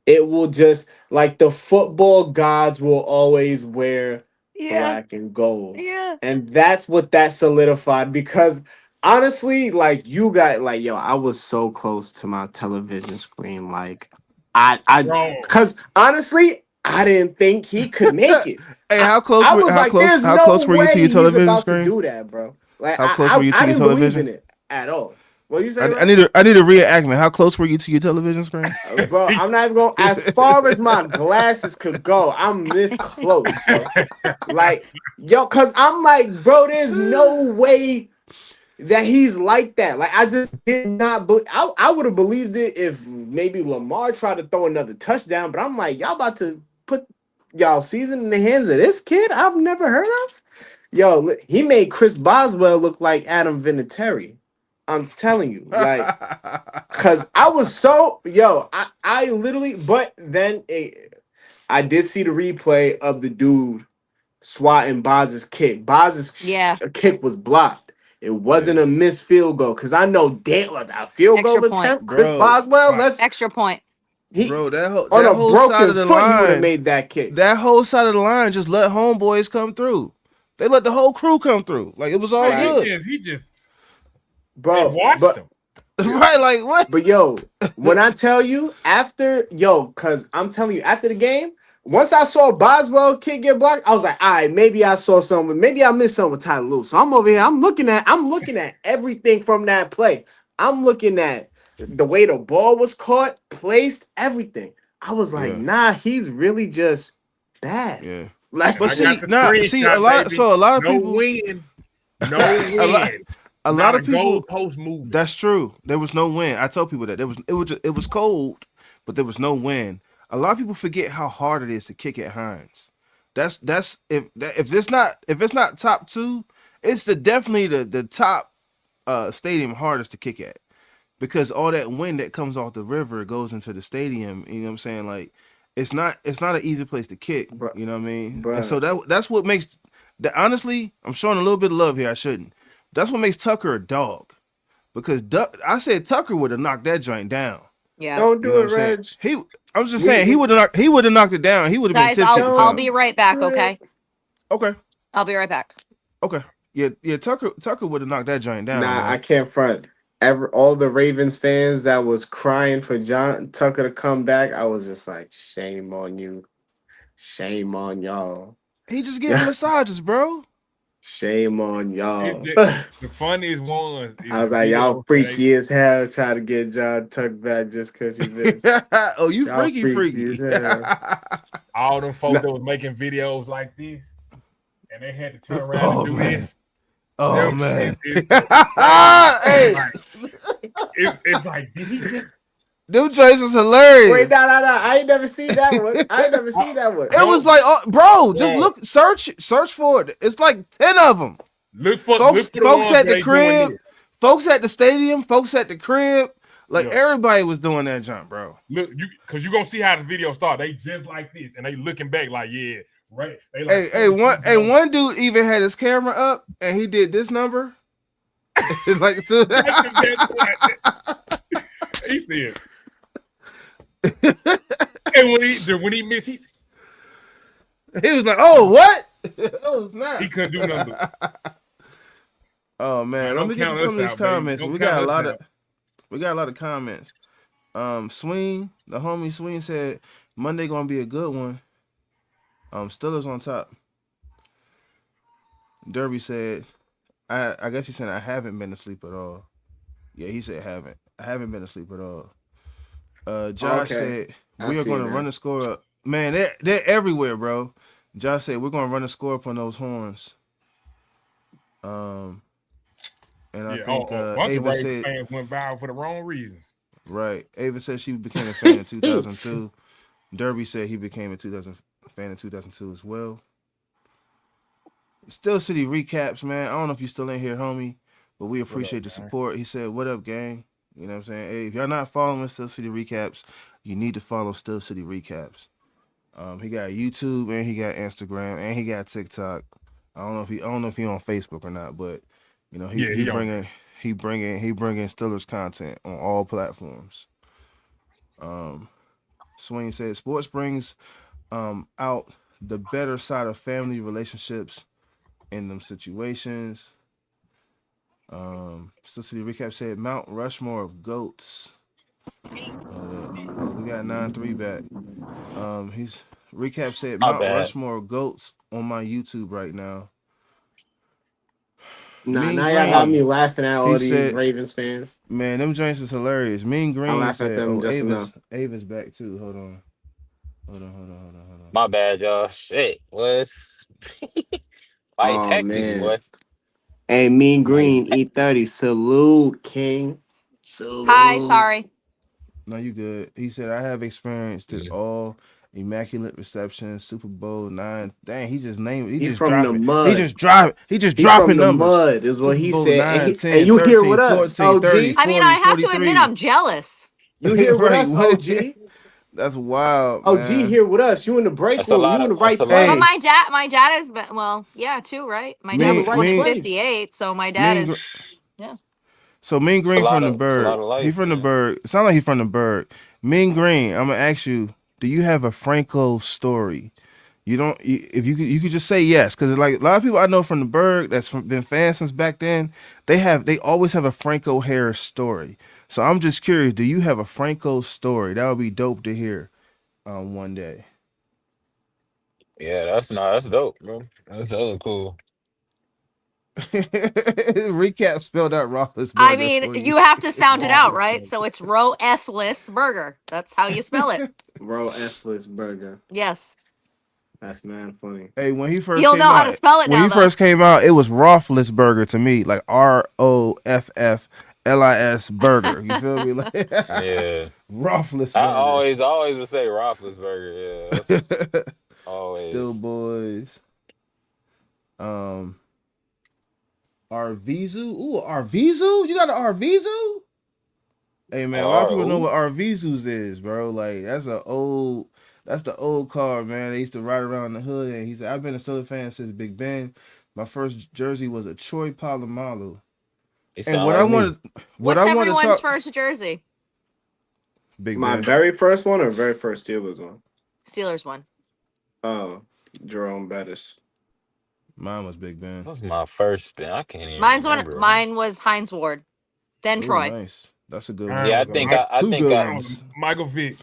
It will just, like, the football gods will always wear black and gold. Yeah. And that's what that solidified because honestly, like, you got, like, yo, I was so close to my television screen. Like, because honestly, I didn't think he could make it. Hey, how close were you to your television screen? To do that, bro. Like, how close were you to your television? I didn't believe in it at all. What you say? I need a reenactment. How close were you to your television screen? Bro, I'm not even going as far as my glasses could go. I'm this close, bro. Like, yo, cause I'm like, bro, there's no way that he's like that. Like, I just did not believe. I would have believed it if maybe Lamar tried to throw another touchdown, but I'm like, y'all about to put y'all season in the hands of this kid I've never heard of? Yo, he made Chris Boswell look like Adam Vinatieri. I'm telling you, like, because I was so, I literally, but then I did see the replay of the dude swatting Boz's kick. Boz's kick was blocked. It wasn't a missed field goal, because I know damn a field goal attempt, Chris Boswell, extra point. Bro, that whole side of the line made that kick. That whole side of the line just let homeboys come through. They let the whole crew come through. Like, it was all good. He just bro, watched him. Right, like, what? But when I tell you because I'm telling you, after the game, once I saw Boswell kid get blocked, I was like, all right, maybe I saw something. Maybe I missed something with Tyler Lewis. So I'm over here. I'm looking at everything from that play. I'm looking at the way the ball was caught, placed, everything. I was like, nah, he's really just bad. Yeah. Like, but a lot of people. No win. a lot Not a of people. goalpost moving. That's true. There was no wind. I tell people that it was cold, but there was no wind. A lot of people forget how hard it is to kick at Hines. If it's not top two, it's definitely the top stadium hardest to kick at, because all that wind that comes off the river goes into the stadium. You know what I'm saying? Like it's not an easy place to kick. Bruh, You know what I mean? And bruh. so that's what makes that. Honestly, I'm showing a little bit of love here. I shouldn't. That's what makes Tucker a dog. Because I said Tucker would have knocked that joint down. Yeah. Don't You know do what it, I'm saying? Reg. I was just We- saying he we- would have knocked it down. He would have been Guys, tipsy at the I'll time. be right back, okay? Okay. I'll be right back. Okay. Yeah. Tucker would have knocked that joint down. Nah, Man. I can't front. All the Ravens fans that was crying for John Tucker to come back, I was just like, shame on you. Shame on y'all. He just getting massages, bro. Shame on y'all. The funniest ones. I was like, y'all freaky as hell trying to get John Tuck back just because he missed. Oh, you Y'all freaky. as hell. All them folks that was making videos like this, and they had to turn around Oh, and do man. this. Oh Them man. shit is Hey, it's like, did he just? them joints was hilarious. Wait, no. I ain't never seen that one. It was like, bro, just look, search for it. It's like 10 of them. Look for Folks the ones at where the they doing crib, this. folks at the stadium, folks at the crib. Like Yeah. everybody was doing that jump, bro. Look, because you're gonna see how the video start. They just like this, and they looking back like, yeah, right. They like, One dude even had his camera up and he did this number. It's like he said. And when he missed, he was like, "Oh, what? Oh, snap!" He couldn't do nothing. Oh man, let me get to some of these comments. We got a lot of comments. Swing, the homie Swing said Monday gonna be a good one. Steelers on top. Derby said, I guess he said I haven't been asleep at all. Yeah, he said haven't. I haven't been asleep at all. Josh said we are going to run the score up. Man, they're everywhere, bro. Josh said we're going to run the score up on those horns. And I think bunch of Ava said fans went viral for the wrong reasons. Right. Ava said she became a fan in 2002. Derby said he became a fan in 2002 as well. Still City recaps, man. I don't know if you're still in here, homie, but we appreciate the support. He said, "What up, gang?" You know what I'm saying? Hey, if y'all not following Still City Recaps, you need to follow Still City Recaps. He got YouTube and he got Instagram and he got TikTok. I don't know if he on Facebook or not, but you know he bringing Steelers content on all platforms. Swing said sports brings out the better side of family relationships in them situations. Still City Recap said Mount Rushmore of goats. We got 9-3 back. He's Recap said Mount Rushmore of goats on my YouTube right now. Nah, now y'all got me laughing at all these Ravens fans. Man, them joints is hilarious. Mean Green I laugh said, at them just enough. Ava's back too. Hold on. My bad, y'all. Shit, what's life hectic, boy. Hey, Mean Green, E30, salute, King. Salute. Hi, sorry. No, you good. He said, I have experienced it all. Immaculate Reception, Super Bowl 9. Dang, he just named it. He's from the mud. He just dropping numbers. Mud is what he said. 9, 10, and you 13, here with us, 14, OG. 30, 40, I mean, I have 43. to admit, I'm jealous. You here with us, OG. That's wild, OG man. here with us. You in the break room. You in the right place. But my dad is, well, yeah, too, right? My dad was born in 58, so my dad is, yeah. So Mean Green from the Berg. He from the Berg. It sounds like he from the Berg. Mean Green, I'm gonna ask you, do you have a Franco story? You don't. If you could just say yes, because like a lot of people I know from the Berg that's been fans since back then. They always have a Franco Harris story. So I'm just curious, do you have a Franco story? That would be dope to hear one day. Yeah, that's dope, bro. That's hella cool. Recap spelled out Roethlisberger. I mean, you have to sound it out, right? So it's Roethlisberger. That's how you spell it. Roethlisberger. Yes. That's man funny. Hey, when he first You'll came know how to out, spell it when now, he though. first came out, it was Roethlisberger to me, like ROFFLIS burger. You feel me? Like Yeah. I Roethlisberger. always would say Roethlisberger. Yeah, that's Still always. boys. Um, Arvizu. Ooh, Arvizu. You got an Arvizu? Hey man, a lot of Or people know who? what Arvizus is, bro. Like that's the old car, man. They used to ride around the hood, and he said, "I've been a Steelers fan since Big Ben. My first jersey was a Troy Polamalu." He And sound like me. what What's I want to everyone's talk, first jersey? Big My Ben. very first one or very first Steelers one? Steelers one. Oh, Jerome Bettis. Mine was Big Ben. That's my first thing. I can't even remember. Mine was Heinz Ward, then Oh, Troy. nice. That's a good Mine one. Yeah, I was a think Mike. I Two think good I. Mine was ones. a Michael Vick.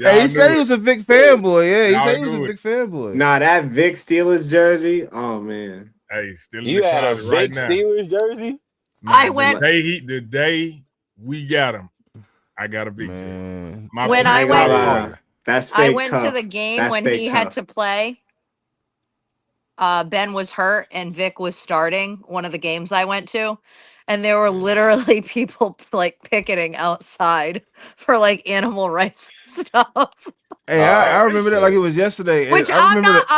Hey, he Y'all said knew he it. was a big fanboy. Yeah, he Y'all said he was a knew it. big fanboy. Nah, that Vic Steelers jersey. Oh man, Hey, still in the You had a closet right Vic now. Steelers jersey? I Man, went the day we got him, I got a big jersey. Man, My when first I I ain't gonna went. college lie. jersey. That's I fake went to the tough. game That's when fake he had tough. to play. Ben was hurt and Vic was starting one of the games I went to. And there were literally people like picketing outside for like animal rights and stuff. hey, I Oh remember that like it shit. was yesterday, and Which I remember that.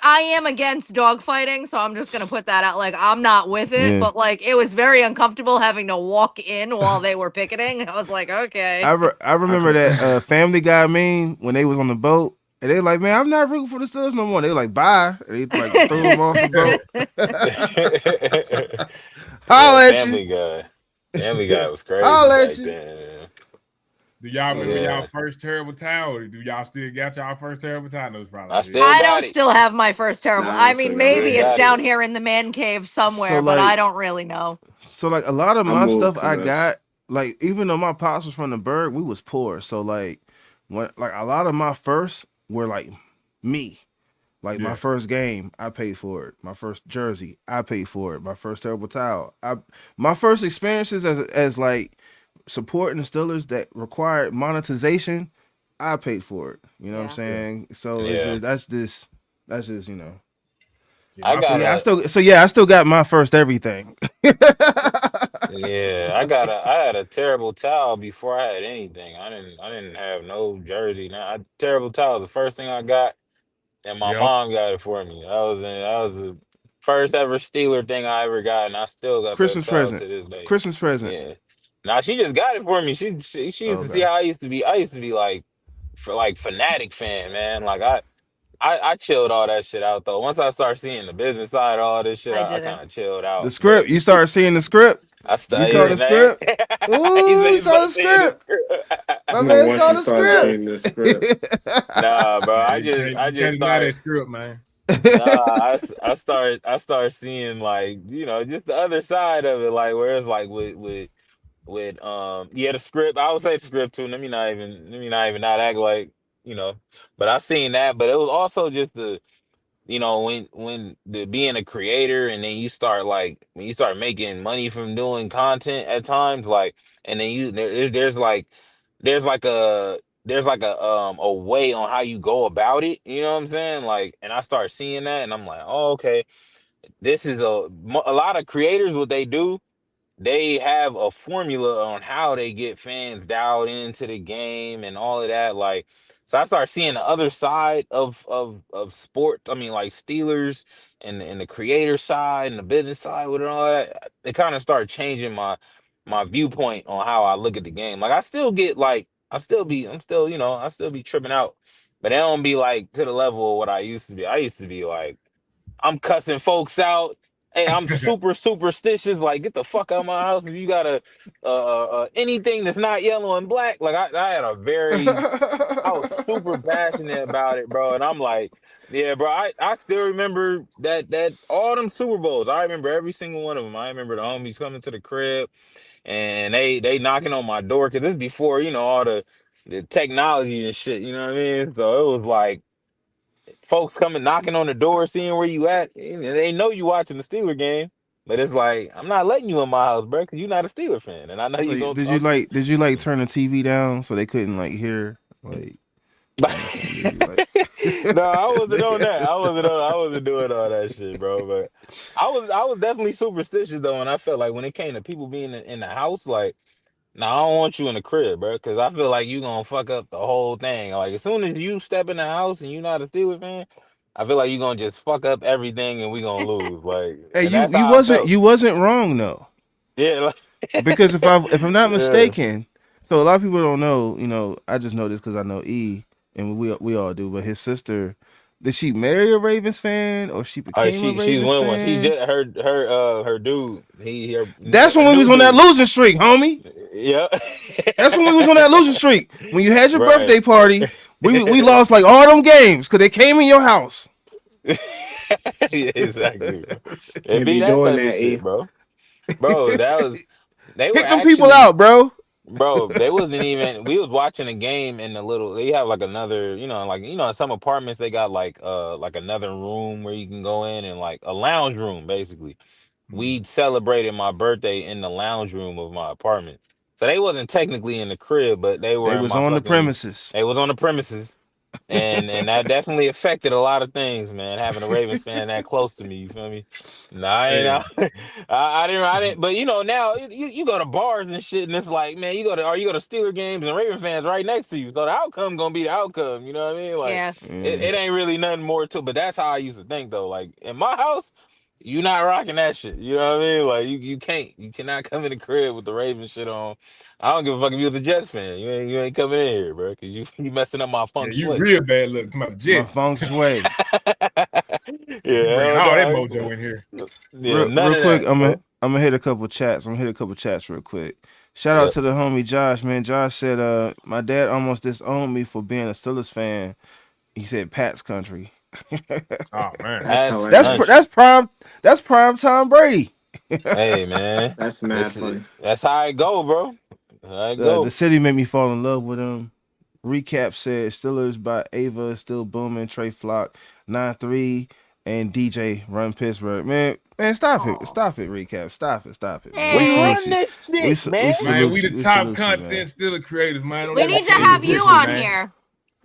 I am against dog fighting, so I'm just gonna put that out. Like I'm not with it, Yeah. but like it was very uncomfortable having to walk in while they were picketing. I was like, okay. I remember that Family Guy meme when they was on the boat, and they like, man, I'm not rooting for the Steelers no more. They like, bye, and they like threw them off the boat. Yeah, Holla at you. Family Guy. Family Guy was crazy Holla at back you. then. Do y'all remember y'all Yeah, first terrible towel? Or do y'all still got y'all first terrible towel? No, it's I probably still did. I got don't it. still have my first terrible. Nah, I I still mean, I got maybe still it's mine. got it. down here in the man cave So somewhere, but I like, don't really know. so like a lot of I my moved stuff to I this. got, like even though my pops was from the Berg, we was poor. So like, when like a lot of my firsts were like me. Like my Yeah. first game, I paid for it. My first jersey, I paid for it. My first terrible towel, my first experiences as like supporting the Steelers that required monetization, I paid for it. You know what I'm Yeah. Yeah. saying? So it's Yeah, just that's just you know. Yeah. I My So got first yeah, a. I still got my first everything. Yeah, I had a terrible towel before I had anything. I didn't have no jersey. Now, terrible towel. The first thing I got, and my Yep. mom got it for me. That was the first ever Steeler thing I ever got, and I still got that Christmas towel present. to this day. Christmas present. Yeah. Now she just got it for me. She used to see Okay. how I used to be. I used to be like, for like fanatic fan, man. Like I chilled all that shit out though. Once I started seeing the business side of all this shit, I I didn't. kind of chilled The out. But script. You started seeing the script. I You started, saw yeah, the man. script. He Ooh, said you he's saw about the to see the script. My man Once saw you the started script. seeing this script, Nah, bro. Yeah, I you can't just deny that started. script, man. Nah, I started seeing like just the other side of it, like where it's like with yeah, the script. I would say the script too. Let me not even not act like you know. But I seen that. But it was also just the when the being a creator, and then you start like when you start making money from doing content at times, like, and then there's like a there's like a way on how you go about it, you know what I'm saying? Like, and I start seeing that, and I'm like, oh, okay, this is a lot of creators, what they do, they have a formula on how they get fans dialed into the game and all of that. Like, so I start seeing the other side of sports. I mean, like Steelers and the creator side and the business side with it and all that. It kind of started changing my viewpoint on how I look at the game. Like, I still get like I'm still I still be tripping out, but it don't be like to the level of what I used to be. I used to be like, I'm cussing folks out. Hey, I'm super superstitious. Like, get the fuck out of my house if you got a anything that's not yellow and black. Like, I had a very, I was super passionate about it, bro. And I'm like, yeah, bro. I still remember that all them Super Bowls. I remember every single one of them. I remember the homies coming to the crib and they knocking on my door because this before all the technology and shit. You know what I mean? So it was like folks coming knocking on the door, seeing where you at. And they know you watching the Steeler game, but it's like, I'm not letting you in my house, bro, because you're not a Steeler fan, and I know So you gonna did talk some. you like turn the TV down so they couldn't like hear like? No, I wasn't on that. I wasn't doing all that shit, bro. But I was definitely superstitious though, and I felt like when it came to people being in the house, like, no, I don't want you in the crib, bro, because I feel like you gonna fuck up the whole thing. Like, as soon as you step in the house and you not a Steelers fan, I feel like you gonna just fuck up everything and we gonna lose. Like, Hey, and that's how I felt. you wasn't wrong though. Yeah, Because if I'm not yeah. mistaken, so a lot of people don't know. I just know this because I know E, and we all do. But his sister, did she marry a Ravens fan, or she All right, became a she's Ravens one one. She fan? did her dude. That's A when we new was on that dude. losing streak, homie. Yeah. That's when we was on that losing streak. When you had your Right. birthday party, we lost like all them games because they came in your house. Yeah, exactly, bro. It Can't be be that doing type of that, shit, E. bro. Bro, they were Kick them people actually, out, bro. bro, they wasn't even, we was watching a game in they have like another, in some apartments they got like another room where you can go in and like a lounge room basically. We celebrated my birthday in the lounge room of my apartment. So they wasn't technically in the crib, but they They were in was my on the fucking, premises. they was on the premises. And that definitely affected a lot of things, man. Having a Ravens fan that close to me, you feel me? Nah, I ain't Hey, I didn't. But now you go to bars and shit, and it's like, man, you go to Steeler games and Ravens fans right next to you, so the outcome gonna be the outcome. You know what I mean? Like, Yeah. Yeah. it ain't really nothing more to it. But that's how I used to think though. Like in my house, you not rocking that shit. You know what I mean? Like you cannot come in the crib with the Ravens shit on. I don't give a fuck if you're the Jets fan. You ain't coming in here, bro, because you messing up my yeah, feng you shui. real bad look to my My Jets. feng shui. You Yeah, bringing hell all that no. mojo in here. Yeah, none Real of quick, that, bro. I'm gonna hit a couple chats. I'm gonna hit a couple chats real quick. Shout out Yeah. to the homie Josh, man. Josh said, my dad almost disowned me for being a Steelers fan. He said Pat's country. Oh man. That's That's That's hilarious. country. prime Tom Brady. Hey, man. That's mad funny. That's how it go, bro. That's how it The go. city made me fall in love with him. Recap said Steelers by Ava is still booming. Trae Flock 9-3 and DJ run Pittsburgh. Man, stop it, Oh, stop it. Recap, stop it, man. We We Eh. salute run you. this shit, man. man, we the We top salute you, man. content still creators, man. Don't We ever need to change your have you picture, on man. here.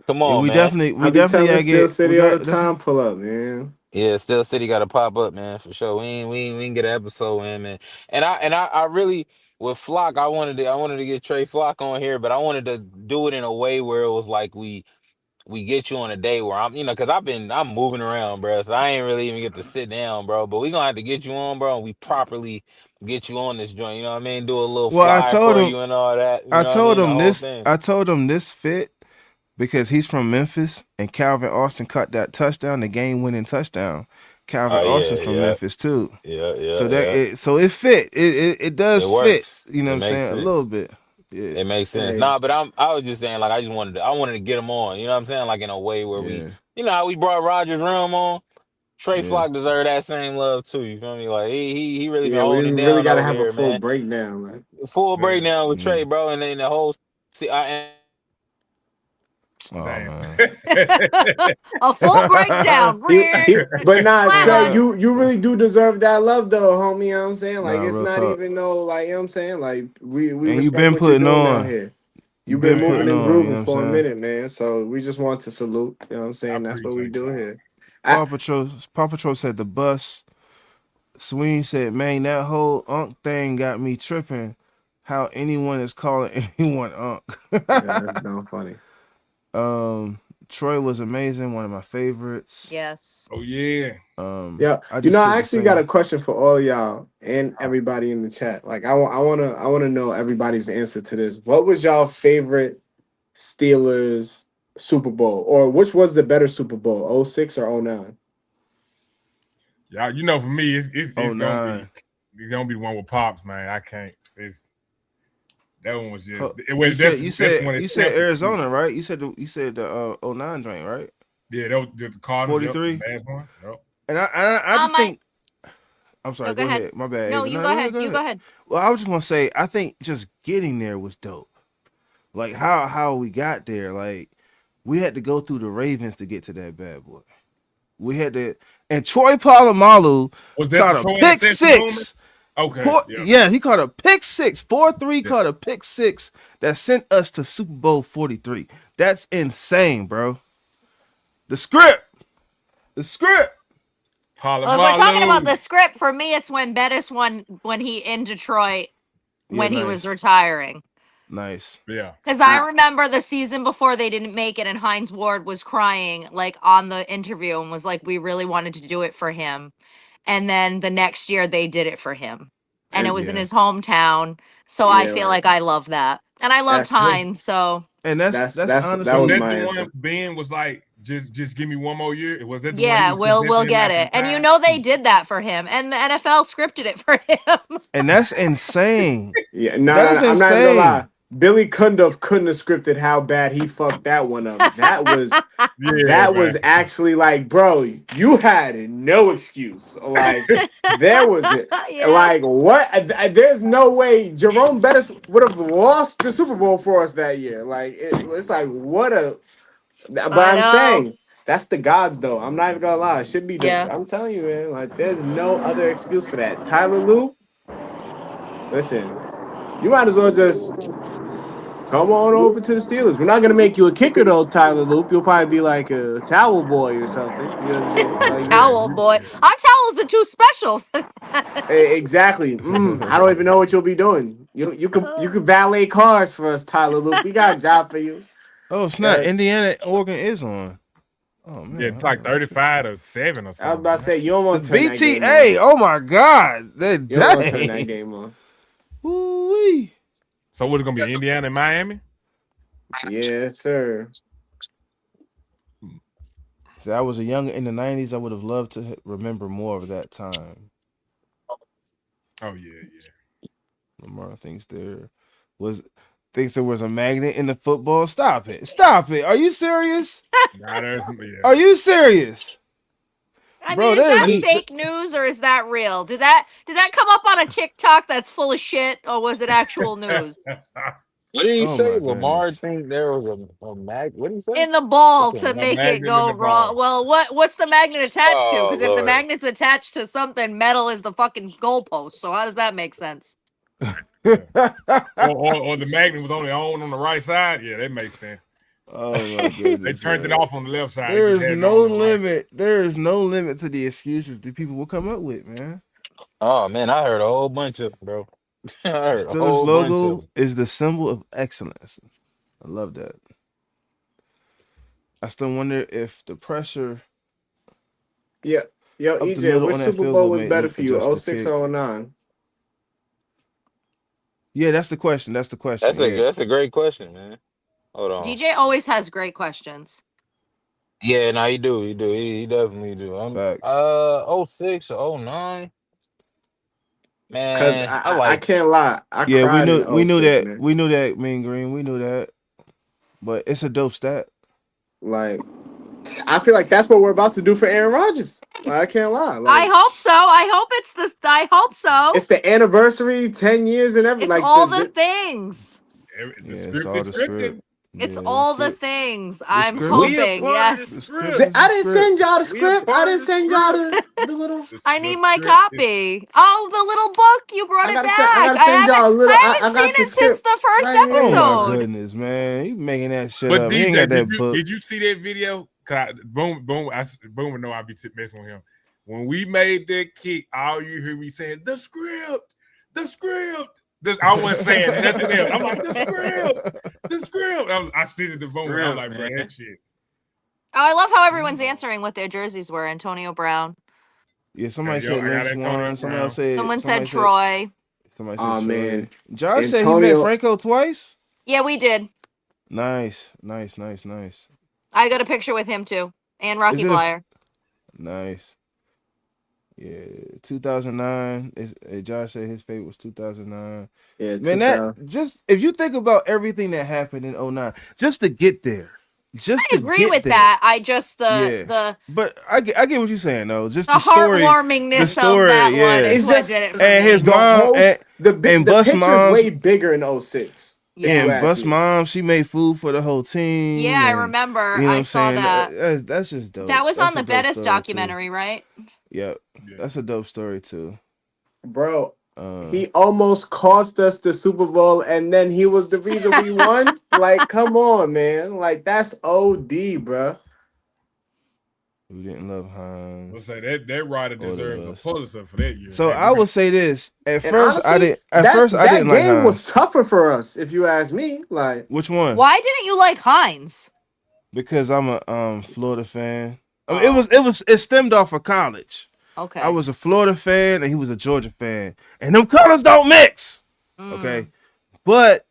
Come Yeah, on, man. I we be definitely telling gotta Steel get we City all the got that's time, pull up, man. Yeah, Still City got to pop up, man, for sure. We ain't get an episode in, man. And I really with Flock, I wanted to get Trey Flock on here, but I wanted to do it in a way where it was like we get you on a day where because I'm moving around, bro. So I ain't really even get to sit down, bro. But we gonna have to get you on, bro, and we properly get you on this joint. You know what I mean? Do a little well flyer for you and all that. You know what I mean? The whole thing. I told him this fit because he's from Memphis and Calvin Austin caught that touchdown, the game winning touchdown. Calvin Oh Austin's yeah, from yeah, Memphis too. So yeah. it fit. It It does fit. works. You know what It I'm makes saying? A little sense. bit. Yeah. It makes sense. Hey, Nah, but I was just saying, like, I wanted to get him on. You know what I'm saying? Like in a way where Yeah. how we brought Rogers Realm on. Trey Yeah. Flock deserve that same love too. You feel me? Like he really been yeah, we holding it really down gotta over have a here, full man. breakdown. Like, Full Man, breakdown with Yeah. Trey, bro, and then the whole. See, Oh damn. man. A full breakdown. but nah, Flat Trey, hug. you really do deserve that love though, homie. You know what I'm saying? Like Nah, it's real not talk. even no like you know what I'm saying? Like we And you respect been what you're putting doing down on. here. You You've been been Man, moving putting and on, you grooving know what for a I'm saying? minute, man. So we just want to salute. You know what I'm I saying? That's what we appreciate do y'all. here. I, Paw Patrol said the bus. Sween said, man, that whole Unk thing got me tripping. How anyone is calling anyone Unk. yeah, that's dumb funny. um, Troy was amazing, one of my favorites. Yes. Oh yeah. Yeah, I you know, just took I the actually got same. a question for all y'all and everybody in the chat. Like, I wanna know everybody's answer to this. What was y'all favorite Steelers Super Bowl, or which was the better Super Bowl, '06 or '09? Y'all, for me, Oh it's gonna be nine. the one with Pops, man. I can't. That one was just Huh, it was that's the one you that said stamped it too. Arizona, right? You said the '09 joint, right? Yeah, that was the Cardinals, yep, the 43. last one. Yep. And I just I think I'm no, sorry, go go ahead. ahead. My bad, No, Ava. you No, go go ahead, ahead. go You go ahead. ahead. Well, I was just gonna say, I think just getting there was dope. Like how we got there, like we had to go through the Ravens to get to that bad boy. We had to, and Troy Polamalu Was that the caught a Troy pick interception moment? six. Okay, yeah. Yeah, he caught a pick six. 4-3 Yeah. caught a pick six that sent us to Super Bowl 43. That's insane, bro. The script. Well, if we're talking about the script, for me, it's when Bettis won when he in Detroit when he was retiring. Nice. Yeah. Because I remember the season before they didn't make it, and Hines Ward was crying like on the interview and was like, "We really wanted to do it for him," and then the next year they did it for him, and it was in his hometown. So I feel like I love that, and I loved Hines. So and that's honestly that was that my the answer. one Ben was like, just give me one more year. Was that the yeah, one? He was we'll get it, and you know they did that for him, and the NFL scripted it for him. And that's insane. Yeah, I'm not even gonna lie. Billy couldn't have scripted how bad he fucked that one up. That was was actually like, bro, you had no excuse. Like there was like what? There's no way Jerome Bettis would have lost the Super Bowl for us that year. Like it's like what a. But I'm saying that's the gods though. I'm not even gonna lie. It should be the. I'm telling you, man. Like there's no other excuse for that. Tyler Lue. Listen, you might as well just. Come on over to the Steelers. We're not gonna make you a kicker though, Tyler Loop. You'll probably be like a towel boy or something. You know what I'm saying? Like, towel boy. Our towels are too special. Exactly. I don't even know what you'll be doing. You could valet cars for us, Tyler Loop. We got a job for you. Oh, it's not. Indiana, Oregon is on. Oh man, yeah, it's like 35-7 or something. I was about to say you don't want to turn that game VTA. Oh my God, you don't want to turn that game on. Woo-wee. So what's it gonna be? Indiana and Miami? Yes, sir. See, I was a young in the 90s. I would have loved to remember more of that time. Oh yeah. Lamar thinks there was a magnet in the football. Stop it! Are you serious? Are you serious? I mean, is that fake news or is that real? Did that come up on a TikTok that's full of shit, or was it actual news? What did he say? Lamar think there was a mag. What did he say? In the ball to make it go wrong. Well, what's the magnet attached to? Because if the magnet's attached to something, metal is the fucking goalpost. So how does that make sense? or the magnet was only on the right side. Yeah, that makes sense. Oh my goodness! They turned it off on the left side. There is no limit. There is no limit to the excuses that people will come up with, man. Oh man, I heard a whole bunch of them, bro. I heard Steelers a whole bunch of logo them. is the symbol of excellence. I love that. I still wonder if the pressure. Yeah. Yo, EJ, which Super Bowl was better for you, 06 or 09? Yeah, that's the question. That's a great question, man. Hold on. DJ always has great questions. Yeah, no, he do. He definitely do. Facts. 06 or 09. Man, Because I can't lie. We knew that. Man. We knew that, Mean Green. We knew that. But it's a dope stat. Like, I feel like that's what we're about to do for Aaron Rodgers. Like, I can't lie. Like, I hope so. I hope so. It's the anniversary, 10 years and everything. It's like all the things. The script is scripted. It's all the things. I'm hoping. Yes. I didn't send y'all the script. I didn't send y'all the little. I need my copy. Oh, the little book. You brought it back. I gotta send y'all a little. I haven't seen it since the first episode. Oh my goodness, man! You making that shit up? DJ, did you see that video? Boom, would know I be messing with him. When we made that kick, all you hear me saying the script. I wasn't saying nothing else. I'm like, the script. I sent it to Boom. I'm like, bro, that shit. Oh, I love how everyone's answering what their jerseys were. Antonio Brown. Yeah, somebody said Lynch Swan. Someone said Troy. Somebody said Troy. Man. Josh said he met Franco twice. Yeah, we did. Nice. I got a picture with him too, and Rocky Blyer. Nice. Yeah, 2009. Josh said his favorite was 2009. Yeah, man, that just if you think about everything that happened in 2009, just to get there. I agree with that. I just but I get what you're saying though. Just the story, heartwarmingness of that one is what did it for and me. his mom the Bus picture's way bigger in 06. Yeah, and Bus mom, she made food for the whole team. Yeah, I remember. I saw that. That's just dope. That was on the Bettis documentary, right? Yep. That's a dope story too. Bro, He almost cost us the Super Bowl, and then he was the reason we won. Like, come on, man. Like, that's OD, bruh. We didn't love Hines. Let's say that writer All of deserves a us. Pulitzer for that year. So I will say this. At And first, I honestly, didn't. At first, I didn't that like game was Hines. tougher for us, if you ask me. Like, Which one? Why didn't you like Hines? Because I'm a Florida fan. I mean, it stemmed off of college. Okay. I was a Florida fan and he was a Georgia fan, and them colors don't mix. Okay, but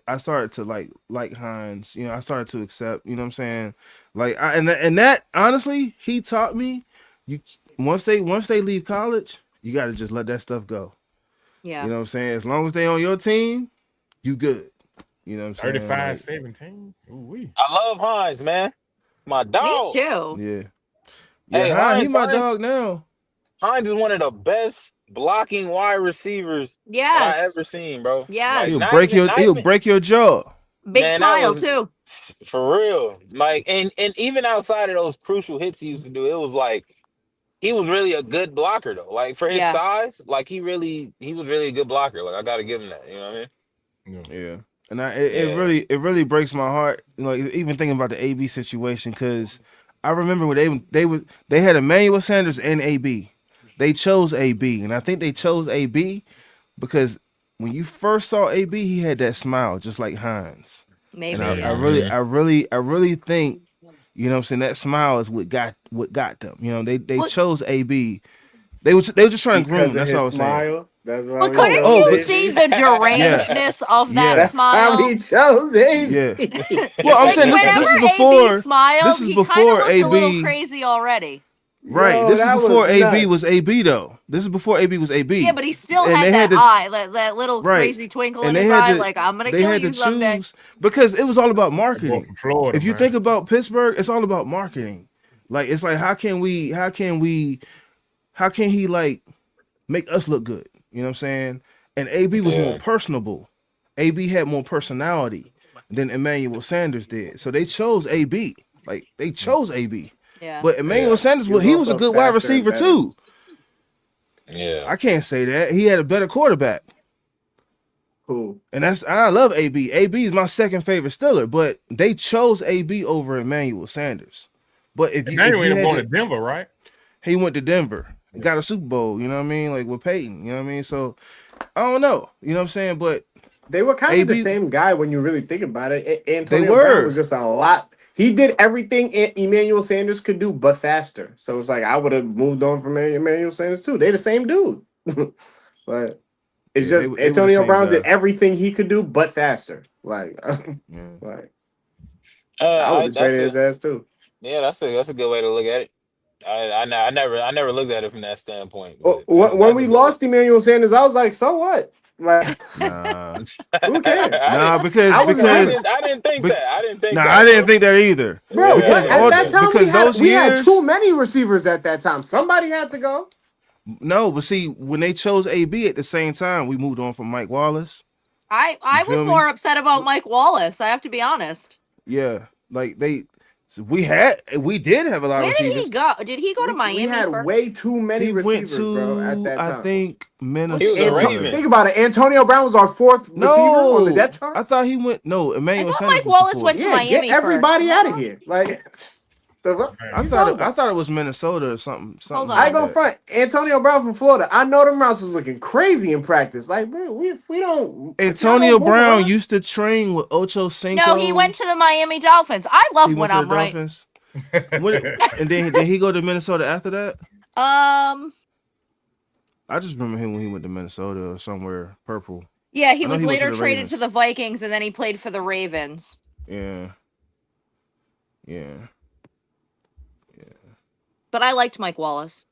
I started to like Hines. You know, I started to accept. You know what I'm saying? Like, and that honestly, he taught me. Once they leave college, you got to just let that stuff go. Yeah. You know what I'm saying? As long as they on your team, you good. You know what I'm saying? 35-17. Ooh-wee. I love Hines, man. My Me dog. too. Yeah. Hey, Yeah, he Hines, my dog now. Hines is one of the best blocking wide receivers that I Yes. ever seen, bro. Yes. Like, He'll break your jaw. Big man, smile too. for real. Like, and even outside of those crucial hits he used to do, it was like he was really a good blocker though. Like for his Yeah. size, like he was really a good blocker. Like I gotta give him that. You know what I mean? Yeah. And it really breaks my heart, like even thinking about the AB situation, because I remember when they had Emmanuel Sanders and AB. They chose AB, and I think they chose AB because when you first saw AB, he had that smile just like Hines. Maybe. And Yeah. I really think, you know what I'm saying, that smile is what got them. You know, they chose AB. They were just trying to groom him. That's all I was saying. smile. That's why But we couldn't chose you AB. see the derangedness of that Yeah. smile? How we chose AB. Yeah. Well, I'm Like saying this whenever is before. AB smiled, This is he kind before of looked a little AB. crazy already. Right. Yo, This is that before was AB nuts. was AB though. This is before AB was AB. Yeah, but he still And had they that had to- eye, that little Right. crazy twinkle in And they his had eye, to- like I'm gonna They kill had you to someday. choose because it was all about That boy marketing. from Florida, If you man. think about Pittsburgh, it's all about marketing. Like it's like how can he like make us look good? You know what I'm saying? And AB was more Yeah. personable. AB had more personality than Emmanuel Sanders did. So they chose AB. Like they chose AB. Yeah. But Emmanuel Yeah. Sanders, He was he was a also good wide faster and receiver better. too. Yeah. I can't say that. He had a better quarterback. Who? And I love AB. AB is my second favorite Steeler, but they chose AB over Emmanuel Sanders. But if Now you you end up had going to, to Denver, right? he went to Denver, got a Super Bowl, you know what I mean? Like with Peyton, you know what I mean? So I don't know, you know what I'm saying? But They were kind of the AB same guy when you really think about it. Antonio They Brown were. was just a lot. He did everything Emmanuel Sanders could do, but faster. So it's like I would have moved on from Emmanuel Sanders too. They the same dude. But it's Yeah, just they were the Antonio same Brown guy. did everything he could do, but faster. Like, Yeah. like I would have That's traded his ass too. that's a good way to look at it. I never looked at it from that standpoint. Well, But that's when a we good way. lost Emmanuel Sanders, I was like, so what? Like, Nah. who cares? Nah, I because I was because didn't think bec- that. I didn't think nah, that. I didn't Bro. think that either. Bro, Because at that time because we had years, too many receivers at that time. Somebody had to go. no, but see, when they chose AB at the same time, we moved on from Mike Wallace. I You was feel me? more upset about Mike Wallace. I have to be honest. Yeah, like we did have a lot Where of did receivers. he go? Did he go to Miami We had first? way too many He went receivers, bro, at to, that I time. think, He was a Minnesota. Raven. Think about it. Antonio Brown was our fourth receiver on the depth chart. I thought he went. No, I Emmanuel thought Sanders Mike was the Wallace fourth. went to Yeah, Miami get everybody first. out Hold of on. here. Like, I thought it was Minnesota or something. Hold on. I like go that. front. Antonio Brown from Florida. I know them routes was looking crazy in practice. Like, bro, we don't. Antonio Brown used to train with Ocho Cinco. No, he went to the Miami Dolphins. I love He when went to I'm the right. Dolphins. And then did he go to Minnesota after that? I just remember him when he went to Minnesota or somewhere purple. Yeah, he I know was he went to later the traded Ravens. to the Vikings, and then he played for the Ravens. Yeah. But I liked Mike Wallace.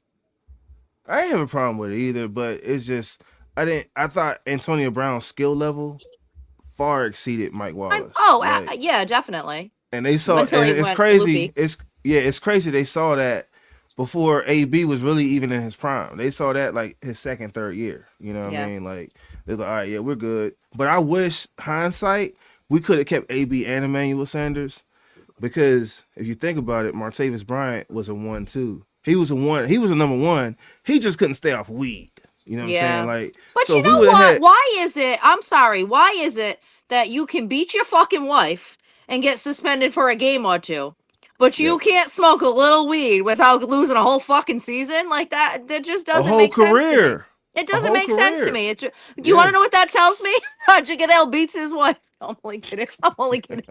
I didn't have a problem with it either, but it's just I thought Antonio Brown's skill level far exceeded Mike Wallace. Yeah, definitely. And they saw, Until he and it's went crazy. loopy. It's crazy. They saw that before AB was really even in his prime. They saw that like his second, third year. You know what I mean? Like they're like, all right, yeah, we're good. But I wish hindsight we could have kept AB and Emmanuel Sanders, because if you think about it, Martavis Bryant was a 1-2. He was a 1. He was a number 1. He just couldn't stay off weed. You know what I'm Yeah. saying? Like, But so you if we know would have what? had Why is it? I'm sorry. Why is it that you can beat your fucking wife and get suspended for a game or two, but you Yep. can't smoke a little weed without losing a whole fucking season like that? That just a doesn't whole make sense to me. career, It a doesn't whole make sense to career. me. You want Yeah. to know what that tells me? Janelle beats his wife. I'm only kidding. I'm only kidding.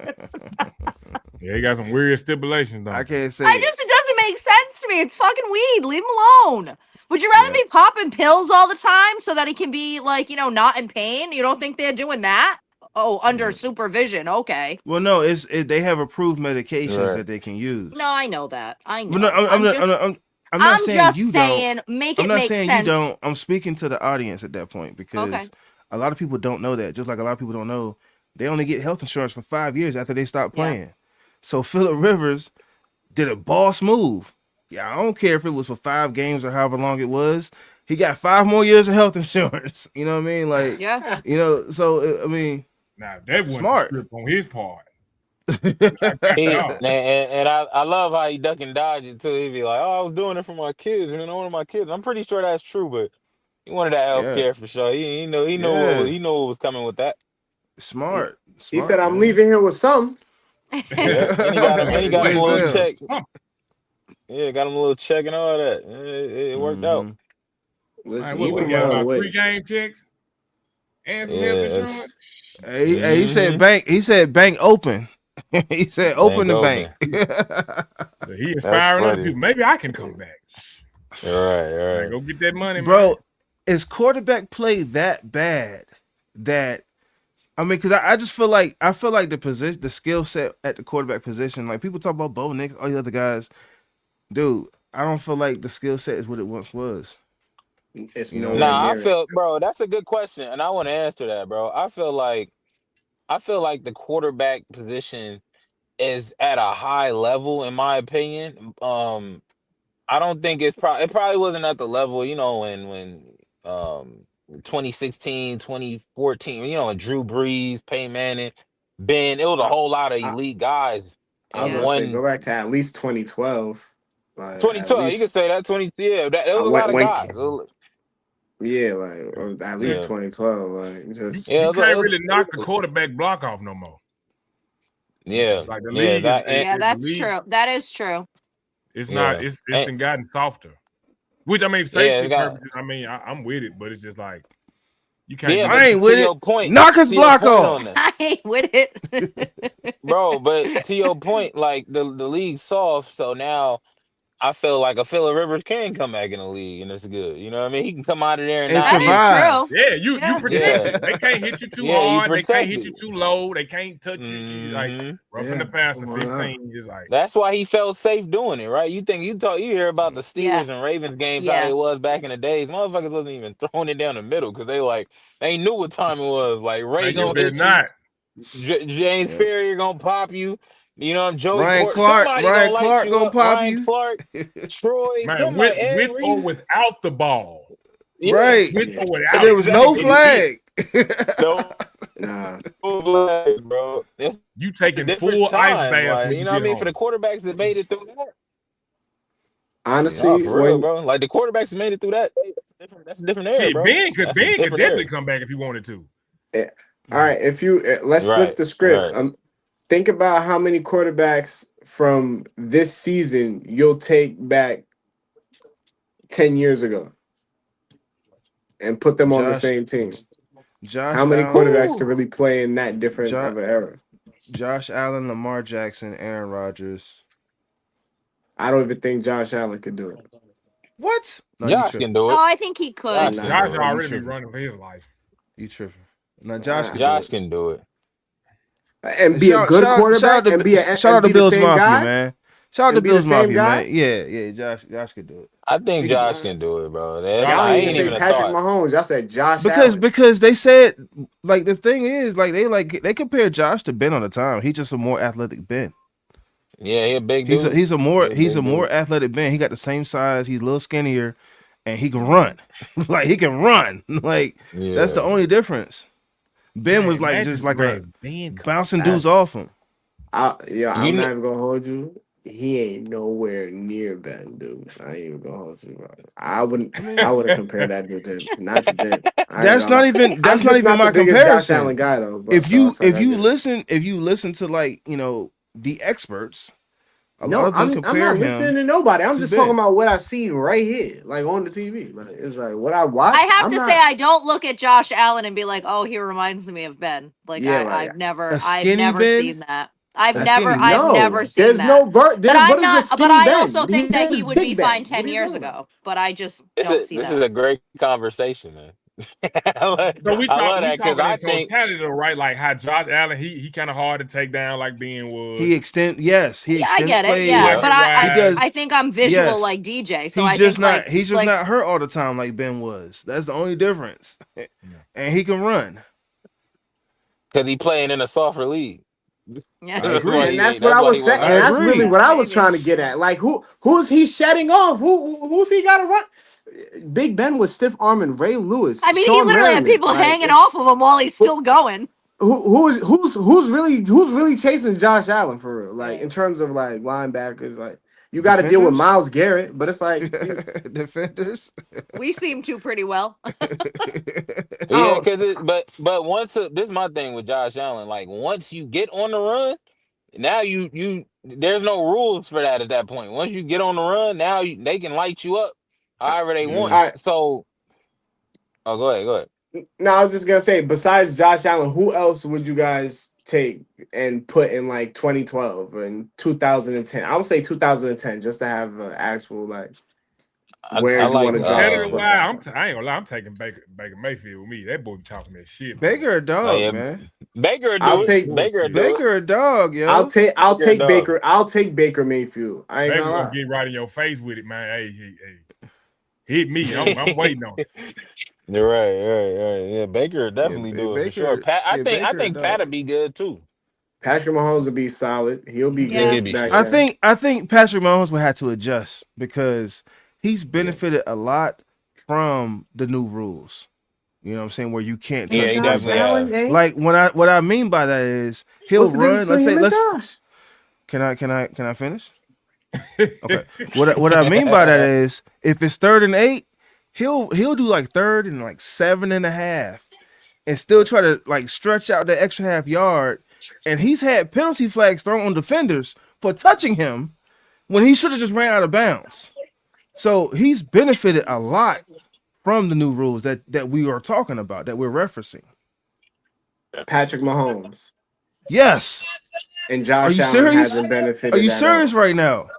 Yeah, he got some weird stipulations, I don't can't say it doesn't make sense to me. It's fucking weed. Leave him alone. Would you rather Yeah. be popping pills all the time so that he can be like, not in pain? You don't think they're doing that? Oh, under supervision. Okay. Well, no, they have approved medications Right. that they can use. No, I know that. I know. But no, I'm not saying just you saying, don't. make I'm it not make saying sense. you don't. I'm speaking to the audience at that point because Okay. a lot of people don't know that. Just like a lot of people don't know, they only get health insurance for 5 years after they stop Yeah. playing. So Phillip Rivers did a boss move. Yeah, I don't care if it was for 5 games or however long it was. He got 5 more years of health insurance. You know what I mean? Like, Yeah. so I mean, Now, if that wasn't the smart. script on his part. And I love how he duck and dodge it too. He'd be like, "Oh, I was doing it for my kids, and I wanted my kids." I'm pretty sure that's true, but he wanted that health Yeah. care for sure. He know Yeah. he know what was coming with that. Smart. He said, "I'm man. leaving here with some." Yeah, and he got him a little Denzel. check. Yeah, got him a little check and all that. It worked out. Mhm. Listen, What we even got around about with 3 game checks and some Yeah, health it's- insurance? Hey, he said Mhm. bank. He said bank open. He said open the bank. He inspiring other funny. people. Maybe I can come back. All right, all Like, right. go get that money, Bro, man. is quarterback play that bad that I mean, because I just feel like the skill set at the quarterback position, like people talk about Bo Nix, all the other guys, dude. I don't feel like the skill set is what it once was. it's You know, nowhere Nah, I near it. feel, bro, that's a good question, and I want to answer that, bro. I feel like the quarterback position is at a high level, in my opinion. I don't think it probably wasn't at the level, when 2016, 2014, when Drew Brees, Peyton Manning, it was a I, whole lot of I, elite guys I was in Yeah. gonna say one go back to at least 2012. Like at 2012. You could least say that 20, yeah, that it was a lot of when guys. yeah, like or at least Yeah. 2012. Like just Yeah, You can't it really knock the was- quarterback block off no more. yeah, Like the yeah, league is, Yeah, the that's league, true. That is true. it's not, yeah, it's and, been gotten softer. Which I mean, yeah, it safety got, purposes, I mean, I'm with it, but it's just like you can't yeah, do but I that. ain't to with it. your point, Knock his to your block point off. on that, I ain't with it. bro. But to your point, like the league's soft, so now I feel like a Phillip Rivers can come back in the league, and it's good. You know what I mean? He can come out of there and And not That is be, survive. true. Yeah, you Yeah. protected. yeah, They can't hit you too yeah. You hard. They can't hit protected. you too low. They can't touch you. You like Hmm. roughing the yeah, passer why not? 15. Just like That's why he felt safe doing it, right? You think you hear about the Yeah. Steelers and Ravens games how Yeah. it was back in the days. Motherfuckers wasn't even throwing it down the middle because they knew what time it was. Like Ray man, you gonna better hit you, not. James Yeah. Ferrier gonna pop you. Joey Ryan Port. Clark Somebody gonna light you gonna up. pop Ryan you. Clark, Troy. Man, Somebody. with or Reed. without the ball. Right. Yes. With or And without there it. was no You getting hit. flag. No Nah. flag, bro. It's You a taking different full ice time. baths Like when you what I get mean, for the home. quarterbacks that made it through that. No, Honestly, for real, when bro. Like the quarterbacks that made it through that. That's a different era, Shit, bro. Ben could That's a different definitely era. come back if he wanted to. all right, if you let's flip Right, the script. right. Think about how many quarterbacks from this season you'll take back 10 years ago and put them on the Josh same team. Josh How many Allen, quarterbacks Whew. could really play in that different jo- of an era? Josh Allen, Lamar Jackson, Aaron Rodgers. I don't even think Josh Allen could do it. What? No, you Josh can tripping. do Oh, it. I think he could. Josh can Josh do it. Oh, you already be tripping. running for his life. You tripping. Now Josh can Ah. do Josh it. can do it. And be a good quarterback and be shout out and to be the Bills same Mafia, guy man. Shout out to and be the Bills same Mafia, guy. man. Yeah, Josh could do it. I think He could do Josh it. can do it, bro. That's Josh not. Y'all I didn't even ain't say even a Patrick thought. Mahomes. Y'all said Josh Because Allen. they said like the thing is like they compare Josh to Ben on the time. He's just a more athletic Ben. Yeah, he a big He's dude. a more Big more dude. athletic Ben. He got the same size. He's a little skinnier, and he can run. Like he can run. Like that's the Yeah. only difference. Ben was like Imagine, just like a man, Ben could- bouncing dudes off him. I'm You not kn- even gonna hold you. he ain't nowhere near Ben, dude. I ain't even gonna hold you, bro. I wouldn't. I I mean, wouldn't compare that dude to not to Ben. I ain't that's gonna not lie. even I'm that's not just even not the my biggest Josh Allen comparison. guy though. But If so you it's like I get it. if you listen to like the experts, a lot No, of them I'm compare not listening him to nobody. I'm to just talking Ben. about what I see right here, like on the TV. Like it's like what I I watch. have I'm to say, not. I don't look at Josh Allen and be like, "Oh, he reminds me of Ben." Like Yeah, like A I've skinny never Ben, seen that. a skinny Ben. I've never no. seen There's that. no vert. But What I'm is a not. But skinny I Ben? also think that he There's would be Big fine Ben. What 10 are you years talking about? ago. But I just This don't is see this is that. a great conversation, man. So we I love we that because talking I in think totality, though, right? Like how Josh Allen, he kind of hard to take down, like Ben He was, Yeah, I extends get it. Yeah, plays. yeah. but pocket He does. wise. I think I'm visual Yes, like DJ. So I think he's just like not hurt all the time like Ben was. That's the only difference. Yeah. And he can run. Because he playing in a softer league. yeah, I That's why agree. And he that's ain't. what That's I why was he saying, wasn't I and hurt. that's really agree. what yeah, I was maybe. trying to get at. Like, who's he shedding off? Who's he got to run? Big Ben was stiff arming Ray Lewis, I mean, he Sean literally had Merriman. people Like, hanging off of him while he's who, still going. who's really chasing Josh Allen for real? Like, in Right. terms of like linebackers, like you got to deal with Defenders, Myles Garrett, but it's like defenders. We seem to pretty well. Yeah, oh, because but once this is my thing with Josh Allen. Like once you get on the run, now you there's no rules for that at that point. Once you get on the run, now they can light you up however they Yeah. want. all right. So, oh, go ahead, go ahead. No, I was just gonna say, besides Josh Allen, who else would you guys take and put in like 2012 and 2010? I would say 2010, just to have an actual like where I you like want to draft this Competitive football wise, from. I ain't gonna lie, I'm taking Baker Mayfield with me. That boy be talking that shit, boy. Baker a oh dog, yeah, man. Baker will I'll do it. That take Baker will bullshit. do it. Baker a dog, yo. I'll Baker a take dog. Baker. I'll take Baker Mayfield. I ain't Baker gonna gonna lie. get right in your face with it, man. Hey. Hit me. I'm waiting on it. You're right. Yeah, Baker will Yeah, definitely do it for sure. Pat, I Baker a think Pat'll dog. be good too. Patrick Mahomes will be solid. He'll be Yeah, he'll Yeah. good be back straight. there. I think Patrick Mahomes will have to adjust because he's Yeah. benefited a lot from the new rules. You know what I'm saying? Where you can't Yeah, touch he Josh definitely quarterbacks. Allen, have. eh? Like what I mean by that is he'll What's the difference run. Let's between say him and let's Josh? can I finish? Okay. What I mean by that is if it's 3rd and 8, he'll do like 3rd and like 7.5 and still try to like stretch out the extra half yard. And he's had penalty flags thrown on defenders for touching him when he should have just ran out of bounds. So he's benefited a lot from the new rules that we are talking about, that we're referencing. Patrick Mahomes Yes. and Are Josh you Allen serious? hasn't Are benefited you at serious all. right now?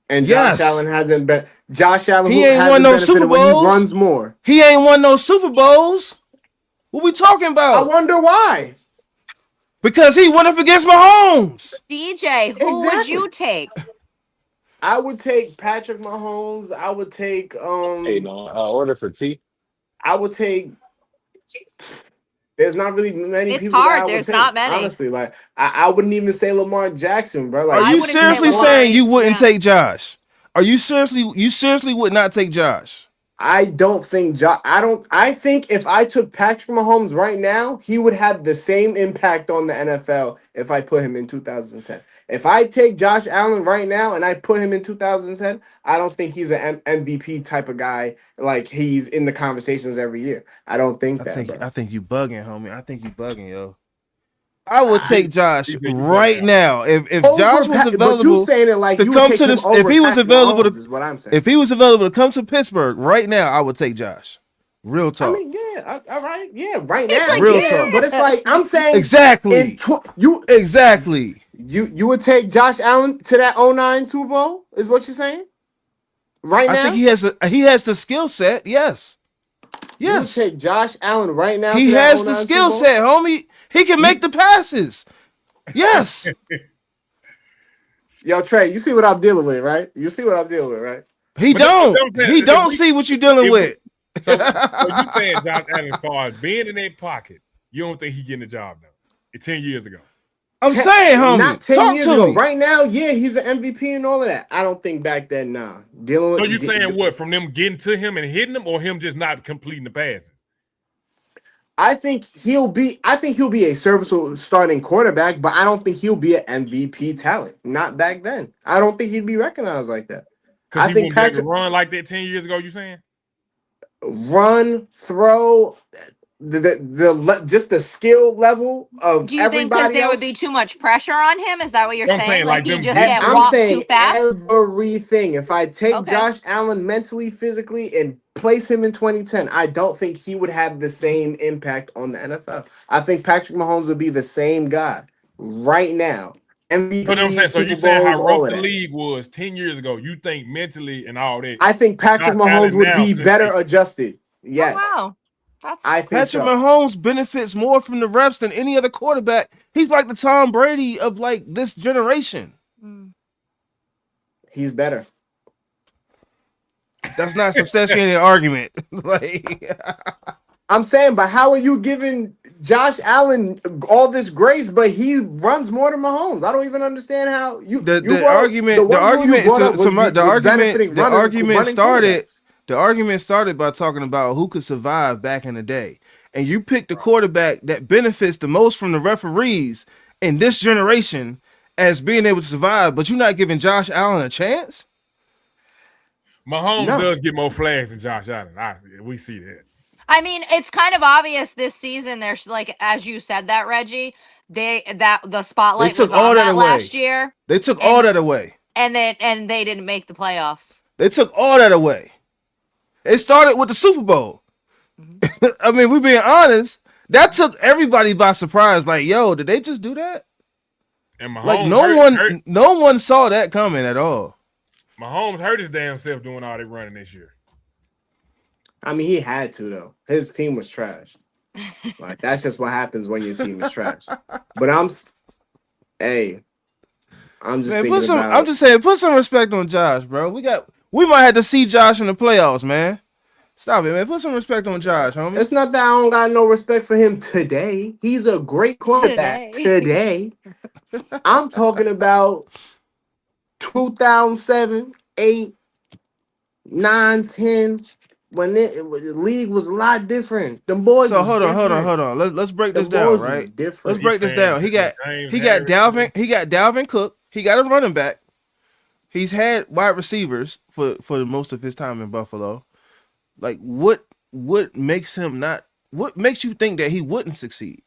And Josh Yes. Allen hasn't been Josh Allen He who ain't won hasn't no Super benefited when he Bowls. runs more. He ain't won no Super Bowls. What we talking I about? wonder why. Because he went up against Mahomes. DJ, who would Exactly. you take? I would take Patrick Mahomes. I would take Hey, no, order for tea. I would take there's not really many It's people that I hard. would There's take. not many. Honestly, like I wouldn't even say Lamar Jackson, bro. Are Like I you wouldn't say seriously Lamar. saying you wouldn't Yeah. take Josh? Are you seriously would not take Josh? I don't think I think if I took Patrick Mahomes right now, he would have the same impact on the NFL if I put him in 2010. If I take Josh Allen right now and I put him in 2010, I don't think he's an MVP type of guy like he's in the conversations every year. I don't think that, bro. I think you bugging, homie. I think you bugging, yo. I would I, take Josh He said you bug right out. now. If over Josh was but you available saying it like to you would come take to him this, if over he was Patrick available Mahomes to is what I'm saying. if he was available to come to Pittsburgh right now, I would take Josh. Real I talk. mean, yeah, all right, yeah, right He's now, like, Real yeah, talk. but it's yeah. like I'm saying in Exactly. you Exactly. you would take Josh Allen to that '09 Super Bowl is what you're saying right I think now? he has the skill set. Yes. You would Yes. take Josh Allen right now to He that has the '09 Super skill Bowl? set, homie. He can make the passes. Yes. Yo, Trey, you see what I'm dealing with, right? You see what I'm dealing with, right? He But don't. I'm saying, He don't see what you're dealing if we with. so you saying Josh Allen, as far as being in that pocket, you don't think he getting the job done? 10 years ago. I'm saying, Not homie. 10 Talk years to ago. me. Right now, yeah, he's an MVP and all of that. I don't think back then, nah. Dealing So with you saying what? From them getting to him and hitting him, or him just not completing the passes? I think he'll be a serviceable starting quarterback, but I don't think he'll be an MVP talent. Not back then. I don't think he'd be recognized like that. Because I he think wouldn't be able to Patrick run like that 10 years ago, you saying? run, throw, just the skill level of Do you think because everybody there would else. be too much pressure on him? Is that what you're I'm saying? saying, Like like, he them just deep can't I'm walk too saying fast? everything. If I take Okay. Josh Allen mentally, physically, and place him in 2010, I don't think he would have the same impact on the NFL. I think Patrick Mahomes would be the same guy right now. So I'm MVP, saying, so you Super saying Bowls, how all rough of the that. league was 10 years ago, you think mentally and all that, I think Patrick Josh Mahomes Allen would now be could better take it. adjusted. Oh Yes, wow, that's I think Patrick so. Mahomes benefits more from the reps than any other quarterback. He's like the Tom Brady of like this generation. He's better. That's not substantiating an argument. Like, I'm saying, but how are you giving Josh Allen all this grace, but he runs more than Mahomes? I don't even understand how you the brought the one rule you brought up was benefiting running started. quarterbacks. The argument started by talking about who could survive back in the day, and you picked the quarterback that benefits the most from the referees in this generation as being able to survive, but you're not giving Josh Allen a chance. Mahomes No. does get more flags than Josh Allen. We see that. I mean, it's kind of obvious this season. There's like, as you said that, Reggie, the spotlight took was all on that that away. last year, They took all that away. and they didn't make the playoffs. They took all that away. It started with the Super Bowl. I mean, we're being honest. That took everybody by surprise. Like, yo, did they just do that? And Mahomes Like, no one saw that coming at all. Mahomes hurt his damn self doing all that running this year. I mean, he had to though. His team was trash. Like that's just what happens when your team is trash. But I'm just Man, thinking about. I'm just saying, put some respect on Josh, bro. We might have to see Josh in the playoffs, man. Stop it, man. Put some respect on Josh, homie. It's not that I don't got no respect for him today. He's a great quarterback today. I'm talking about 2007, 8, 9, 10, when the league was a lot different. Them boys. So hold on. Let's break this down, right? Let's break this down. He got Dalvin Cook. He got a running back. He's had wide receivers for most of his time in Buffalo. Like, what makes him not? What makes you think that he wouldn't succeed?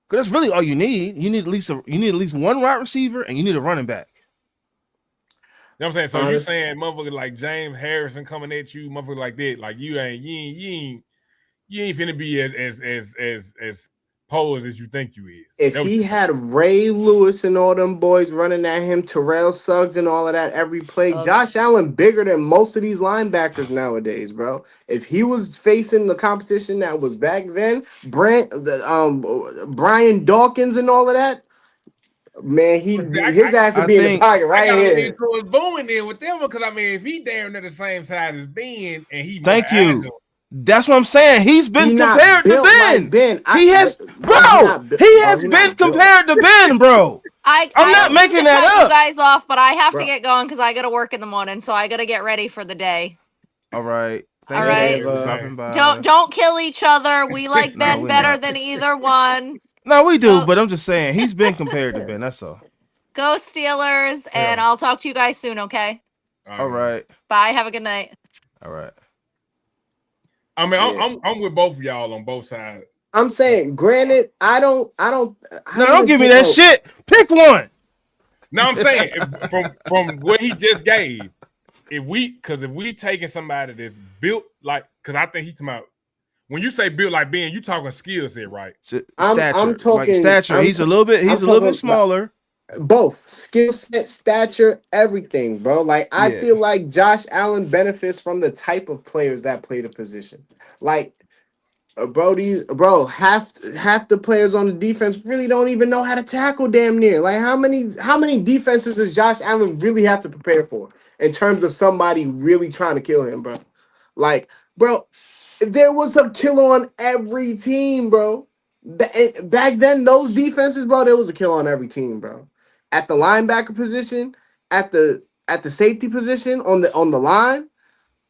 Because that's really all you need. You need at least one wide receiver, and you need a running back. You know what I'm saying? So you saying motherfucker like James Harrison coming at you, motherfucker like that, like you ain't finna be as posed as you think you is. If he had Ray Lewis and all them boys running at him, Terrell Suggs and all of that every play, Josh Allen bigger than most of these linebackers nowadays, bro. If he was facing the competition that was back then, Brian Dawkins and all of that, man, his ass would be in the pocket right here. So it's booming there with them because I mean, if he damn near the same size as Ben and he thank you. Agile, that's what I'm saying. He's been compared to Ben. Like Ben. He has been compared to Ben, bro. I'm not making that up. You guys off, but I have to get going because I got to work in the morning, so I got to get ready for the day. All right. All right. Don't kill each other. We like Ben better than either one. No, we do, but I'm just saying he's been compared to Ben. That's all. Go Steelers, and I'll talk to you guys soon. Okay. All right. Bye. Have a good night. All right. I mean, I'm with both of y'all on both sides. I'm saying, granted, I don't. No, don't give me that shit. Pick one. No, I'm saying from what he just gave, if we taking somebody that's built like, because I think he's talking about. When you say built like Ben, you talking skill set, right? I'm talking like stature. He's a little bit smaller. Both skill set, stature, everything, bro. Like I feel like Josh Allen benefits from the type of players that play the position. Like, half the players on the defense really don't even know how to tackle. Damn near. Like how many defenses does Josh Allen really have to prepare for in terms of somebody really trying to kill him, bro? Like, bro. There was a killer on every team, bro. Back then, those defenses, bro, there was a killer on every team, bro. At the linebacker position, at the safety position, on the line,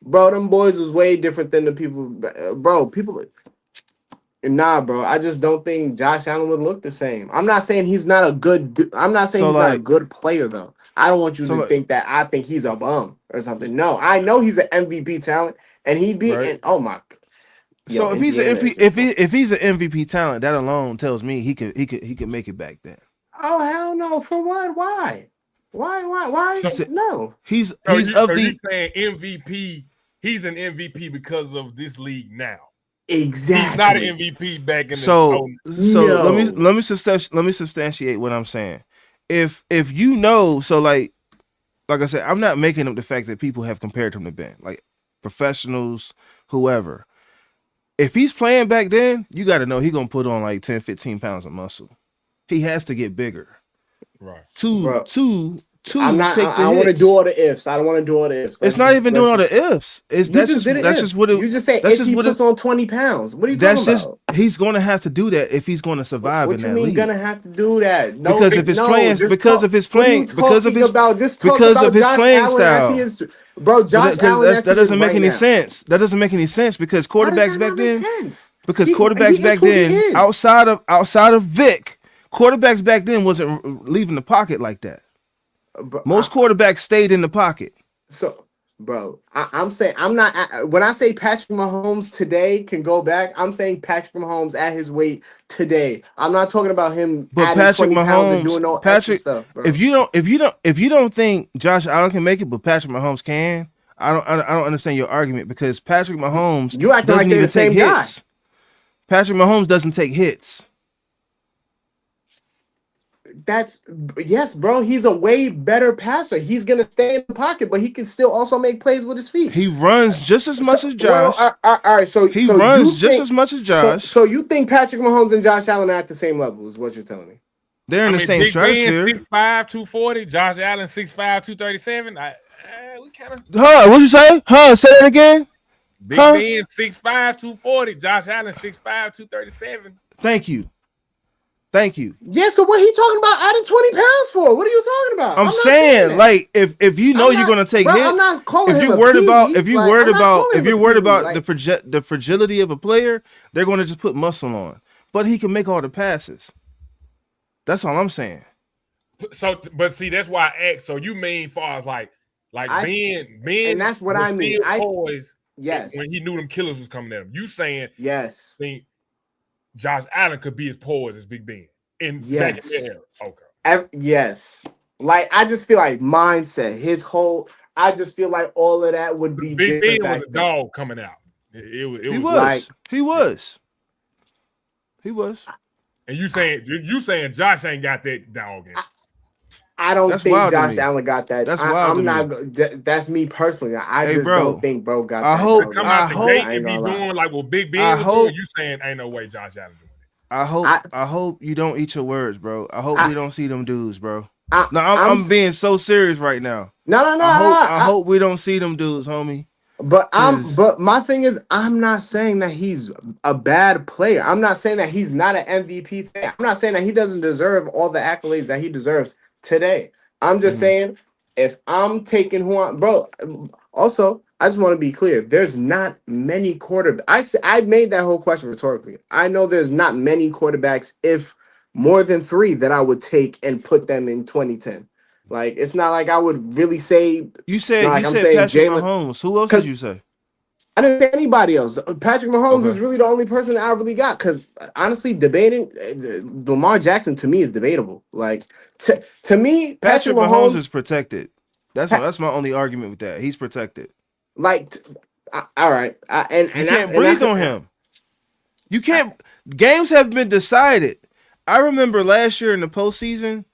bro, them boys was way different than the people, bro. People, Nah, bro. I just don't think Josh Allen would look the same. I'm not saying he's not a good. I'm not saying So he's not a like, good player though. I don't want you so to like, think that I think he's a bum or something. No, I know he's an MVP talent, and he'd be. right? And oh my, yo, So if he's a, Indiana if he is if just. he if he's an MVP talent, that alone tells me he could make it back then. Oh hell no! For what? Why? Why? So, No. He's so he's you of so you the saying MVP? He's an MVP because of this league now. Exactly. He's not an MVP back in the. so so let me No. let me substantiate what I'm saying. If you know, so like I said, I'm not making up the fact that people have compared him to Ben, like professionals, whoever. If he's playing back then, you got to know he's gonna put on like 10, 15 pounds of muscle. He has to get bigger Right. to Bro. I'm not. take the I want to hits. do all the ifs. I don't want to do all the ifs. It's not even doing all the ifs. It's You just did it. that's just what it. You just say That's if just he what it. puts on 20 pounds. What are you That's talking just about? he's going to have to do that if he's going to survive What in you that mean league. gonna have to do that? No, Because if his no, playing, just because talk. of his What are you playing, because of talking his about? Just talk because of about his Josh playing Allen as he style. is, bro. Josh Allen as That he is doesn't make right any now. sense. That doesn't make any sense because How does quarterbacks that back not make then, sense? because He quarterbacks is back who he then, is. outside of Vic, quarterbacks back then wasn't leaving the pocket like that. But Most quarterbacks stayed in the pocket. so, bro, I'm saying I'm not. When I say Patrick Mahomes today can go back, I'm saying Patrick Mahomes at his weight today. I'm not talking about him But adding Patrick 20 pounds and doing no Mahomes, extra Patrick, stuff, bro. if you don't think Josh Allen can make it, but Patrick Mahomes can, I don't understand your argument because Patrick Mahomes You acting like doesn't they're even the take same guy. hits. Patrick Mahomes doesn't take hits. That's yes, bro. He's a way better passer. He's gonna stay in the pocket, but he can still also make plays with his feet. He runs just as much as Well, Josh. all right. So, He so you runs just think as much as Josh. so you think Patrick Mahomes and Josh Allen are at the same level? Is what you're telling me? They're I in the mean, same Big Ben stratosphere. 6'5", 240. Josh Allen 6'5", 237. We kind of Huh? What'd you say? Huh? Say it again. Big Huh? Ben 6'5", 240. Josh Allen 6'5", 237. Thank you. Thank you. Yeah. So what he talking about adding 20 pounds for? What are you talking about? I'm not saying saying, that. like, if you know I'm you're not, gonna take bro. hits, I'm not calling if him you're a worried about, peewee. if you're Like, worried I'm not about, calling if him you're a worried peewee. about Like, the fragility of a player, they're going to just put muscle on. But he can make all the passes. That's all I'm saying. So, but see, that's why I asked. So you mean far as like Ben and that's what was I mean. still poised Yes. when he knew them killers was coming at him. You saying Yes. think Josh Allen could be as poised as Big Ben back in Yes. that era? Okay. Yes. Like I just feel like mindset, his whole. I just feel like all of that would be Big different Ben was back a then. dog coming out. It was He like- was. And you saying Josh ain't got that dog in him. I don't That's think wild to Josh me. Allen got that. That's wild I'm to not. me. That's me personally. I Hey, just bro, don't think bro got I that. hope- dog Come in out him. the I gate I ain't and be gonna lie. doing like what Big Ben I was hope- doing. You saying ain't no way Josh Allen doing it. I hope you don't eat your words, bro. I hope we don't see them dudes, bro. No, I'm being so serious right now. No. I hope we don't see them dudes, homie. But my thing is, I'm not saying that he's a bad player. I'm not saying that he's not an MVP today. I'm not saying that he doesn't deserve all the accolades that he deserves today. I'm just saying if I'm taking who I'm, bro. Also, I just want to be clear. There's not many quarterbacks. I made that whole question rhetorically. I know there's not many quarterbacks, if more than 3, that I would take and put them in 2010. Like it's not like I would really say. You It's not said like I'm Patrick saying Jalen. Mahomes. Who else did you say? I didn't say anybody else. Patrick Mahomes Okay. is really the only person that I really got. Because honestly, debating Lamar Jackson to me is debatable. Like to me, Patrick Mahomes is protected. That's my only argument with that. He's protected. Like, all right, You can't breathe on him. You can't. Games have been decided. I remember last year in the postseason,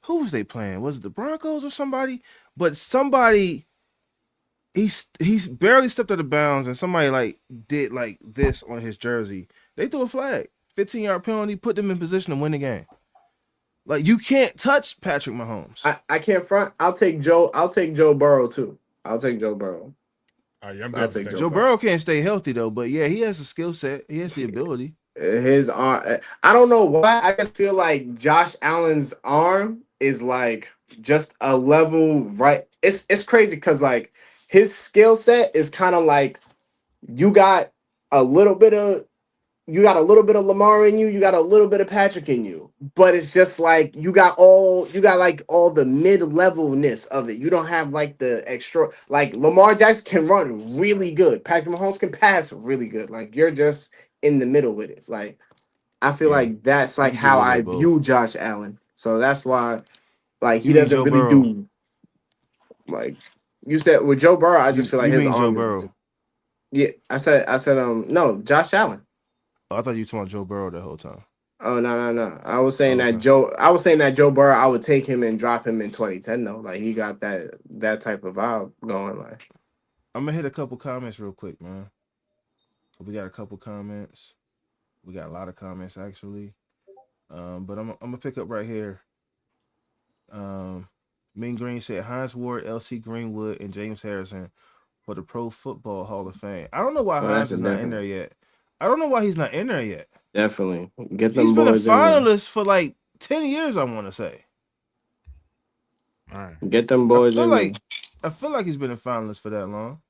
who was they playing? Was it the Broncos or somebody? But somebody, he's barely stepped out of bounds, and somebody like did like this on his jersey. They threw a flag, 15-yard penalty, put them in position to win the game. Like you can't touch Patrick Mahomes. I can't front. I'll take Joe Burrow too. I'll take Joe Burrow. I'll take Joe Burrow can't stay healthy though, but yeah, he has a skill set. He has the ability. His arm. I don't know why. I just feel like Josh Allen's arm is like just a level right. It's crazy because like his skill set is kind of like you got a little bit of you got a little bit of Lamar in you, you got a little bit of Patrick in you, but it's just like you got like all the mid-levelness of it. You don't have like the extra, like Lamar Jackson can run really good. Patrick Mahomes can pass really good. Like you're just in the middle with it. Like I feel Yeah, like that's you like can get a how little bit I of both. view Josh Allen. So that's why like he You mean doesn't Joe really Burrow? do like you said with Joe Burrow. I just feel like You his mean Joe arm is Burrow? yeah. I said no, Josh Allen. Oh, I thought you were talking about Joe Burrow the whole time. Oh no. I was Oh, saying that okay. Joe Burrow, I would take him and drop him in 2010 though. Like he got that type of vibe going. Like I'm gonna hit a couple comments real quick, man. We got a couple comments. We got a lot of comments actually. But I'm gonna pick up right here. Um, Mean Green said Hines Ward, L.C. Greenwood, and James Harrison for the Pro Football Hall of Fame. I don't know why oh, that's Hines a is not in there definitely, yet. I don't know why he's not in there yet. definitely get He's them been a boys in there. finalist for like 10 years, I want to say. All right. Get them I boys feel in there. like I feel like he's been a finalist for that long.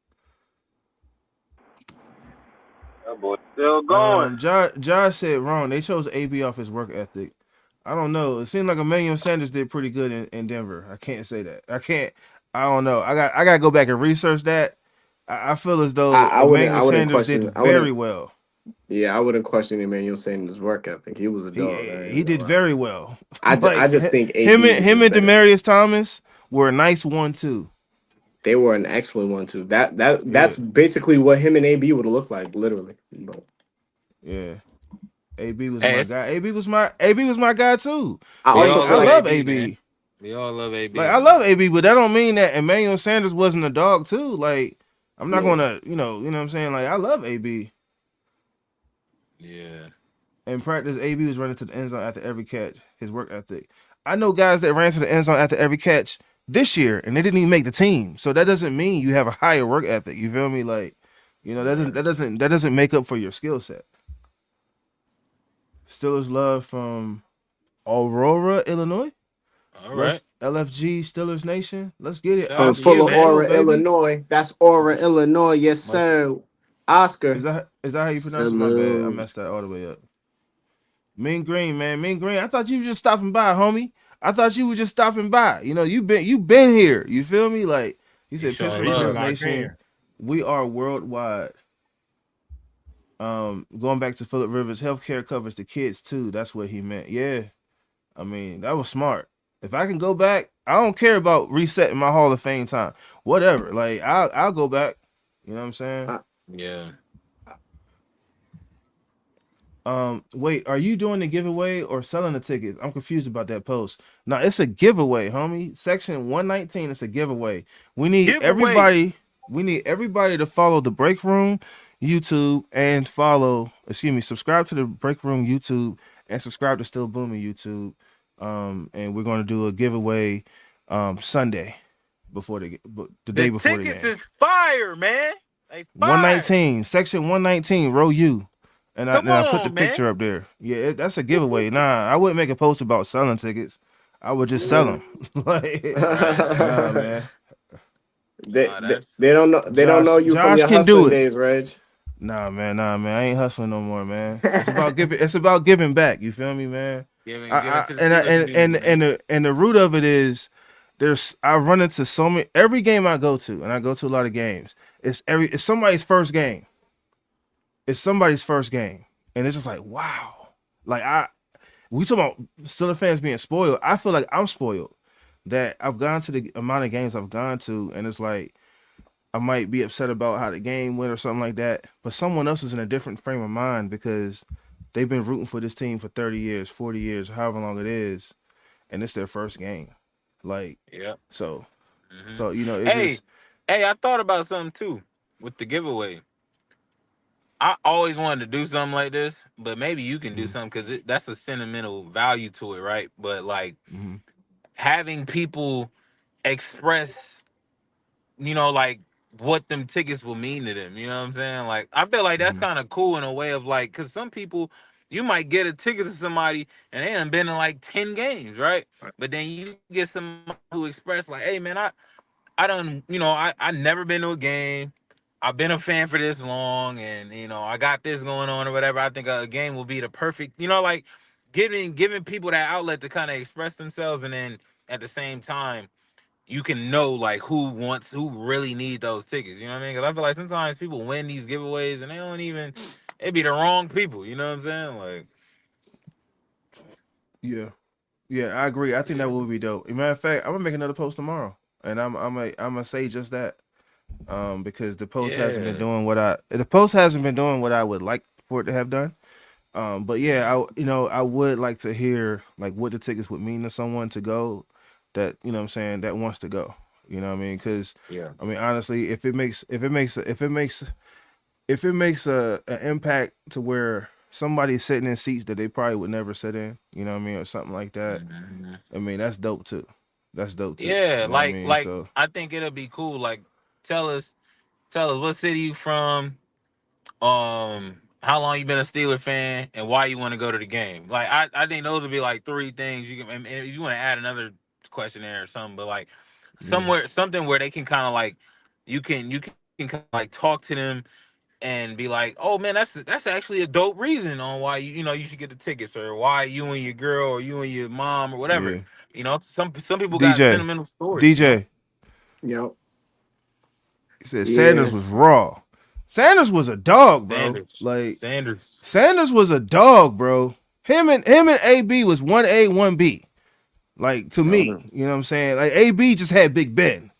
That boy still going. Josh said wrong. They chose AB off his work ethic. I don't know. It seemed like Emmanuel Sanders did pretty good in Denver. I can't say that. I can't. I don't know. I got to go back and research that. I feel as though I Emmanuel wouldn't Sanders did question. very well. I wouldn't question Emmanuel saying his work ethic. He was a dog. I ain't He gonna did lie. very well. I Like just think him AB was him just and better. Demarius Thomas were a nice 1-2. They were an excellent one too. Yeah, That's basically what him and AB would have looked like, literally. But yeah. AB was Hey, my it's, guy. AB was my guy too. I we also Like all I feel love like love AB, man. AB. We all love Like AB, I man. love AB, but that don't mean that Emmanuel Sanders wasn't a dog too. Like I'm not yeah. gonna, you know what I'm saying? Like I love AB. Yeah. In practice, AB was running to the end zone after every catch. His work ethic. I know guys that ran to the end zone after every catch this year, and they didn't even make the team. So that doesn't mean you have a higher work ethic. You feel me? Like, Right. that doesn't make up for your skill set. Steelers love from Aurora, Illinois. All right. Let's LFG Steelers Nation. Let's get it. Shout out From to Oscar, you, full of let's man. go, Aura, baby. Illinois. That's Aura, Illinois. Yes, Much sir. Oscar. Is that how you pronounce it? My bad. I Salute. messed that all the way up. Mean Green, man. Mean Green. I thought you were just stopping by, homie. I thought you were just stopping by. You know, you been here. You feel me? Like you he said, showing Yeah, Pittsburgh he been Steelers love. locked Nation. in. We are worldwide. Going back to Philip Rivers, healthcare covers the kids too. That's what he meant. Yeah. I mean, that was smart. If I can go back, I don't care about resetting my Hall of Fame time. Whatever. Like I'll go back. You know what I'm saying? Uh, Yeah. Wait, are you doing the giveaway or selling the tickets? I'm confused about that post. No, it's a giveaway, homie. Section 119, it's a giveaway. We need Giveaway. everybody, we need everybody to follow the Break Room YouTube and subscribe to the Break Room YouTube and subscribe to Still Booming YouTube. And we're gonna do a giveaway Sunday the The day before the tickets game. is fire, man. They fire. 119, section 119, row U. Come And I put the on, man. picture up there. Yeah, that's a giveaway. Nah, I wouldn't make a post about selling tickets. I would just sell them. Like, Right. nah, man. Nah, that's they don't know you from Josh your can do hustling it. days, Reg. Nah, man. I ain't hustling no more, man. It's about giving. It's about giving back. You feel me, man? giving to the Steelers community, man. The root of it is I run into so many every game I go to, and I go to a lot of games. It's somebody's first game. It's somebody's first game, and it's just like wow. Like we talk about Steelers fans being spoiled. I feel like I'm spoiled that I've gone to the amount of games I've gone to, and it's like I might be upset about how the game went or something like that, but someone else is in a different frame of mind because they've been rooting for this team for 30 years, 40 years, however long it is, and it's their first game. Like Yeah. so, Hmm. so it's Hey, just hey, I thought about something too with the giveaway. I always wanted to do something like this, but maybe you can do mm-hmm, something because that's a sentimental value to it, right? But like mm-hmm, having people express, like what them tickets will mean to them. You know what I'm saying? Like I feel like that's mm-hmm. kind of cool in a way of like, because some people you might get a ticket to somebody and they done been in like 10 games, right? But then you get somebody who express like, hey man, I never been to a game. I've been a fan for this long, and I got this going on or whatever. I think a game will be the perfect, like giving people that outlet to kind of express themselves, and then at the same time, you can know like who really need those tickets. You know what I mean? Because I feel like sometimes people win these giveaways and they don't even. It be the wrong people. You know what I'm saying? Like, Yeah. Yeah, I agree. I think yeah, that would be dope. As a matter of fact, I'm gonna make another post tomorrow, and I'm gonna say just that. Because the post hasn't been yeah, doing what I would like for it to have done. But yeah, I would like to hear like what the tickets would mean to someone to go that, what I'm saying, that wants to go. You know what I mean? Because yeah. I mean, honestly, if it makes an impact to where somebody's sitting in seats that they probably would never sit in, you know what I mean, or something like that. Mhm. I mean, that's dope too. That's dope too. Yeah, You know what I like mean? like So I think it'll be cool. Like, tell us what city you from, how long you been a Steeler fan, and why you want to go to the game. Like, I think those would be like three things you can. And if you want to add another questionnaire or something, but like yeah, something where they can kind of like you can kind of like talk to them and be like, oh man, that's actually a dope reason on why you should get the tickets, or why you and your girl or you and your mom or whatever. yeah. Some people got DJ, sentimental stories. DJ. Yep. He said Sanders was Yes. raw. Sanders was a dog, bro. Sanders, Like Sanders. Sanders was a dog, bro. Him and AB was 1A, 1B. Like to me, you know what I'm saying? Like AB just had Big Ben.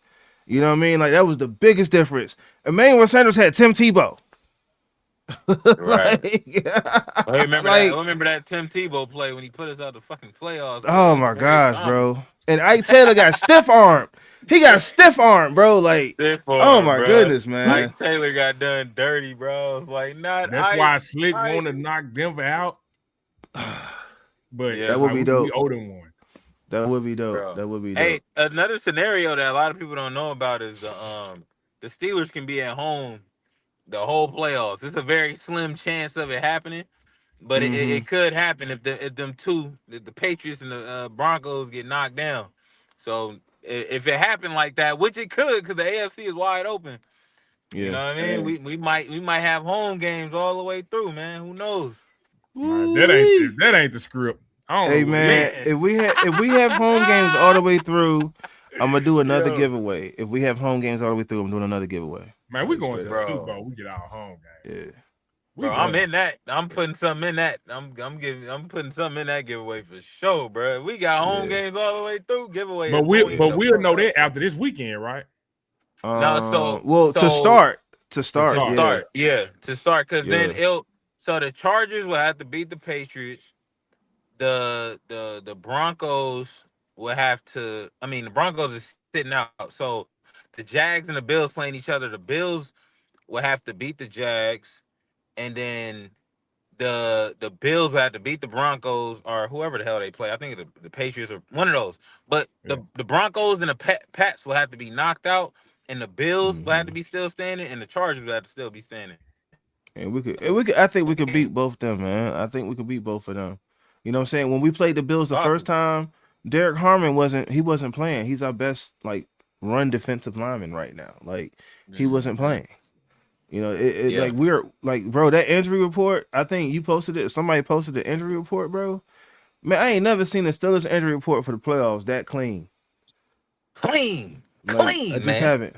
You know what I mean? Like that was the biggest difference. Emmanuel Sanders had Tim Tebow. Right. like, I remember that. I like, remember that Tim Tebow play when he put us out the fucking playoffs, bro. oh That's my very gosh, common. bro. And Ike Taylor got stiff armed. He got stiff armed, bro. Like, Stiff for oh him, my bro. goodness, man. Ike Taylor got done dirty, bro. It's like, not That's why Ike. Slick Ike. wanted to knock Denver out, but Yeah, That it's would like be we dope. owe them one. That would be dope. bro. That would be Hey, dope. another scenario that a lot of people don't know about is the Steelers can be at home the whole playoffs. It's a very slim chance of it happening, but it, it Mm-hmm. it could happen if them two, the Patriots and the Broncos get knocked down. So if it happened like that, which it could, because the AFC is wide open. You Yeah. know what I mean? Hey, We might have home games all the way through, man. Who knows? Man, Woo-wee. that ain't the script. I don't know Hey what is. man, Man. if we have home games all the way through, I'm gonna do another Yo, giveaway. If we have home games all the way through, I'm doing another giveaway. Man, we Like going to straight the up. Super bro. Bowl. We get our home game. Yeah. We Bro, I'm going. in that. I'm putting something in that. I'm putting something in that giveaway for sure, bro. We got home Yeah. games all the way through. Giveaway But is we going but the we'll fuck know up. that after this weekend, right? No, so Well, to so start, To to start. yeah, start, yeah, to start, because then yeah. it'll. So the Chargers will have to beat the Patriots. The Broncos will have to. I mean, the Broncos is sitting out. So the Jags and the Bills playing each other. The Bills will have to beat the Jags, and then the Bills will have to beat the Broncos or whoever the hell they play. I think the Patriots or one of those. But Yeah. the Broncos and the Pats will have to be knocked out, and the Bills will have to Hmm. be still standing, and the Chargers will have to still be standing. And we could. I think we could beat both them, man. I think we could beat both of them. You know what I'm saying? When we played the Bills the first Possible. time, Derek Harmon wasn't playing. He's our best like run defensive lineman right now. Like he wasn't Mhm. playing. You know, it Yeah. like we're like, bro, that injury report. I think you posted it. Somebody posted the injury report, bro. Man, I ain't never seen a Steelers injury report for the playoffs that clean. Clean. Like I Clean, just man. haven't.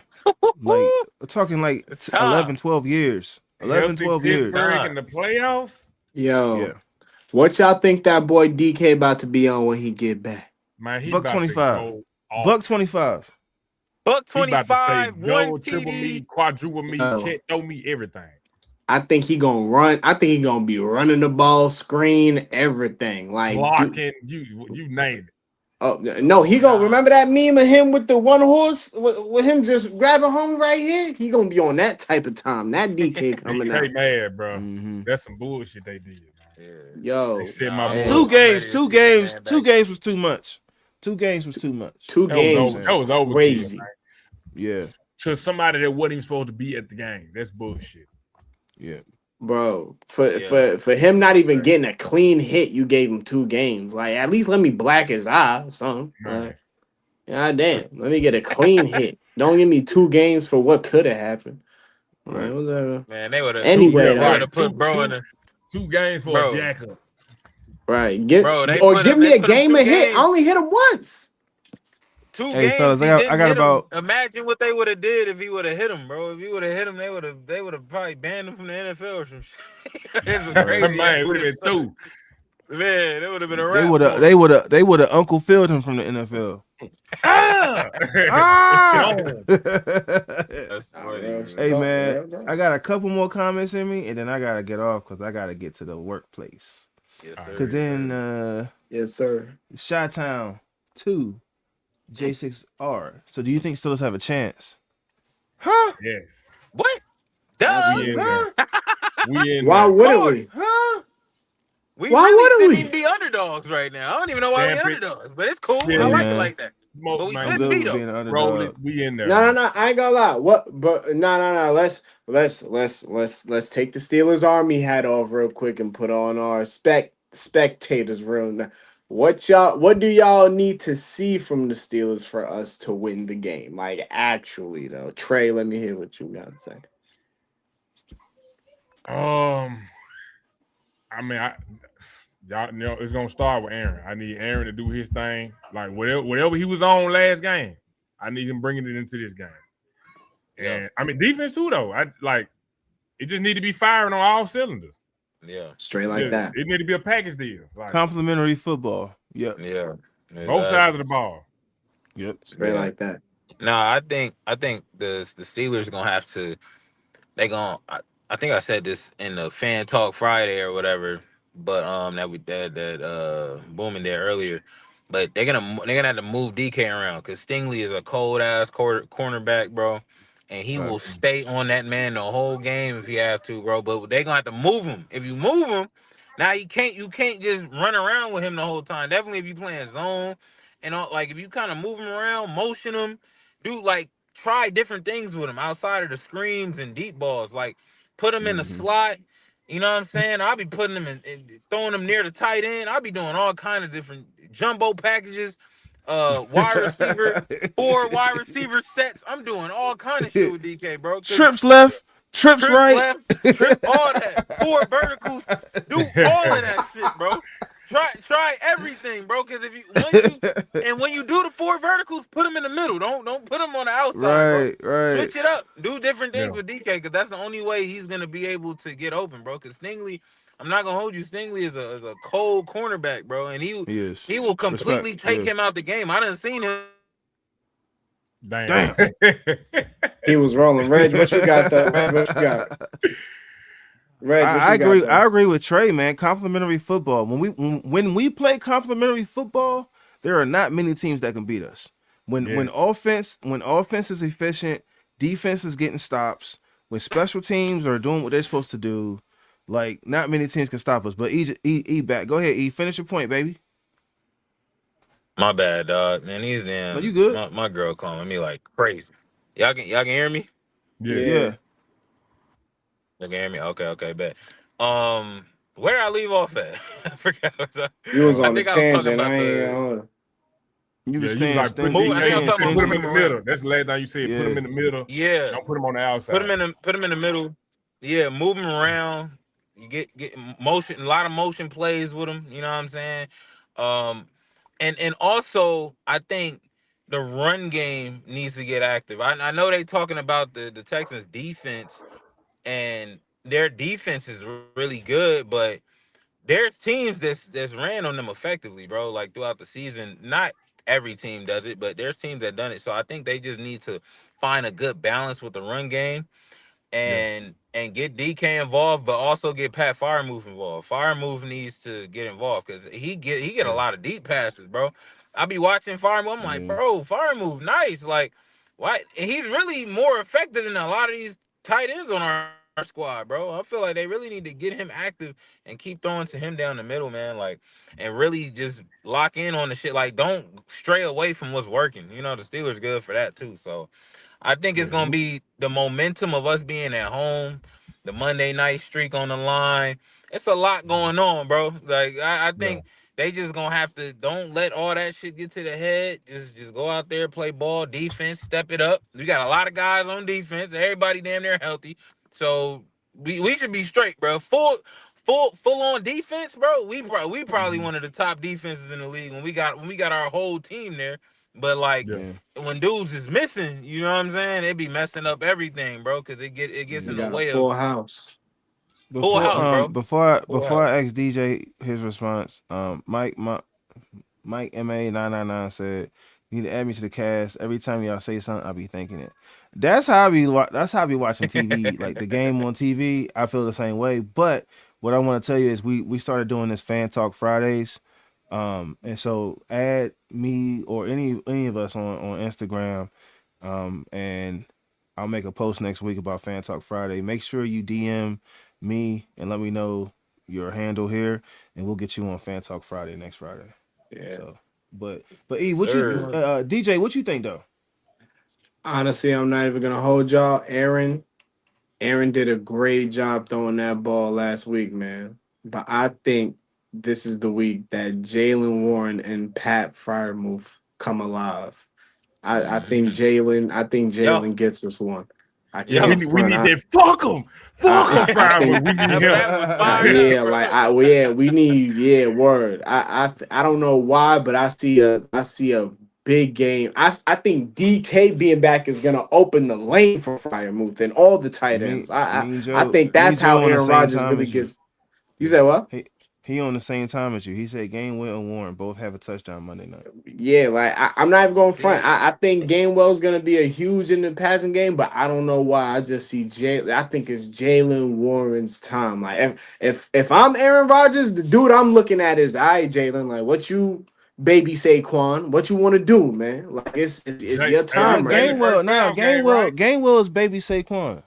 Like we're talking like It's 11, time. 12 years. 11, Healthy 12 It's years. Pittsburgh in time. the playoffs. Yeah. yo, what y'all think that boy DK about to be on when he get back? Man, he Buck about to 25. go Buck off. 25. Buck He about to say 25, one double, triple me, TD. quadruple me, Yo, can't throw me everything. I think he gonna run. I think he gonna be running the ball, screen, everything. Like, dude. Blocking, you name it. Oh no, Oh he gonna nah. remember that meme of him with the one horse with him just grabbing home right here. He gonna be on that type of time. That DK coming DK out. mad, bro. Mm-hmm. That's some bullshit they did, man. Yeah. They Yo, set my Nah, boy Two up. I'm games, ready to two see that games, man two back. games was too much. 2 games was too much. two That was You know what I'm over. games saying? That was overkill, crazy, man. Yeah, To somebody that wasn't even supposed to be at the game. That's bullshit. yeah. bro. For Yeah. for for him not That's even crazy. getting a clean hit, you gave him 2 games. Like at least let me black his eye or something. Man. God damn, let me get a clean hit. Don't give me 2 games for what could have happened. Right, Right. whatever. Man, they would have Anyway, they would though. have put bro in the two games for a bro. jack up. Right. Bro, Give me they a put him game a hit. I only hit him once. two Hey, games fellas, he I didn't got hit him. about. Imagine what they would have did if he would have hit him, bro. If he would have hit him, they would have probably banned him from the NFL or some shit. It's a Right. crazy ass Man, would have been stuff. through. Man, it would have been a They wrap would have. for him. They would have Uncle Phil'd him from the NFL. Ah! Ah. Gone. That's Nah, funny, real Hey man. talk, man, real talk. I got a couple more comments in me, and then I gotta get off because I gotta get to the workplace. Yes, All right, sir. Cause yes, then sir. Yes, sir. Chi-Town 2 J6R. So do you think Steelers have a chance? Huh? Yes. What? Duh. We in there. Huh? We in Why there. Of wouldn't we? course. Huh? We Why really wouldn't shouldn't we? even be underdogs right now. I don't even know why we Stamp it. underdogs, but it's cool. I Seal Hey it. like it man, like that. But Smoke, we I'm man. shouldn't good be with though. being an Roll it. underdog. We in there, No, no, man. no. I ain't gonna lie. What? But no. Let's take the Steelers army hat off real quick and put on our spectators real now. What do y'all need to see from the Steelers for us to win the game? Like actually though. Trey, let me hear what you got to say. I mean, y'all know it's gonna start with Aaron. I need Aaron to do his thing. Like whatever he was on last game, I need him bringing it into this game. Yeah. And I mean, defense too, though. I like it. Just need to be firing on all cylinders. Yeah. Straight like that. It need to be a package deal. Like Complimentary football. Yep. Yeah. both sides of the ball. Yep. Straight like that. No, I think the Steelers gonna have to. They gonna. I think I said this in the fan talk Friday or whatever, but that booming there earlier. But they're gonna have to move DK around because Stingley is a cold ass cornerback, bro, and he will Facts. stay on that man the whole game if he have to, bro. But they're gonna have to move him. If you move him, now you can't just run around with him the whole time. Definitely if you playing zone and all, like if you kind of move him around, motion him, do like try different things with him outside of the screens and deep balls. Like put him in the Mm-hmm. slot. You know what I'm saying? I'll be putting him in throwing him near the tight end. I'll be doing all kind of different jumbo packages, wide receiver, 4 wide receiver sets. I'm doing all kind of shit with DK, bro. Cause Trips left, trips trip right. left, trip all that, 4 verticals, do all of that shit, bro. Try everything, bro. Because if when you do the 4 verticals, put them in the middle. Don't put them on the outside, bro. Right. Switch it up. Do different things Yeah. with DK because that's the only way he's gonna be able to get open, bro. Because Stingley, I'm not gonna hold you. Stingley is a cold cornerback, bro, and He is. he will Respect. completely take Yeah. him out the game. I done seen him. Damn. He was rolling. Reg, what you got though? Reg, what you got? Reg, what I you got, agree. though? I agree with Trey, man. Complimentary football. When we play complimentary football, there are not many teams that can beat us. When Yes. when offense is efficient, defense is getting stops. When special teams are doing what they're supposed to do, like not many teams can stop us. But E back. Go ahead, E. Finish your point, baby. My bad, dog. Man, these No, you damn good? my girl calling me like crazy. Y'all can hear me? Yeah. Yeah. Y'all can hear me? Okay, bet. Where did I leave off at? I forgot. You was I on the think I was talking tangent. about I ain't. the You were Yeah, you was saying like put move. I think I was DK, talking about put him moving in him the around. middle. That's the last time you said. Put him Yeah. in the middle. Yeah, Don't put him on the outside. put him in the middle. Yeah, move him around. You get motion, a lot of motion plays with him. You know what I'm saying? Um, and also I think the run game needs to get active. I know they talking about the Texans defense, and their defense is really good, but there's teams that's ran on them effectively, bro. Like throughout the season, not every team does it, but there's teams that done it. So I think they just need to find a good balance with the run game Yeah. and get DK involved, but also get Pat Firemove involved. Firemove needs to get involved because he get a Yeah. lot of deep passes, bro. I be watching Firemove. I'm like, bro, Firemove, nice. Like, why? And he's really more effective than a lot of these tight ends on our squad, bro. I feel like they really need to get him active and keep throwing to him down the middle, man. Like, and really just lock in on the shit. Like, don't stray away from what's working. You know, the Steelers good for that too. So I think it's Yeah. gonna be the momentum of us being at home, the Monday night streak on the line. It's a lot going on, bro. Like I Yeah. think they just gonna have to don't let all that shit get to the head. Just go out there, play ball, defense, step it up. We got a lot of guys on defense. Everybody damn near healthy, so we should be straight, bro. Full on defense, bro. We probably one of the top defenses in the league when we got our whole team there. But like Yeah. when dudes is missing, you know what I'm saying? It be messing up everything, bro, because it gets We in the got a way of full house. full house, bro. Full Before house. I ask DJ his response, Mike MA999 said, "You need to add me to the cast. Every time y'all say something, I'll be thinking it." That's how I be. That's how I be watching TV. Like the game on TV, I feel the same way. But what I want to tell you is, we started doing this Fan Talk Fridays, and so add me or any of us on Instagram, and I'll make a post next week about Fan Talk Friday. Make sure you DM me and let me know your handle here, and we'll get you on Fan Talk Friday next Friday. Yeah. So, but what you Sir. DJ, what you think though? Honestly, I'm not even gonna hold y'all. Aaron did a great job throwing that ball last week, man. But I think this is the week that Jalen Warren and Pat Fryermuth come alive. I think Yo, Jalen gets this one. I Yeah, yo, can't we front. need that. Fuck him. Fuck him, I Prime. think We need that him. Pat was fired up, yeah, bro. we need word. I don't know why, but I see a big game. I think DK being back is gonna open the lane for Fryermuth and all the tight me ends. I me and I Joe think me that's and Joe how on the Aaron same Rodgers time really as you. gets. You Yeah. said what? He on the same time as you. He said Gainwell and Warren both have a touchdown Monday night. Yeah, like I'm not even going front. See, I think Gainwell's gonna be a huge in the passing game, but I don't know why. I just see Jay. I think it's Jalen Warren's time. Like if I'm Aaron Rodgers, the dude I'm looking at is Jalen. Like what you baby Saquon, what you want to do, man? Like it's your Hey, Nah, this time right Jalen now. first down game, right? Gainwell is baby Saquon.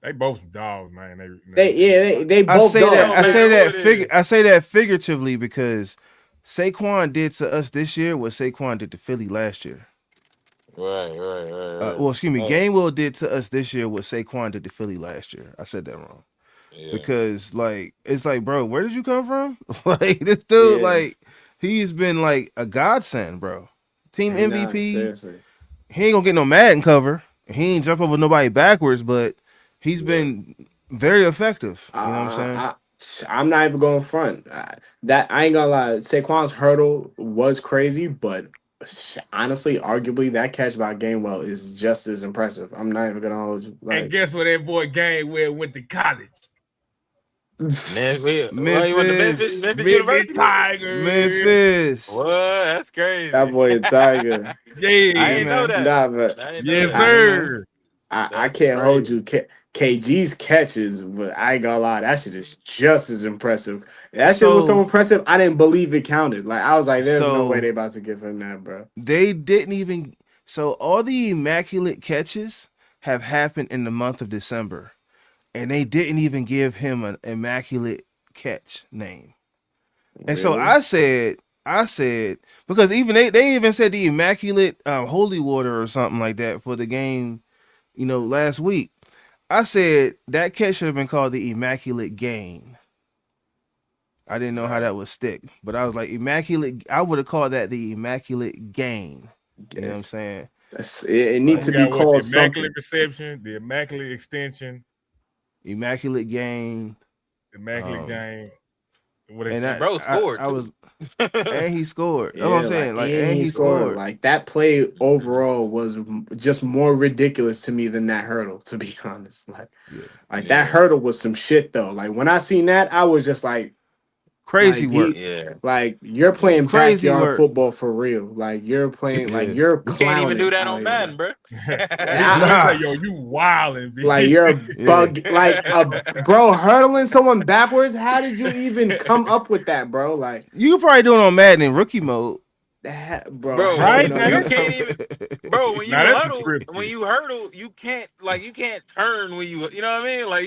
They both some dogs, man. They They both it dogs. don't matter who it is. I say that figuratively because Saquon did to us this year what Saquon did to Philly last year. Right. Well, excuse me, Hey, Gainwell did to us this year what Saquon did to Philly last year. I said that wrong. yeah. Because like it's like, bro, where did you come from? Like this dude, Yeah, like he's been like a godsend, bro. Team nah, MVP. seriously. He ain't gonna get no Madden cover. He ain't jump over nobody backwards, but he's Yeah. been very effective. You know what I'm saying? I'm not even going front. That I ain't gonna lie. Saquon's hurdle was crazy, but honestly, arguably that catch by Gainwell is just as impressive. I'm not even gonna hold you. and Like, guess what? That boy Gainwell went to college. Well, you went to Memphis, Memphis, Memphis Memphis University. Tigers. Memphis. What? That's that crazy. boy a tiger. I Yeah, Yeah. ain't know man. that. Nah, but I ain't know Yes, that. Yeah, man. sir. I That's can't hold crazy. you. KG's catches, but I ain't gonna lie, that shit is just as impressive. That shit was so So impressive. I didn't believe it counted. Like I was like, there's no way so they about to give him that, bro. they didn't even so all the immaculate catches have happened in the month of December. And they didn't even give him an immaculate catch name. And so Really? I said, because even they even said the immaculate holy water or something like that for the game, last week. I said that catch should have been called the immaculate gain. I didn't know how Right. that would stick, but I was like immaculate. I would have called that the immaculate gain. You know what I'm It's, saying? it need Like to You be got what? The called immaculate something. reception, the immaculate extension, immaculate gain. immaculate Um, game. What they and say? Bro scored I was too. and he scored. That's what I'm Yeah, like saying. Like and and he he scored. scored. Like that play overall was just more ridiculous to me than that hurdle. To be honest, Yeah. like that Yeah. hurdle was some shit though. Like when I seen that, I was just Crazy work. Yeah. like you're Yeah. playing Crazy backyard work. football for real. Like you're playing, like Yeah. you're You can't even do clowning that out on here. Madden, bro. He I, say, Nah. "Yo, you wildin', like B." you're Yeah. bug, like a bro hurdling someone backwards. How did you even come up with that, bro? Like You could probably do it on Madden in rookie mode. that, bro. Bro, Hell Right now, you that's can't some. no. even bro, when Now you that's some huddle, scripted. you can't turn when you know what I mean? Like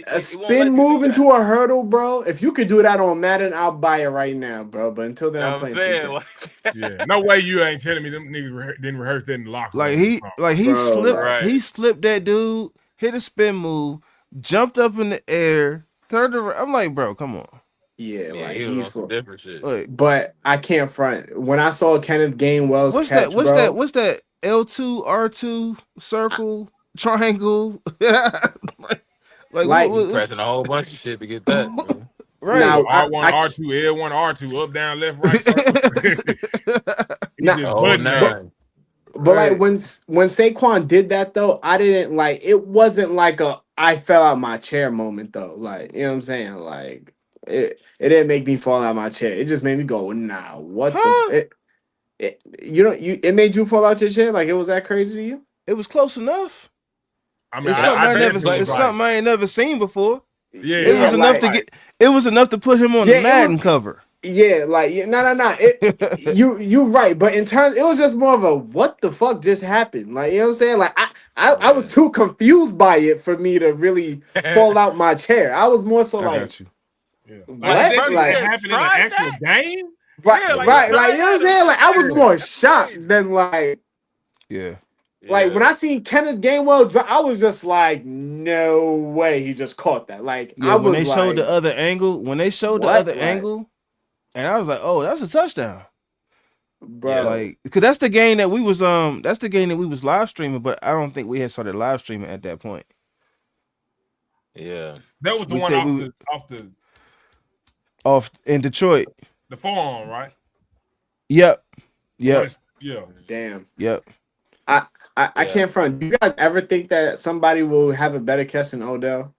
A it won't spin let you move do that. into a hurdle, bro. If you could do that on Madden, I'll buy it right now, bro. But until You then, know I'm what I'm playing saying? 2K, Like Yeah, no way you ain't telling me them niggas didn't rehearse that in the locker like room or he something. like he bro. slipped Like right. he slipped that dude, hit a spin move, jumped up in the air, turned around. I'm like, bro, come on. Yeah, Yeah, like he was he's on some for. different shit. Like, But I can't front. When I saw Kenneth Gainwell's what's that? catch, bro, What's that? L2, R2, circle, triangle. like, like He what's pressing a whole bunch of shit to get that, man. It was right? now, R1, R2, L1, R2, up, down, left, right, circle. He now, The just whole button but man. nine. but like Right. when Saquon did that though, I didn't like. It wasn't like a I fell out my chair moment though. Like you know what I'm saying? Like it didn't make me fall out my chair. It just made me go, nah, what the Huh? it made you fall out your chair? Like it was that crazy to you? It was close enough. I mean, It's But something I I never. definitely but was It's like, something I ain't never seen before. It yeah, I was Yeah, was enough just to like like, get. It was enough to put him on the yeah, it Madden was. cover. Yeah, like no. You right, but in terms, it was just more of a what the fuck just happened. Like you know what I'm saying? Like I was yeah. too confused by it for me to really fall out my chair. I was more so I like got you. yeah. Like, did Like, that what? bro, shit you even Like just happen in an tried actual that? game? right, Yeah, like you right. Like tried you know what I'm that and saying? Like missed I was that. Yeah. more That's shocked crazy. than Yeah. like when Yeah. I seen Kenneth Gainwell drop. I was just like, no way, he just caught that. Like Yeah. I When was they showed the like, other angle, what? Like, and I was like, oh, that's a touchdown. Yeah. bro. Like, cause that's the game that we was that's the game that we was live streaming, but I don't think we had started live streaming at that point. Yeah. That was the We one said we off off in Detroit. the forearm, right? Yep. The one Yep. that's, yeah. Damn. Yep. I Yeah. can't front. Do you guys ever think that somebody will have a better catch than Odell?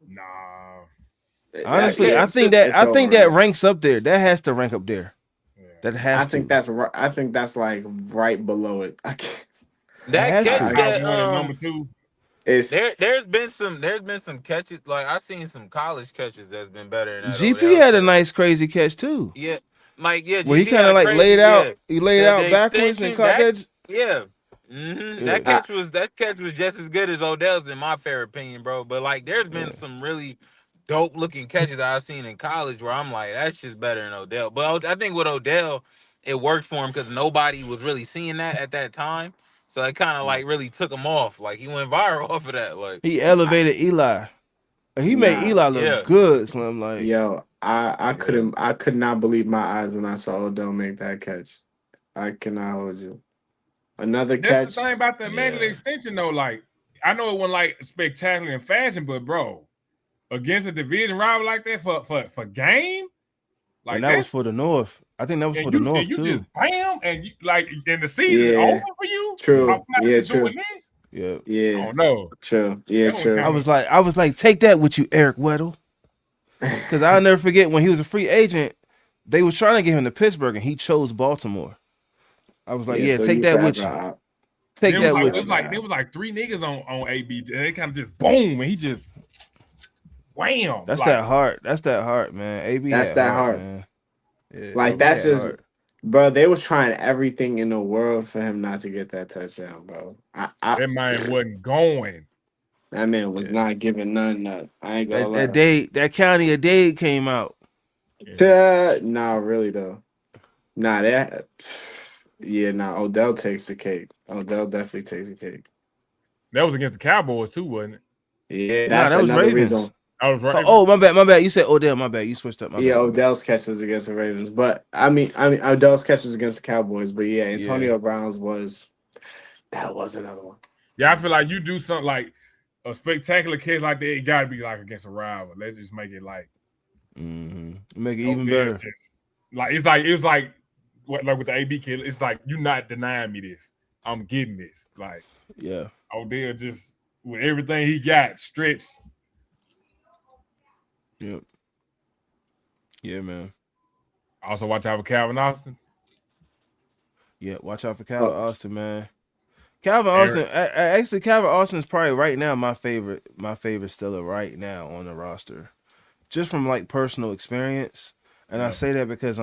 Nah. Honestly, Yeah. It's I think that overrated. ranks up there. That has to rank up there. Yeah. That I has think to. that's right. I think that's like right below it. I can't. It That has catch to. Probably that one and number two. It's there's been some catches, like I seen some college catches that's been better than that GP Odell had a catch. nice crazy catch too. Yeah. Like, yeah, Where he GP kind had of a like crazy, laid out, yeah. he laid The out backwards and extension, caught that, that. yeah. Yeah. I, That catch was just as good as Odell's in my fair opinion, bro. But like there's Yeah. been some really dope looking catches that I've seen in college where I'm like, that's just better than Odell. But I think with Odell, it worked for him because nobody was really seeing that at that time. So it kind of like really took him off. Like he went viral off of that. Like, He I elevated Eli. He made nah, Eli look yeah. good. So I'm like, yo, Yeah. I could not believe my eyes when I saw Odell make that catch. I cannot hold you. Another That's the thing catch. about the manual Yeah. extension, though. Like, I know it wasn't like spectacular in fashion, but bro, against a division rival like that for game, and like that was that's for the North. I think that was for and the you North just too. bam and you like and the season over Yeah, for you. Yeah. I'm true. not Yeah, just doing true. this. Yeah. Yeah, Oh no, true. Yeah, that one true. I kind of was like, take that with you, Eric Weddle. Because I'll never forget when he was a free agent, they was trying to get him to Pittsburgh and he chose Baltimore. I was like, Yeah, yeah, so take you that forever with you. out. Take there was that You like with there was you. forever like there out. was like three niggas on AB and they kind of just boom and he just wham That's like that heart. That's that heart, man. AB That's had that heart, hard. man. Yeah, Like AB that's had just, heart. bro. They was trying everything in the world for him not to get that touchdown, bro. that man wasn't going. That man was Yeah. not giving none. Nut. I ain't gonna That lie. day, that county of Dade came out. Nah, really though. Nah, that. Yeah, nah. Odell takes the cake. Odell definitely takes the cake. That was against the Cowboys too, wasn't it? Yeah, Nah, that's that was another Ravens. reason. I was right. Oh, my bad, my bad. You said Odell, my bad. You switched up, my Yeah, bad, my bad. Odell's catch was against the Ravens, but I mean, Odell's catch was against the Cowboys, but yeah, Yeah, Antonio Brown's was that was another one. Yeah, I feel like you do something like a spectacular case like that. It got to be like against a rival. Let's just make it like make it even Odell better. just like it was like what like with the AB kid. It's like you not denying me this. I'm getting this. Like Yeah, Odell just with everything he got stretched. yep, yeah, man. Also, watch out for Calvin Austin. Yeah, watch out for Calvin Oh, Austin, man. Calvin Eric. Austin, actually, Calvin Austin is probably right now my favorite Steeler right now on the roster, just from like personal experience. And I Yeah. say that because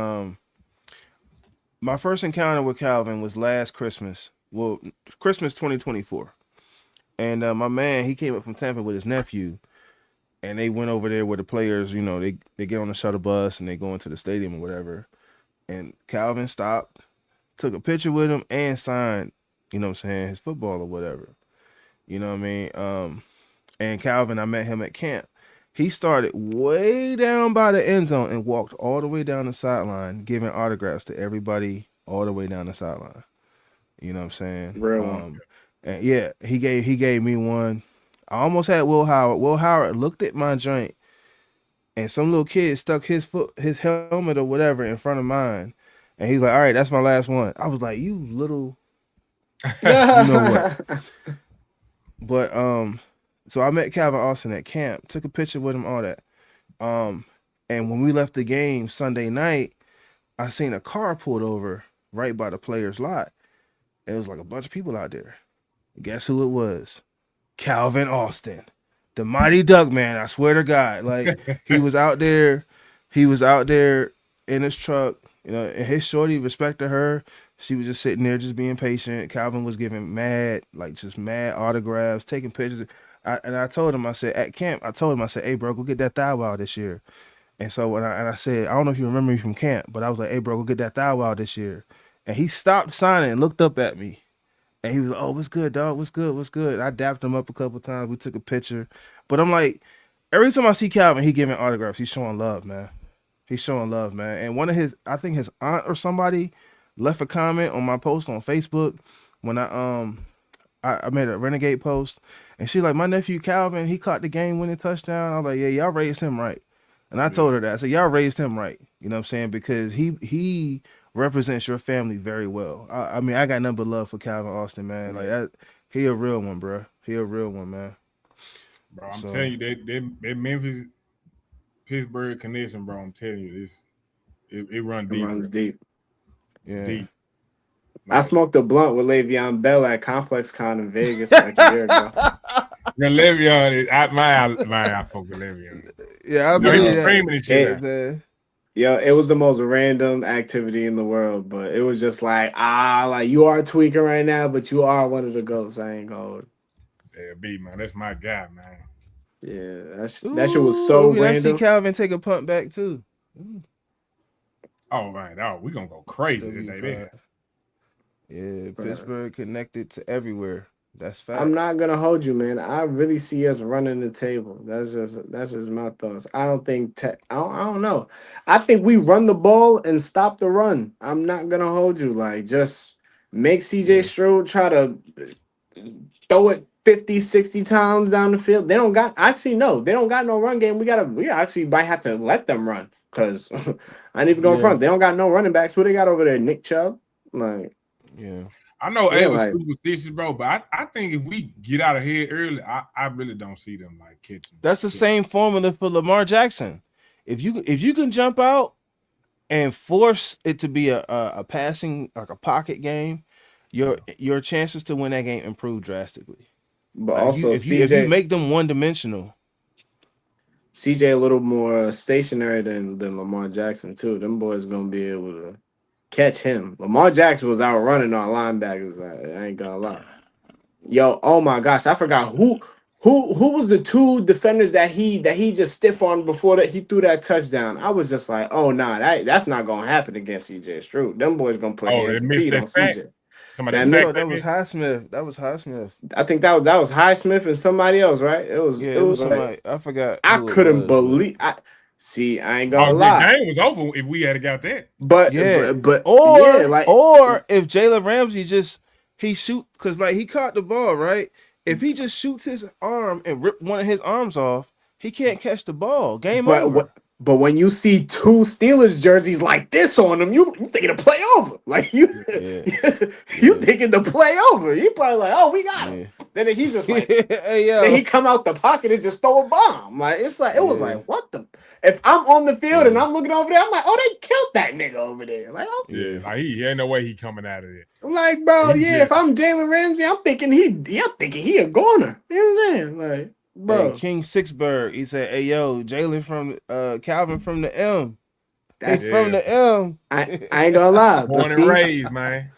my first encounter with Calvin was last Christmas. Well, Christmas 2024, and my man he came up from Tampa with his nephew, and they went over there where the players, you know, they get on the shuttle bus and they go into the stadium or whatever. And Calvin stopped, took a picture with him, and signed, you know what I'm saying, his football or whatever. You know what I mean? And Calvin, I met him at camp. He started way down by the end zone and walked all the way down the sideline, giving autographs to everybody all the way down the sideline. You know what I'm saying? Real one. And yeah, he gave me one. I almost had Will Howard. Will Howard looked at my joint, and some little kid stuck his helmet or whatever in front of mine, and he's like, "All right, that's my last one." I was like, "You little, you know what?" But so I met Calvin Austin at camp, took a picture with him, all that. And when we left the game Sunday night, I seen a car pulled over right by the players' lot. It was like a bunch of people out there. Guess who it was? Calvin Austin, the Mighty Duck Man. I swear to God, like he was out there in his truck. You know, and his shorty respected her. She was just sitting there, just being patient. Calvin was giving mad autographs, taking pictures. I told him, I said, at camp, hey, bro, go get that thigh wow this year. And so when I said, I don't know if you remember me from camp, but I was like, hey, bro, go get that thigh wow this year. And he stopped signing and looked up at me. And he was like, oh, what's good, dog? What's good? What's good? I dapped him up a couple times. We took a picture. But I'm like, every time I see Calvin, he giving autographs. He's showing love, man. He's showing love, man. And one of I think his aunt or somebody left a comment on my post on Facebook when I made a Renegade post. And she like, my nephew Calvin, he caught the game-winning touchdown. I was like, yeah, y'all raised him right. And I told her that. I said, y'all raised him right. You know what I'm saying? Because he represents your family very well. I mean, I got nothing but love for Calvin Austin, man. Like that, he a real one, bro. He a real one, man. Bro, I'm telling you, that Memphis Pittsburgh connection, bro. I'm telling you, it runs deep. It runs deep. Yeah. Deep. I smoked a blunt with Le'Veon Bell at Complex Con in Vegas like a year ago. Yeah, Le'Veon, I fuck with Le'Veon. Yeah, I No, he believe was that. screaming and shit. Yo, it was the most random activity in the world, but it was just like, you are tweaking right now, but you are one of the goats. I ain't going. Yeah, B, man, that's my guy, man. Yeah, that shit was so random. I see Calvin take a punt back too. Oh man, we gonna go crazy today. There. Yeah, Pittsburgh connected to everywhere. That's fact. I'm not gonna hold you, man. I really see us running the table. That's just my thoughts. I don't think I don't know. I think we run the ball and stop the run. I'm not gonna hold you. Like, just make CJ Stroud try to throw it 50, 60 times down the field. They don't got no run game. We actually might have to let them run because I ain't even going front. They don't got no running backs. Who they got over there? Nick Chubb? Like, yeah. I know A was superstitious, bro, but I think if we get out of here early, I really don't see them like catching. That's the same formula for Lamar Jackson. If you can jump out and force it to be a passing, like a pocket game, your chances to win that game improve drastically. But like also, if you make them one dimensional, CJ a little more stationary than Lamar Jackson too. Them boys gonna be able to catch him. Lamar Jackson was out running our linebackers. I ain't gonna lie. Yo, oh my gosh, I forgot who was the two defenders that he just stiff on before that he threw that touchdown. I was just like, oh nah, that's not gonna happen against CJ Stroud. Them boys gonna put hands and feet on CJ. That was Highsmith. That was Highsmith. I think that was Highsmith and somebody else, right? It was somebody. Like, I forgot. I couldn't believe. I ain't gonna lie. The game was over if we had got that. But or if Jalen Ramsey he shoot because like he caught the ball right. If he just shoots his arm and rip one of his arms off, he can't catch the ball. Game over. But when you see two Steelers jerseys like this on them, you thinking the play over. Like you thinking the play over. You probably like, oh, we got him. Then he's just like, then he come out the pocket and just throw a bomb. Like it was like, what the? If I'm on the field and I'm looking over there, I'm like, oh, they killed that nigga over there. Like, oh. Like he ain't no way he coming out of there. I'm like, bro, if I'm Jalen Ramsey, I'm thinking he a goner. You know what I'm saying? Like, bro. Hey, King Sixburg, he said, hey, yo, Jalen from Calvin from the M. That's from the M. I ain't gonna lie. Born and raised, man.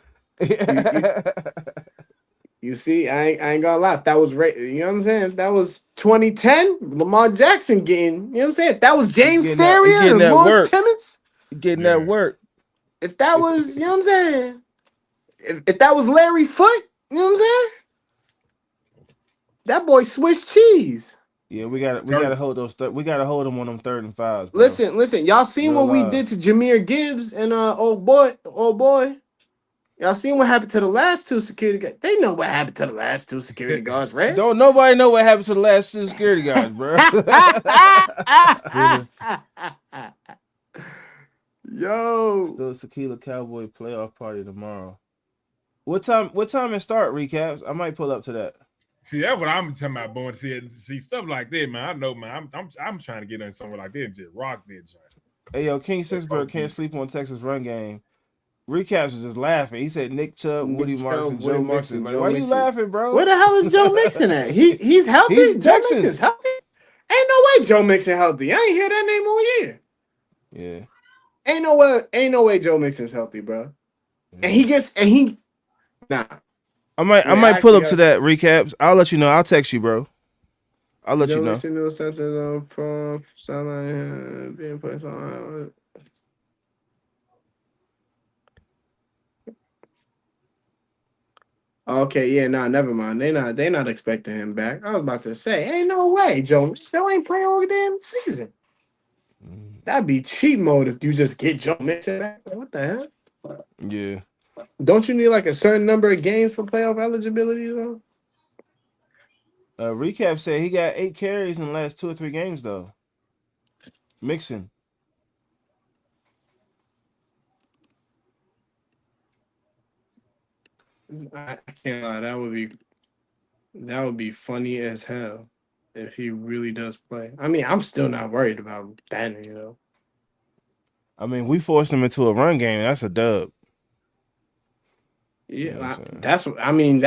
You see, I ain't gonna lie. If that was you know what I'm saying? If that was 2010, Lamar Jackson getting, you know what I'm saying? If that was James Ferrier and Lawrence Timmons, getting that work. If that was, you know what I'm saying? If that was Larry Foote, you know what I'm saying? That boy Swiss cheese. Yeah, we gotta hold those. We gotta hold them on them 3rd and 5s. Bro. Listen. Y'all seen Real what we live. did to Jameer Gibbs and old boy. Y'all seen what happened to the last 2 security guards? They know what happened to the last 2 security guards, Reg. Don't nobody know what happened to the last 2 security guards, bro. Steelers. Yo. Still Tequila Cowboy playoff party tomorrow. What time it start, recaps? I might pull up to that. See, that's what I'm talking about, boy. See stuff like that, man. I know, man. I'm trying to get in somewhere like that and just rock that joint. Hey, yo, King Sixburg can't sleep on Texas run game. Recaps is just laughing. He said Nick Chubb, Woody Marks, and Joe Mixon. Like, why you laughing, bro? Where the hell is Joe Mixon at? He's healthy. He's Joe Texans. Mixon's healthy. Ain't no way Joe Mixon healthy. I ain't hear that name all year. Yeah. Ain't no way Joe Mixon's healthy, bro. Yeah. Nah. I might pull up to that, recaps. I'll let you know. I'll text you, bro. I'll let you know. Mixon no sense from being placed on. Okay, yeah, nah, never mind. They not expecting him back. I was about to say, ain't no way, Joe ain't playing all the damn season. That'd be cheat mode if you just get Joe Mixon back. Like, what the hell? Yeah. Don't you need like a certain number of games for playoff eligibility though? Recap said he got 8 carries in the last 2 or 3 games though. Mixon. I can't lie. That would be funny as hell if he really does play. I mean, I'm still not worried about Banner, you know. I mean, we forced him into a run game. That's a dub. Yeah, You know what I'm saying? that's what I mean.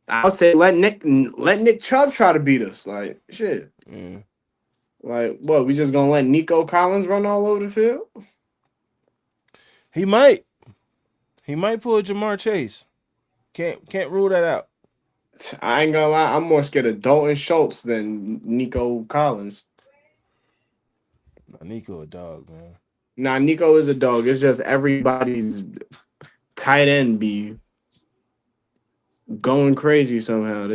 I'll say let Nick Chubb try to beat us. Like shit. Yeah. Like what? We just gonna let Nico Collins run all over the field? He might pull Jamar Chase. Can't rule that out. I ain't gonna lie. I'm more scared of Dalton Schultz than Nico Collins. Nah, Nico a dog, man. Nah, Nico is a dog. It's just everybody's tight end be going crazy somehow.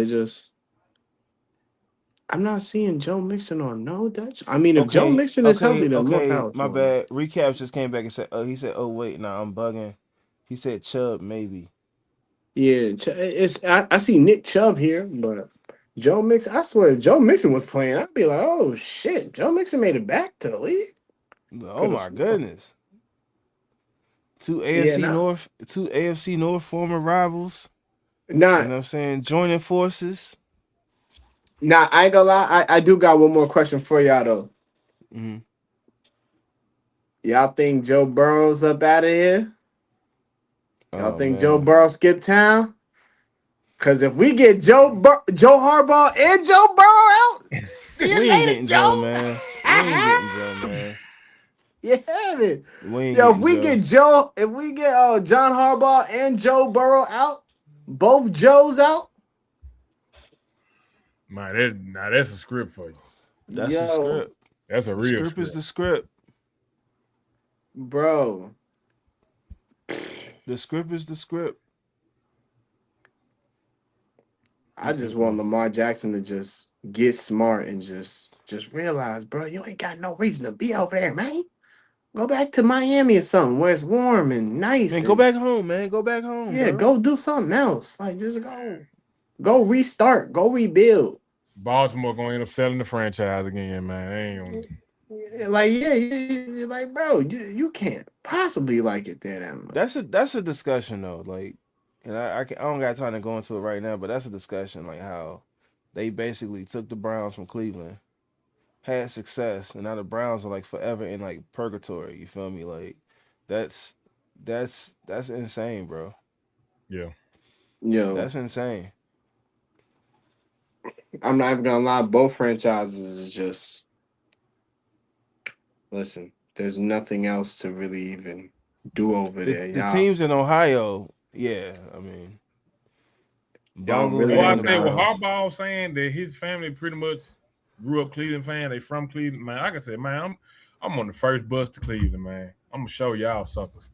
I'm not seeing Joe Mixon on no Dutch. I mean, if Joe Mixon is healthy, then look out. My bad. Recaps just came back and said, he said, oh wait, nah, I'm bugging. He said Chubb maybe. Yeah, I see Nick Chubb here, but Joe Mixon. I swear, if Joe Mixon was playing, I'd be like, oh shit, Joe Mixon made it back to the league. Oh my goodness. Two AFC North former rivals. Nah, you know what I'm saying? Joining forces. Nah, I ain't gonna lie. I do got one more question for y'all though. Mm-hmm. Y'all think Joe Burrow's up out of here? Y'all think Joe Burrow skipped town? Because if we get Joe Harbaugh and Joe Burrow out, see you later, Joe. Man. We ain't getting Joe, man. You have it. If we get John Harbaugh and Joe Burrow out, both Joes out. Man, that's a script for you. That's a script. That's a real script. Is the script. Bro. The script is the script. I just want Lamar Jackson to just get smart and just realize, bro, you ain't got no reason to be over there, man. Go back to Miami or something where it's warm and nice. Man, go back home, man. Go back home. Yeah, bro. go do something else. Like, just go restart. Go rebuild. Baltimore going to end up selling the franchise again, man. Like, bro, you can't possibly like it there that much. That's a discussion though. Like, and I don't got time to go into it right now, but that's a discussion like how they basically took the Browns from Cleveland, had success, and now the Browns are like forever in like purgatory. You feel me? Like, that's insane, bro. Yeah. Yo, that's insane. I'm not even gonna lie. Both franchises is just listen. There's nothing else to really even do over there. The teams in Ohio, yeah. I mean, I say with Harbaugh saying that his family pretty much grew up Cleveland fan. They from Cleveland, man. Like I said, man, I'm on the first bus to Cleveland, man. I'm gonna show y'all suckers.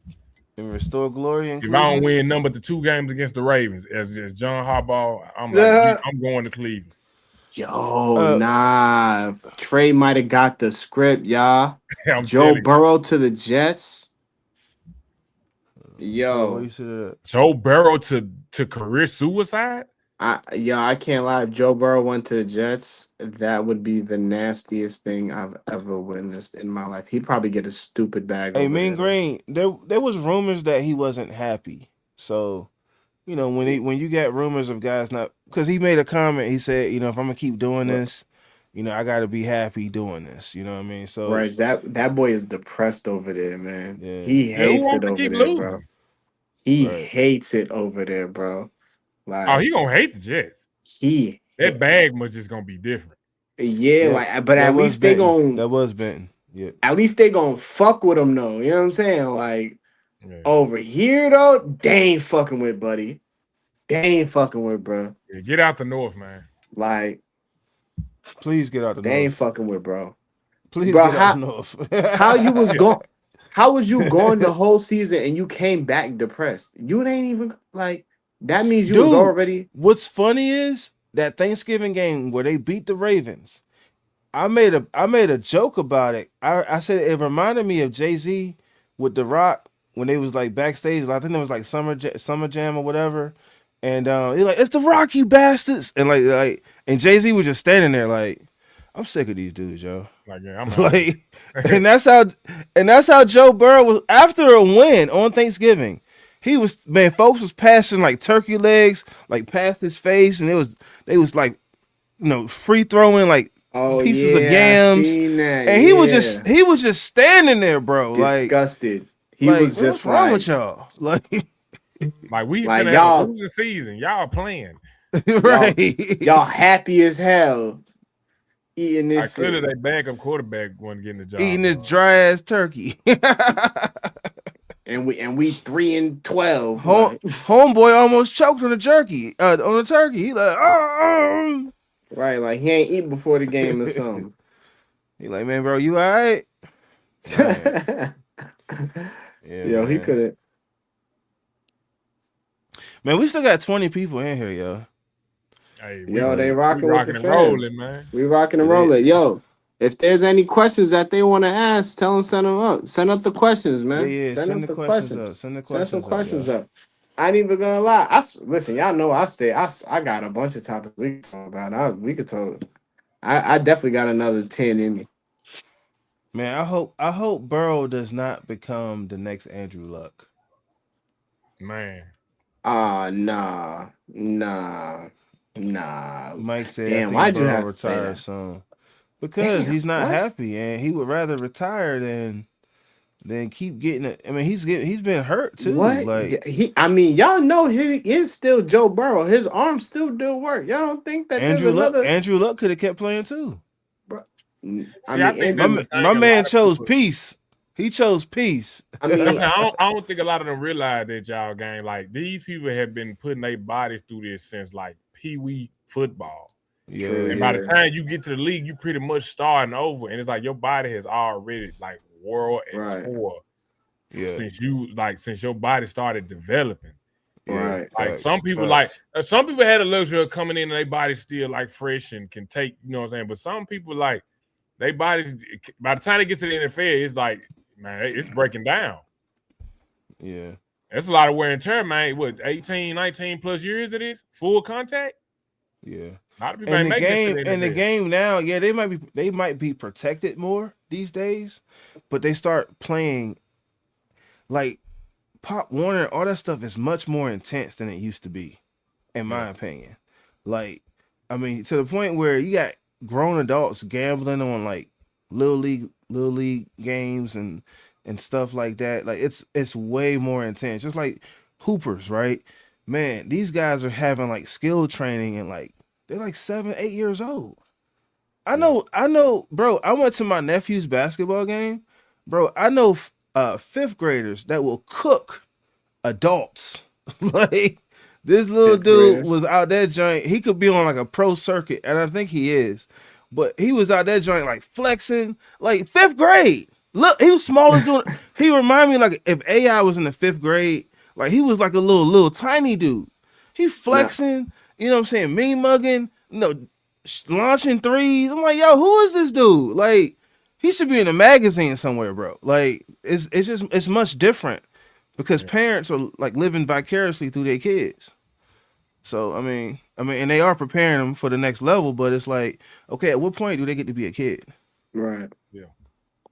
And restore glory in Cleveland. I don't win number 2 games against the Ravens as John Harbaugh, I'm going to Cleveland. Yo, Uh, nah. Trey might have got the script, y'all. I'm Joe telling you. Burrow to the Jets. Bro, what Yo, you said? Joe Burrow to career suicide? I can't lie. If Joe Burrow went to the Jets, that would be the nastiest thing I've ever witnessed in my life. He'd probably get a stupid bag Hey, over Mean there, though. Green, there was rumors that he wasn't happy. So, you know, when you get rumors of guys not, because he made a comment, he said, you know, if I'm gonna keep doing Right. this, you know, I gotta be happy doing this. You know what I mean? So, Right, that boy is depressed over there, man. yeah, He Yeah, who hates it wants to over keep there, bro. losing? He right. hates it over there, bro. Oh, Like he gonna hate the Jets. he, That bag much is gonna be different. yeah, Yep, like, but that at was least they Benton. gon' That was Benton. Yep. at least they gonna fuck with him though. You know what I'm saying? Like Yeah. over here though, they ain't fucking with, buddy. They ain't fucking with, bro. Yeah, get out the north, man. Like Please get out the they ain't north. fucking with, bro. Please Bro, get out the north. how you was going? How was you going the whole season and you came back depressed? You ain't even like that means you was Dude, already what's funny is that Thanksgiving game where they beat the Ravens. I made a joke about it. I said it reminded me of Jay-Z with The Rock when they was like backstage. I think it was like Summer Jam or whatever. And he's like, "It's The Rock, you bastards!" And and Jay-Z was just standing there like, "I'm sick of these dudes, yo." Like, yeah, I'm out. Like, and that's how Joe Burrow was after a win on Thanksgiving. He was, man, folks was passing like turkey legs like past his face, and they was like, free throwing like oh pieces of yeah, I yams, seen that. and he was just Yeah. he was just standing there, bro. Disgusted. He Like was man, just what's wrong with like y'all? Like we like finna have a y'all losing season. Y'all playing. y'all Right? y'all happy as hell eating Like this clearly shit. they backup quarterback wasn't getting the Eating job this done. dry ass turkey. And we 3-12. Home, Like homeboy almost choked on the turkey. He like, oh. right, like he ain't eat before the game or something. He like, man, bro, you all right? All right. Yeah, Yo, he man. could have. Man, we still got 20 people in here, yo. Hey, Yo, they Like, we rocking with the rocking and fam. rolling, man. We rocking and it is. rolling. Yo, if there's any questions that they want to ask, tell them send them up. Send up the questions, Yeah, man. yeah. Send Send up the the questions questions. up. Send the Send some questions up, questions yo. up. I ain't even gonna lie. Listen, y'all know I got a bunch of topics we can talk about. We could talk. I definitely got another 10 in me. Man, I hope Burrow does not become the next Andrew Luck. Man. Nah. Mike said, I Damn, think why'd you Burrow have to say retires that? soon because Damn, he's not what? happy and he would rather retire than keep getting it. I mean, he's been hurt too. What? Like I mean, y'all know he is still Joe Burrow. His arm still do work. Y'all don't think that there's another, Andrew Luck could have kept playing too. bro? I See, I mean, think My that's Andrew. the ma- my thing. A man lot of chose people. peace. He chose peace. I I'm mean, saying I don't think a lot of them realize that y'all game. Like these people have been putting their bodies through this since like pee-wee football. true. And by the Yeah, Yeah. time you get to the league, you pretty much starting over. And it's like your body has already like world and Right. tour yeah, since your body started developing. yeah. Right. Like Facts, facts. some people had the luxury of coming in and their body still like fresh and can take, you know what I'm saying? But some people like they bodies by the time they get to the NFL, it's like, man, it's breaking down. Yeah, That's a lot of wear and tear, man. What, 18, 19 plus years it is? Full contact? yeah. A lot of people And ain't the making it to game, the and the NFL. game now, yeah, they might be protected more these days, but they start playing like Pop Warner. All that stuff is much more intense than it used to be, in Yeah. my opinion. Like, I mean, to the point where you got grown adults gambling on like little league games and stuff like that. Like, it's way more intense. Just like hoopers, right? Man, these guys are having like skill training and like they're like 7, 8 years old. Yeah. I know, bro. I went to my nephew's basketball game, bro. I know fifth graders that will cook adults. Like this little Fifth dude graders. was out that joint. He could be on like a pro circuit, and I think he is. But he was out that joint like flexing, like fifth grade. Look, he was small as doing. He reminded me like if AI was in the fifth grade, like he was like a little tiny dude. He Now, flexing, you know what I'm saying, mean mugging. launching threes. I'm like, yo, who is this dude? Like, he should be in a magazine somewhere, bro. Like, it's much different because Yeah. parents are like living vicariously through their kids. So and they are preparing them for the next level, but it's like, okay, at what point do they get to be a kid? Right. Yeah.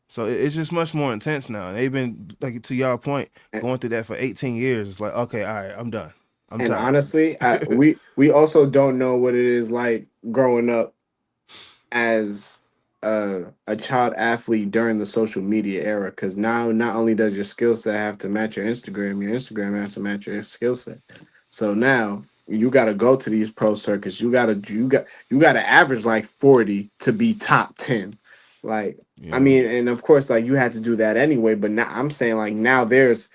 So it's just much more intense now. And they've been, like, to y'all point, And, going through that for 18 years. It's like, okay, all right, I'm done. I'm and tired. honestly, we also don't know what it is like growing up as a child athlete during the social media era. Because now, not only does your skill set have to match your Instagram has to match your skill set. So now you got to go to these pro circuits. You got to average like 40 to be top 10. Like, I Yeah, mean, and of course, like you had to do that anyway. But now I'm saying like now there's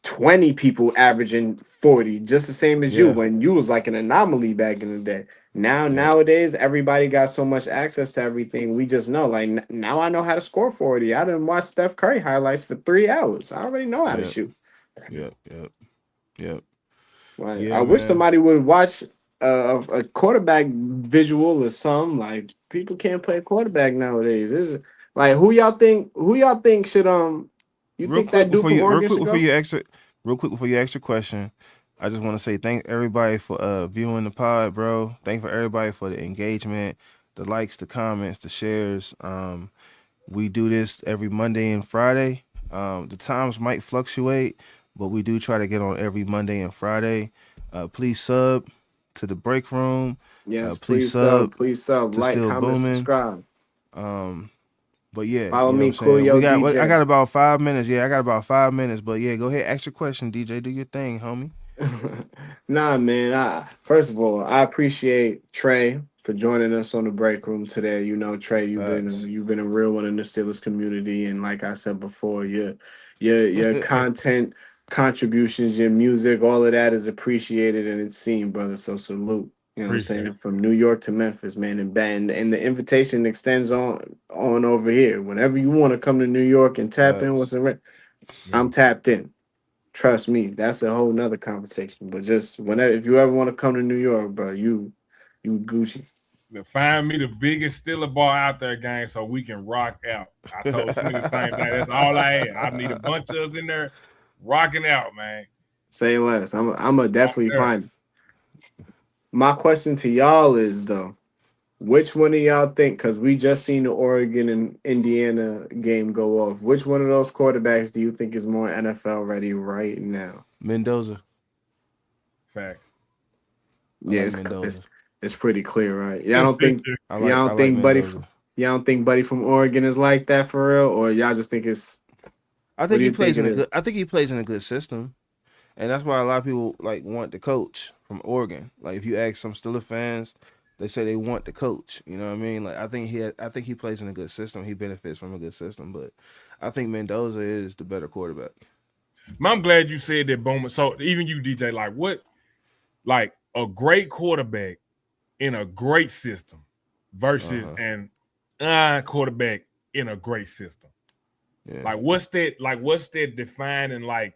20 people averaging 40, just the same as you yeah, when you was like an anomaly back in the day. Now, yeah, nowadays, everybody got so much access to everything. We just know, like, now I know how to score 40. I didn't watch Steph Curry highlights for 3 hours. I already know how to yeah, shoot. yeah, yeah, yeah, Like, I yeah, wish man. somebody would watch a quarterback visual or something. Like, people can't play quarterback nowadays. Is like who y'all think should you think that dude from Real Oregon quick should before go? you exit, real quick before you ask your question, I just want to say thank everybody for viewing the pod, bro. Thank for everybody for the engagement, the likes, the comments, the shares. We do this every Monday and Friday. The times might fluctuate, but we do try to get on every Monday and Friday. Please sub to the break room. Yes, Please sub please sub, to like, Still comment, Booming. subscribe. Um, but yeah, Follow you know what me, I'm saying. Coolio I DJ. got about 5 minutes. Yeah, I got about 5 minutes. But yeah, go ahead, ask your question, DJ. Do your thing, homie. Nah, man. First of all, I appreciate Trey for joining us on the break room today. You know, Trey, you've been Facts. you've been a real one in the Steelers community, and like I said before, your content contributions, your music, all of that is appreciated and it's seen, brother. So salute. You know what I'm Appreciate saying? it. From New York to Memphis, man, and the invitation extends on over here. Whenever you want to come to New York and tap in with Facts. some, Yeah. I'm tapped in. Trust me, that's a whole nother conversation. But just whenever, if you ever want to come to New York, bro, you Gucci. Find me the biggest Steeler bar out there, gang, so we can rock out. I told Smitty the same thing. That's all I had. I need a bunch of us in there rocking out, man. Say less. I'm a I'm definitely there. find it. My question to y'all is though, which one of y'all think? Because we just seen the Oregon and Indiana game go off. Which one of those quarterbacks do you think is more NFL ready right now? Mendoza. Facts. I Yeah, like it's Mendoza. it's pretty clear, right? Y'all don't think I like Mendoza. y'all don't think Buddy from Oregon is like that for real, or y'all just think it's I what think do he you think plays it in a good. is? I think he plays in a good system, and that's why a lot of people like want the coach from Oregon. Like if you ask some Steelers fans, they say they want the coach. You know what I mean? Like I think he plays in a good system. He benefits from a good system, but I think Mendoza is the better quarterback. I'm glad you said that, Bowman. So even you, DJ, like what? Like a great quarterback in a great system Uh versus huh. an quarterback in a great system. Yeah. Like what's that defining like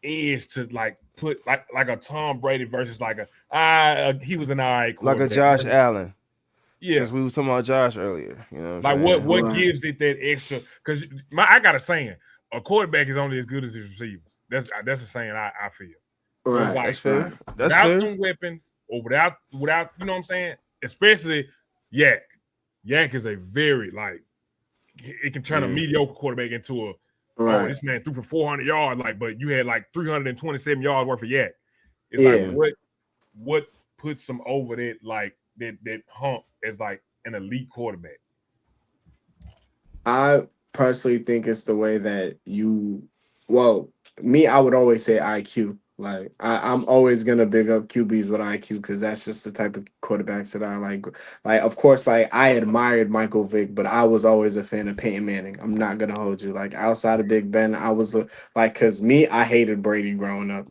edge to like put like a Tom Brady versus like he was an all right Like a quarterback. Josh Allen. Yeah. Since we were talking about Josh earlier, you know what I'm Like what saying? what Right, gives it that extra? Because I got a saying: a quarterback is only as good as his receivers. That's a saying I feel. So it's right, like That's fair. right. That's without fair. them weapons or without you know what I'm saying. Especially Yak. Yak is a very like it can turn a Yeah. mediocre quarterback into a Right. this man threw for 400 yards like but you had like 327 yards worth of Yak. It's like Yeah. Yeah. what puts them over that like that hump as like an elite quarterback. I personally think it's the way that well, me, I would always say IQ. Like I'm always gonna big up QBs with IQ because that's just the type of quarterbacks that I like. Like, of course, like I admired Michael Vick, but I was always a fan of Peyton Manning. I'm not gonna hold you. Like outside of Big Ben, I was like, cause me, I hated Brady growing up,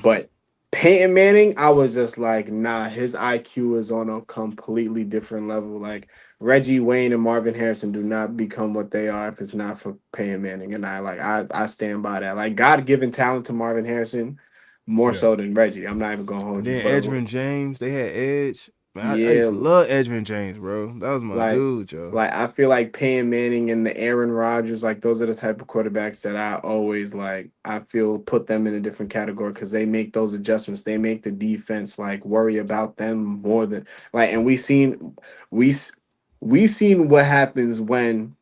but Peyton Manning, I was just like, nah, his IQ is on a completely different level. Like Reggie Wayne and Marvin Harrison do not become what they are if it's not for Peyton Manning. And I stand by that. Like God given talent to Marvin Harrison more Yeah. so than Reggie. I'm not even gonna And hold you. then But Edgerrin James, they had Edge. Man, I used Yeah, to love Edgerrin James, bro. That was my like dude, Joe. I feel like Peyton Manning and the Aaron Rodgers, like those are the type of quarterbacks that I always like. I feel put them in a different category because they make those adjustments. They make the defense like worry about them more than like. And we s- we seen what happens when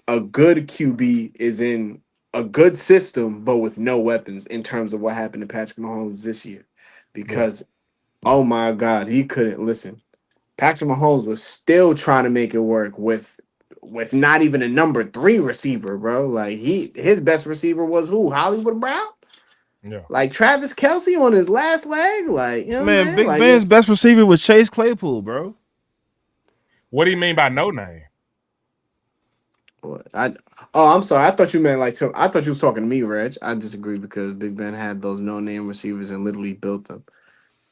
a good QB is in a good system, but with no weapons in terms of what happened to Patrick Mahomes this year. Yeah. Because, oh my God, he couldn't listen. Patrick Mahomes was still trying to make it work with not even a number 3 receiver, bro. Like his best receiver was who? Hollywood Brown? Yeah. Like Travis Kelsey on his last leg? Like, you know what I'm Man, saying? Big Like Ben's it's best receiver was Chase Claypool, bro. What do you mean by no name? I I'm sorry. I thought you meant like I thought you was talking to me, Reg. I disagree because Big Ben had those no name receivers and literally built them.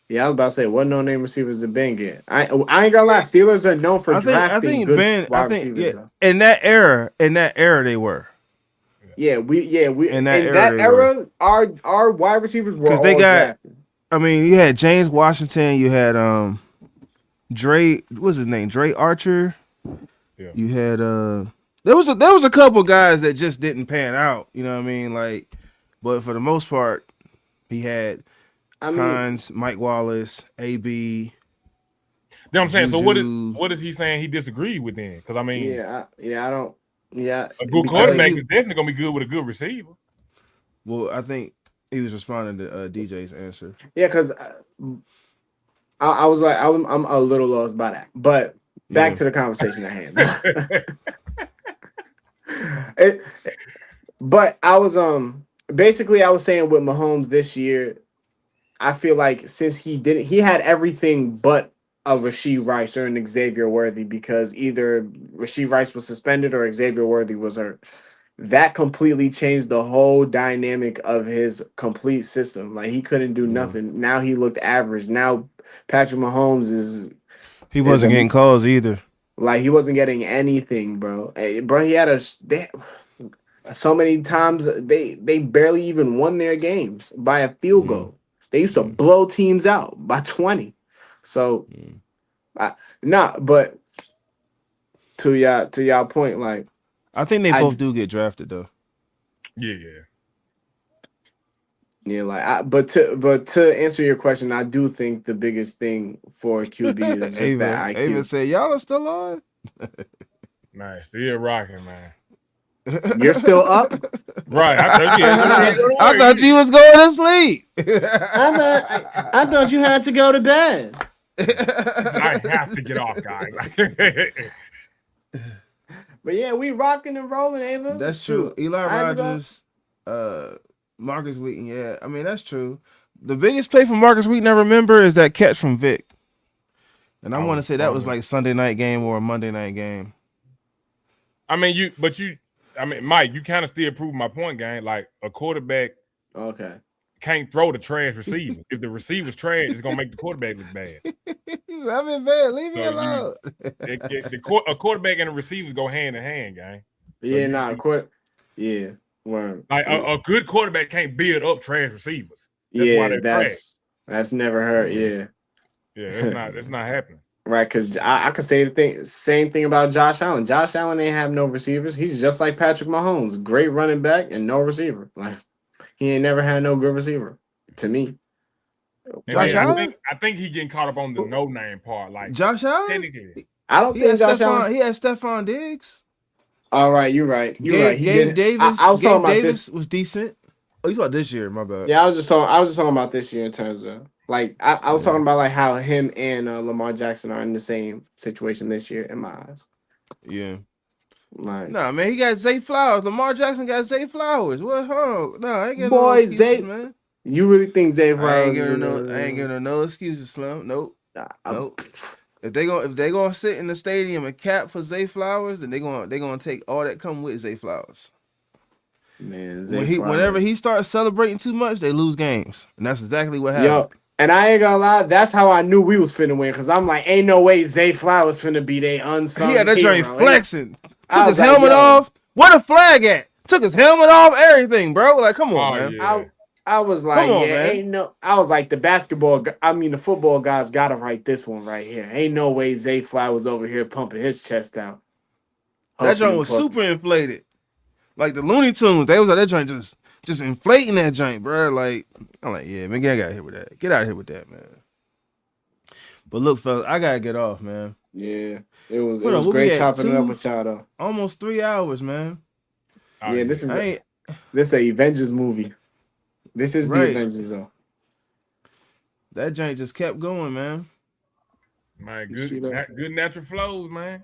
Yeah, I was about to say what no name receivers did Ben get? I ain't gonna lie. Steelers are known for I drafting think good Ben. I wide think receivers. yeah. Though. In that era, they were. We In that in era, that they were. era, our wide receivers were Because they all got. drafted. I mean, you had James Washington. You had Dre. What's his name? Dre Archer. Yeah. You had There was a couple guys that just didn't pan out. You know what I mean? Like, but for the most part, he had I mean, Hines, Mike Wallace, AB. You know what I'm saying? So Juju. what is he saying he disagreed with then? Because I mean, I don't. Yeah, a good quarterback is definitely gonna be good with a good receiver. Well, I think he was responding to DJ's answer. yeah, because I was like, I'm a little lost by that. But back Yeah. to the conversation at hand. It, but I was basically I was saying with Mahomes this year, I feel like since he had everything but a Rasheed Rice or an Xavier Worthy because either Rasheed Rice was suspended or Xavier Worthy was hurt. That completely changed the whole dynamic of his complete system. Like he couldn't do nothing. Now he looked average. Now Patrick Mahomes He is wasn't a getting calls either. like he wasn't getting anything, bro. Bro, he had so many times they barely even won their games by a field goal. They used to blow teams out by 20. So but to y'all point, like I think they both do get drafted though. Yeah. yeah, like but to answer your question, I do think the biggest thing for QB is just that IQ. Ava said, "Y'all are still on." Man, still rocking, man. You're still up? Right. I thought you was going to sleep. I thought you had to go to bed. I have to get off, guys. But yeah, we rocking and rolling, Ava. That's true. Eli I had to go. Rogers, Marcus Wheaton. Yeah, I mean that's true. The biggest play from Marcus Wheaton I remember is that catch from Vic, and I want to say that was like Sunday night game or a Monday night game. I mean, Mike, you kind of still prove my point, gang. Like a quarterback, can't throw the trash receiver. If the receiver's trash, it's gonna make the quarterback look bad. I'm in bed. Leave me alone. A quarterback and a receivers go hand in hand, gang. Yeah, word. Like a good quarterback can't build up trash receivers. That's why they're trash. That's never hurt. Yeah, that's not happening. Right, because I could say the same thing about Josh Allen. Josh Allen ain't have no receivers. He's just like Patrick Mahomes, great running back and no receiver. Like he ain't never had no good receiver to me. Josh Allen? I think he getting caught up on the no name part. Like Josh Allen, I don't think Josh Allen. He had Stephon Diggs. All right, you're right. Gabe Davis. I was talking about Davis this was decent. Oh, you talking this year? My bad. Yeah, I was just talking about this year in terms of like I was talking about like how him and Lamar Jackson are in the same situation this year in my eyes. Yeah. Like, nah, man, he got Zay Flowers. Lamar Jackson got Zay Flowers. What? No, I ain't getting no excuses, man. You really think Zay Flowers? I ain't getting no excuses, Slim. Nope. Nope. If they gonna sit in the stadium and cap for Zay Flowers, then they gonna take all that come with Zay Flowers. Man, whenever he starts celebrating too much, they lose games, and that's exactly what happened. Yo, and I ain't gonna lie, that's how I knew we was finna win, because I'm like, ain't no way Zay Flowers finna be they unsung He had that hero. joint flexing. Took his helmet off. Where the flag at? Took his helmet off. Everything, bro. Like, come on, man. Yeah. I was Come like, on, yeah, man. ain't no. I was like, the the football guys gotta write this one right here. Ain't no way Zay Fly was over here pumping his chest out, That huffing joint and was puffing. super inflated. Like the Looney Tunes, they was like that joint just inflating that joint, bro. Like I'm like, yeah, man, get out of here with that. Get out of here with that, man. But look, fellas, I gotta get off, man. Yeah, it Hold on, was we'll be great at chopping it up with y'all though. almost 3 hours, man. Oh Yeah, yeah. this is I ain't this a Avengers movie. This is the right. Avengers though. That joint just kept going, man. Man, You see that? good natural flows, man.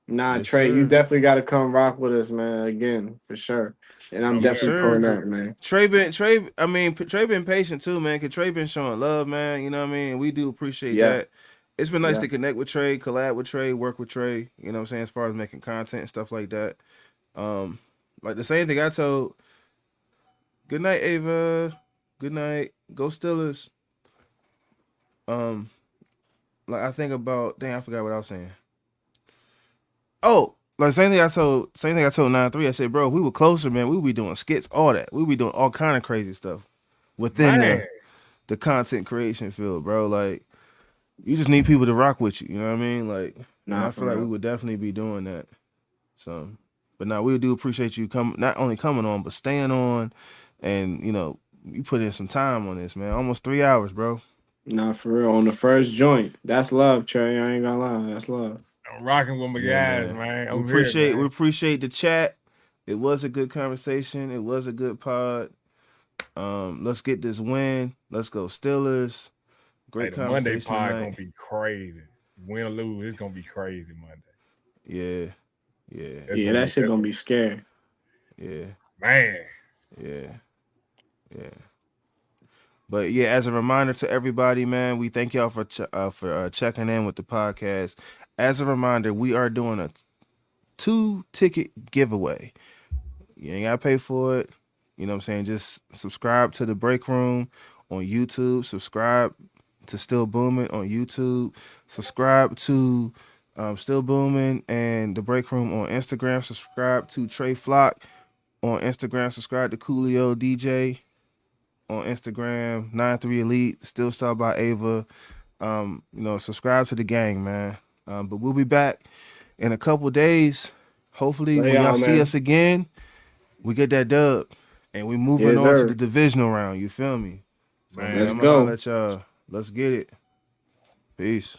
Nah, Yes, Trey, you sir. definitely got to come rock with us, man. Again, for sure. And I'm No Yes, matter. definitely pulling sir. up, man. Trey been patient too, man. Cause Trey been showing love, man. You know what I mean? We do appreciate Yeah, that. It's been nice yeah. to connect with Trey, collab with Trey, work with Trey. You know what I'm saying? As far as making content and stuff like that. Like the same thing I told. Good night, Ava. Good night. Go Steelers. Um, like I think about. Dang, I forgot what I was saying. Oh, like same thing I told 9-3. I said, bro, if we were closer, man, we would be doing skits, all that. We would be doing all kind of crazy stuff within Man. the content creation field, bro. Like you just need people to rock with you. You know what I mean? Like, and Nah, I for feel like we real. would definitely be doing that. So, but now we do appreciate you not only coming on, but staying on, and you put in some time on this, man. Almost 3 hours, bro. Nah, for real. On the first joint. That's love, Trey. I ain't gonna lie. That's love. I'm rocking with my Yeah, guys, man. man. We I'm here, man. appreciate the chat. It was a good conversation. It was a good pod. Let's get this win. Let's go Steelers. Hey, Great the Monday conversation pod tonight. gonna be crazy. Win or lose, it's gonna be crazy Monday. Yeah, yeah, It's Yeah, gonna that be shit gonna be scary. yeah, man. yeah, yeah. But yeah, as a reminder to everybody, man, we thank y'all for checking in with the podcast. As a reminder, we are doing a 2-ticket giveaway. You ain't gotta pay for it. You know what I'm saying? Just subscribe to the Break Room on YouTube. Subscribe to Still Booming on YouTube. Subscribe to Still Booming and the Break Room on Instagram. Subscribe to Trae Flock on Instagram. Subscribe to Coolio DJ on Instagram. 93 Elite. Still Style by Ava. Subscribe to the gang, man. But we'll be back in a couple days. Hopefully, Love when y'all y'all, see man. us again, we get that dub and we moving Yes, on to the sir. divisional round. You feel me? So man, Man. Let's I'm gonna holler go. at y'all. Let's get it. Peace.